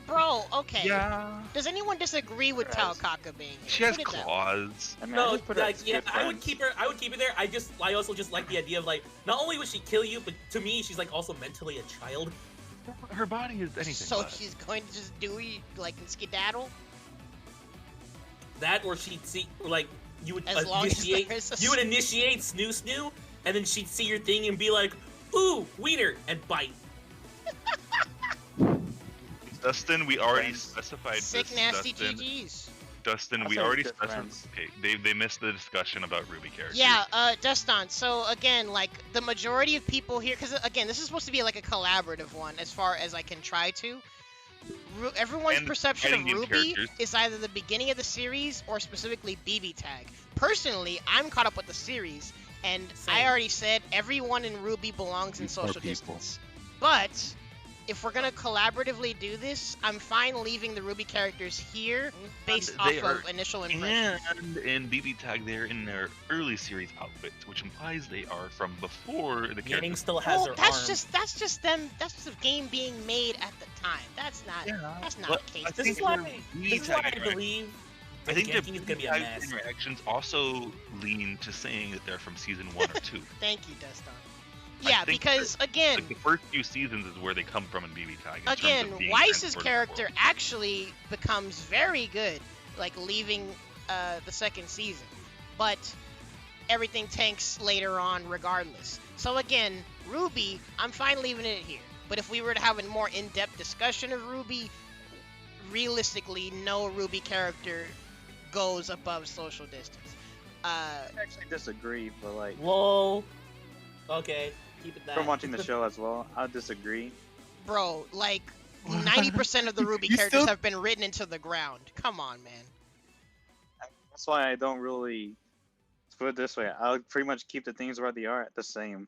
Bro, okay. Yeah. Does anyone disagree with Taukaka being here? She has Put it that way. claws. No, like, yeah, I would keep her there. I also just like the idea of like, not only would she kill you, but to me, she's like also mentally a child. Her body is anything. So but. she's going to just do it, like, skedaddle? That, or she'd see, like, you would As long as initiate, there's a you would initiate Snoo Snoo, and then she'd see your thing and be like, "Ooh, wiener," and bite. Dustin, we already specified Sick, this. nasty Dustin. GGs. Dustin, we said already good specified. friends. Okay, they missed the discussion about Ruby characters. Yeah, Deston, so again, like, the majority of people here, because again, this is supposed to be like a collaborative one, as far as I can try to. Everyone's And perception of fighting game Ruby characters. is either the beginning of the series or specifically BB Tag. Personally, I'm caught up with the series, and I Same. already said everyone in Ruby belongs in These poor social people. distance. But if we're gonna collaboratively do this, I'm fine leaving the Ruby characters here based off They of are- initial impressions. And in BB Tag, they're in their early series outfits, which implies they are from before the Yanning characters. still has Well, her that's arm. just them. That's just the game being made at the time. That's not. That's not But the case. I This think is why. their BB This is why Tag I interaction- believe. I think their Dengeki's gonna be a BB Tag mess. interactions also lean to saying that they're from season 1 or 2. Thank you, Deston. I Yeah, think because again, Like the first few seasons is where they come from in BB Tag. in again, terms of being Weiss's transported character forward. actually becomes very good, like leaving the second season, but everything tanks later on regardless. So again, Ruby, I'm fine leaving it here. But if we were to have a more in-depth discussion of Ruby, realistically, no Ruby character goes above social distance. I actually disagree, but like Lol. Okay, keep it that. from watching the show as well, I disagree. Bro, like 90% of the Ruby You characters still- have been written into the ground. Come on, man. That's why I don't really. Let's put it this way: I'll pretty much keep the things where they are the same.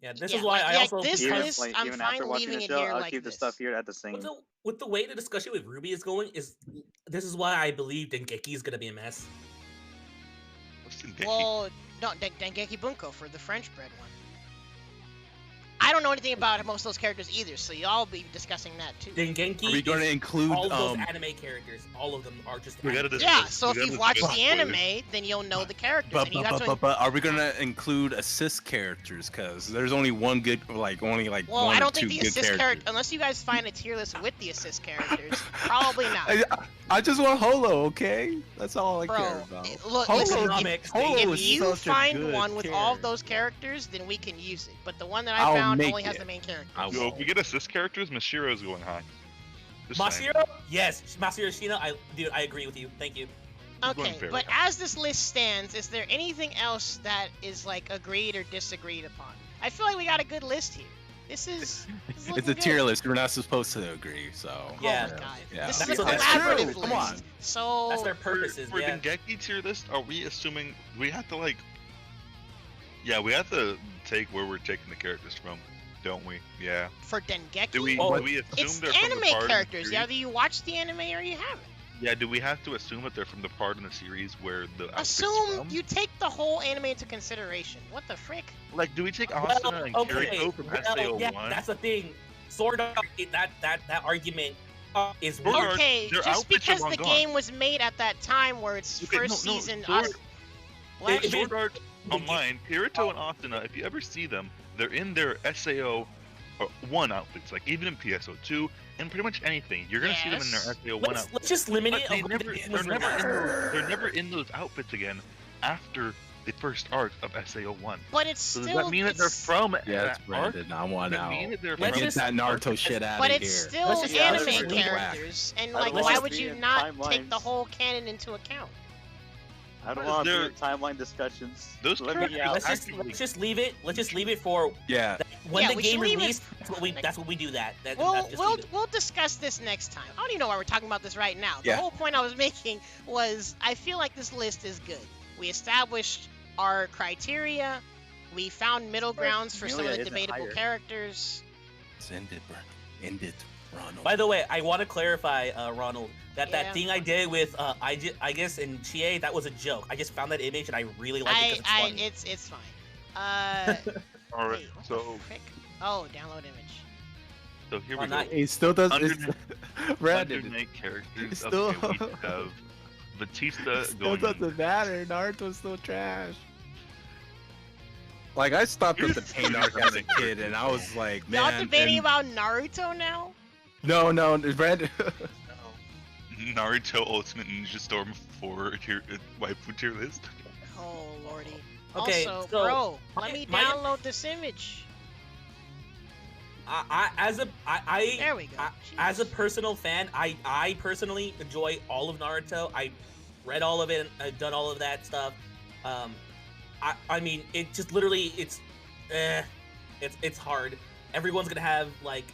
Yeah, this Yeah, is why I like also. this Even, list, like, I'm even fine after watching leaving the it show, here I'll like keep the this. stuff here at the same. With the way the discussion with Ruby is going, this is why I believe Dengeki is gonna be a mess. What's Dengeki? Well, no, Dengeki Bunko for the French bread one. I don't know anything about most of those characters either, so y'all be discussing that too. Dengeki. Are we going to is include all of those anime characters? All of them are just. We gotta anime. discuss- Yeah, so we if gotta you've watched discuss the spoilers. anime, then you'll know the characters, and you have to. But are we gonna include assist characters? Because there's only one good, Well, one I or don't two think the good assist character, characters. unless you guys find a tier list with the assist characters, probably not. I just want Holo, okay? That's all I care Bro, about. look, Holo, listen, Comics, Holo if is you such a find good one with all of character. those characters, then we can use it. But the one that I I'll found make only has it. the main character. I Yo, if we get assist characters, Mashiro's going high. Just saying. Masahiro, yes, Masahiro Shino. I agree with you. Thank you. Okay, but as this list stands, is there anything else that is like agreed or disagreed upon? I feel like we got a good list here. This is It's a tier list. We're not supposed to agree, so. Yeah. Oh my god. Yeah. This That's is a what- collaborative true. list. Come on. So That's their purposes. For Yeah. Dengeki tier list, are we assuming we have to like? Yeah, we have to take where we're taking the characters from, don't we? Yeah. for Dengeki, Do we? Oh, do we assume it's they're from the anime part characters. Of the series? Either you watch the anime or you haven't. Yeah. Do we have to assume that they're from the part in the series where the outfit's Assume from? you take the whole anime into consideration. What the frick? Like, do we take Well, Asuna and okay. Kirito from Well, SAO1? yeah, that's the thing. Sword Art, that argument is Sword weird. Art, Okay, their just outfits are because long the gone. game was made at that time where it's Okay, first no, season. Sword- What? It- Sword Art Online, Kirito and Asuna, if you ever see them, they're in their SAO1 outfits, like even in PSO2 and pretty much anything. You're gonna see them in their Yes. SAO1 Let's outfits. just limit But it. they on never, the game they're, was never in released. those, they're never in those outfits again after the first arc of SAO1. But it's So still. does that mean that they're it's- from Yeah, that it's arc? Brandon. I want Does that out. mean that they're Let's from Get that Naruto shit out But of it's here. still Let's just- anime let's just- characters, and I like, don't why wanna would be you in not take the timelines. whole canon into account? I don't But want to they're- be in timeline discussions. Those Let characters me out. Let's just leave it. Let's just leave it for Yeah. when Yeah, the we game should leave it- released. That's what we do. That's We'll just we'll leave it. we'll discuss this next time. I don't even know why we're talking about this right now. The Yeah. whole point I was making was I feel like this list is good. We established our criteria. We found middle grounds for some of Amelia the isn't debatable higher. characters. End it, bro. End it, Ronald. By the way, I want to clarify, Ronald, that Yeah. that thing I did with I guess in Chie, that was a joke. I just found that image and I really like it because it's funny. It's fine. All right, Wait, what so the frick? Oh, download image. so here Well, we go. not- He still does. Under- Brandon. Undernight characters. Still- Okay, we have Batista Still going. doesn't matter. Naruto's still trash. Like I stopped with the pain arc as a kid, and I was like, man. Y'all debating and- about Naruto now? No, Brandon. Naruto Ultimate Ninja Storm 4 waifu tier list. Oh lordy. Okay, also, so bro, my- let me my- download this image. There we go. As a personal fan, I personally enjoy all of Naruto. I read all of it and I've done all of that stuff. I mean, it just literally it's hard. Everyone's gonna have like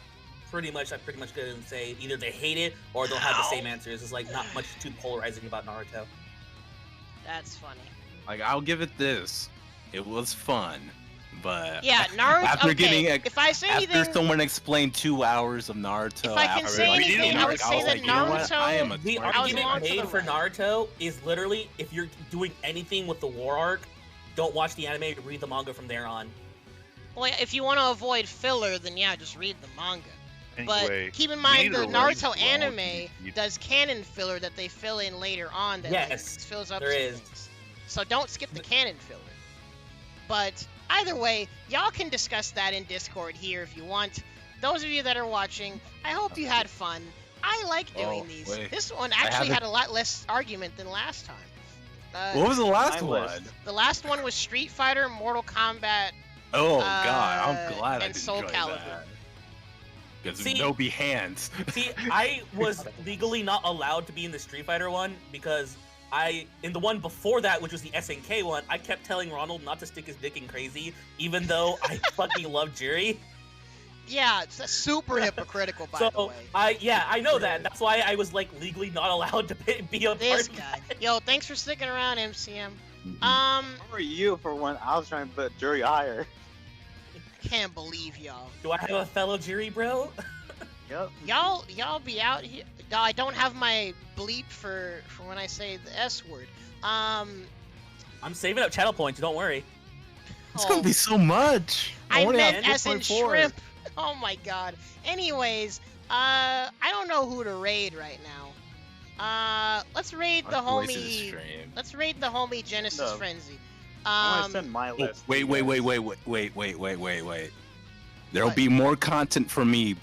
I'm pretty much gonna say either they hate it or they'll have the same answers. It's like not much too polarizing about Naruto. That's funny. Like I'll give it this. It was fun, but Yeah, Naruto. after okay, getting if I say after anything, someone explained 2 hours of Naruto, If I can after say like, anything, the I would arc, say was that like, you know what? Naruto- I am a The smart I was argument along to made the for right. Naruto is literally if you're doing anything with the war arc, don't watch the anime, read the manga from there on. well, if you want to avoid filler, then yeah, just read the manga. Anyway, But keep in we mind, need the to write Naruto long anime read. does canon filler that they fill in later on that like, Yes, fills up there some is. things. So don't skip the canon filler. But either way, y'all can discuss that in Discord here if you want. Those of you that are watching, I hope you had fun. I like doing Oh, these. wait. This one actually haven't- had a lot less argument than last time. What was the last My one? list. The last one was Street Fighter, Mortal Kombat. Oh God, I'm glad I and didn't Soul enjoy Calibur. that. Because See- no be hands. See, I was legally not allowed to be in the Street Fighter one because in the one before that, which was the SNK one, I kept telling Ronald not to stick his dick in Crazy, even though I fucking love Jiri. Yeah, it's super hypocritical, by the So way. I know that. That's why I was like legally not allowed to be a This part of guy. that. Yo, thanks for sticking around, MCM. Who are you for when I was trying to put jury higher? Can't believe y'all. Do I have a fellow Jiri, bro? Yep. Y'all be out here. No, I don't have my bleep for when I say the S word. I'm saving up channel points. Don't worry. It's gonna be so much. I only have meant as in 4.4. shrimp. Oh my god. Anyways, I don't know who to raid right now. Let's raid the Our voices homie. stream. Let's raid the homie Genesis No. Frenzy. I want to send my Oh, list. wait. There'll What? be more content for me.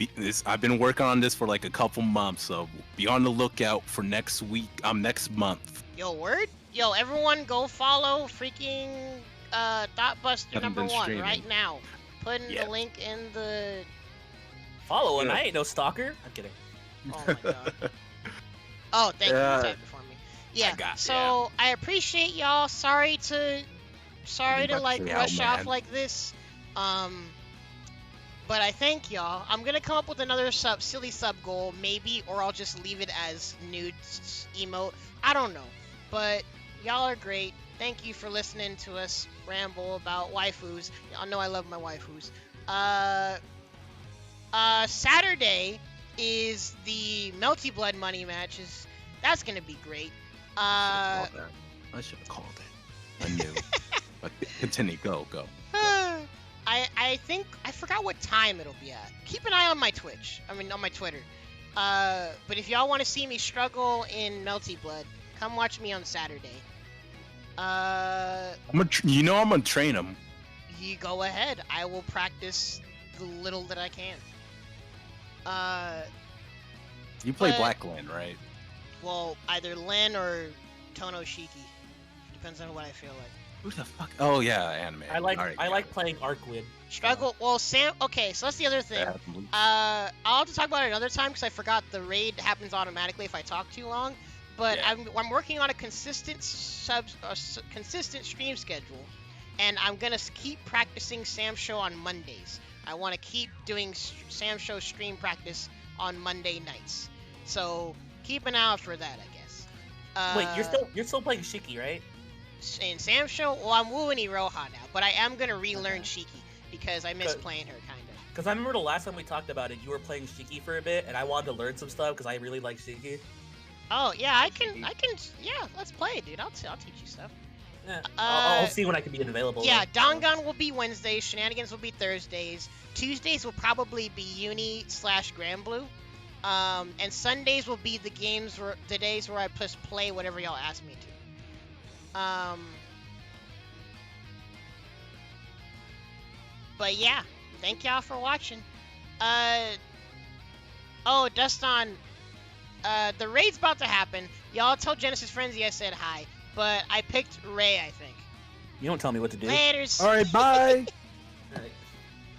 I've been working on this for like a couple months, so be on the lookout for next week. Next month. Yo, word? Yo, everyone go follow freaking Thoughtbuster Haven't number been 1 streaming. right now. Putting Yeah. the link in the... Follow him. Yeah. I ain't no stalker. I'm kidding. Oh my god. Oh, thank you. You typed it for me. Yeah. So I appreciate y'all. Sorry to like rush off like this. But I thank y'all. I'm gonna come up with another silly sub goal, maybe, or I'll just leave it as nude emote. I don't know. But y'all are great. Thank you for listening to us ramble about waifus. Y'all know I love my waifus. Saturday is the Melty Blood money matches. That's gonna be great. I should have called it. I knew. But continue. Go. I think I forgot what time it'll be at. Keep an eye on my Twitch. On my Twitter. But if y'all want to see me struggle in Melty Blood, come watch me on Saturday. I'm gonna train him. You go ahead. I will practice the little that I can. You play Black Lin, right? Well, either Lin or Tono Shiki. Depends on what I feel like. Who the fuck? Oh yeah, anime. I like playing Arcwid. Struggle. Well, Sam. Okay, so that's the other thing. I'll have to talk about it another time because I forgot the raid happens automatically if I talk too long. But I'm working on a consistent stream schedule, and I'm gonna keep practicing Sam Show on Mondays. I want to keep doing Sam Show stream practice on Monday nights. So keep an eye out for that, I guess. Wait, you're still playing Shiki, right? In Sam Show, well, I'm wooing Iroha now, but I am gonna relearn Shiki because I miss playing her kind of. Because I remember the last time we talked about it, you were playing Shiki for a bit, and I wanted to learn some stuff because I really like Shiki. Oh yeah, I can. Yeah, let's play it, dude. I'll teach you stuff. Yeah. I'll see when I can be available. Yeah, Dangan will be Wednesdays, Shenanigans will be Thursdays, Tuesdays will probably be Uni/Granblue, and Sundays will be the days where I just play whatever y'all ask me to. But yeah, thank y'all for watching. Oh, Dustin, the raid's about to happen. Y'all tell Genesis Frenzy I said hi, but I picked Ray, I think. You don't tell me what to do. Laters. All right, bye. All right.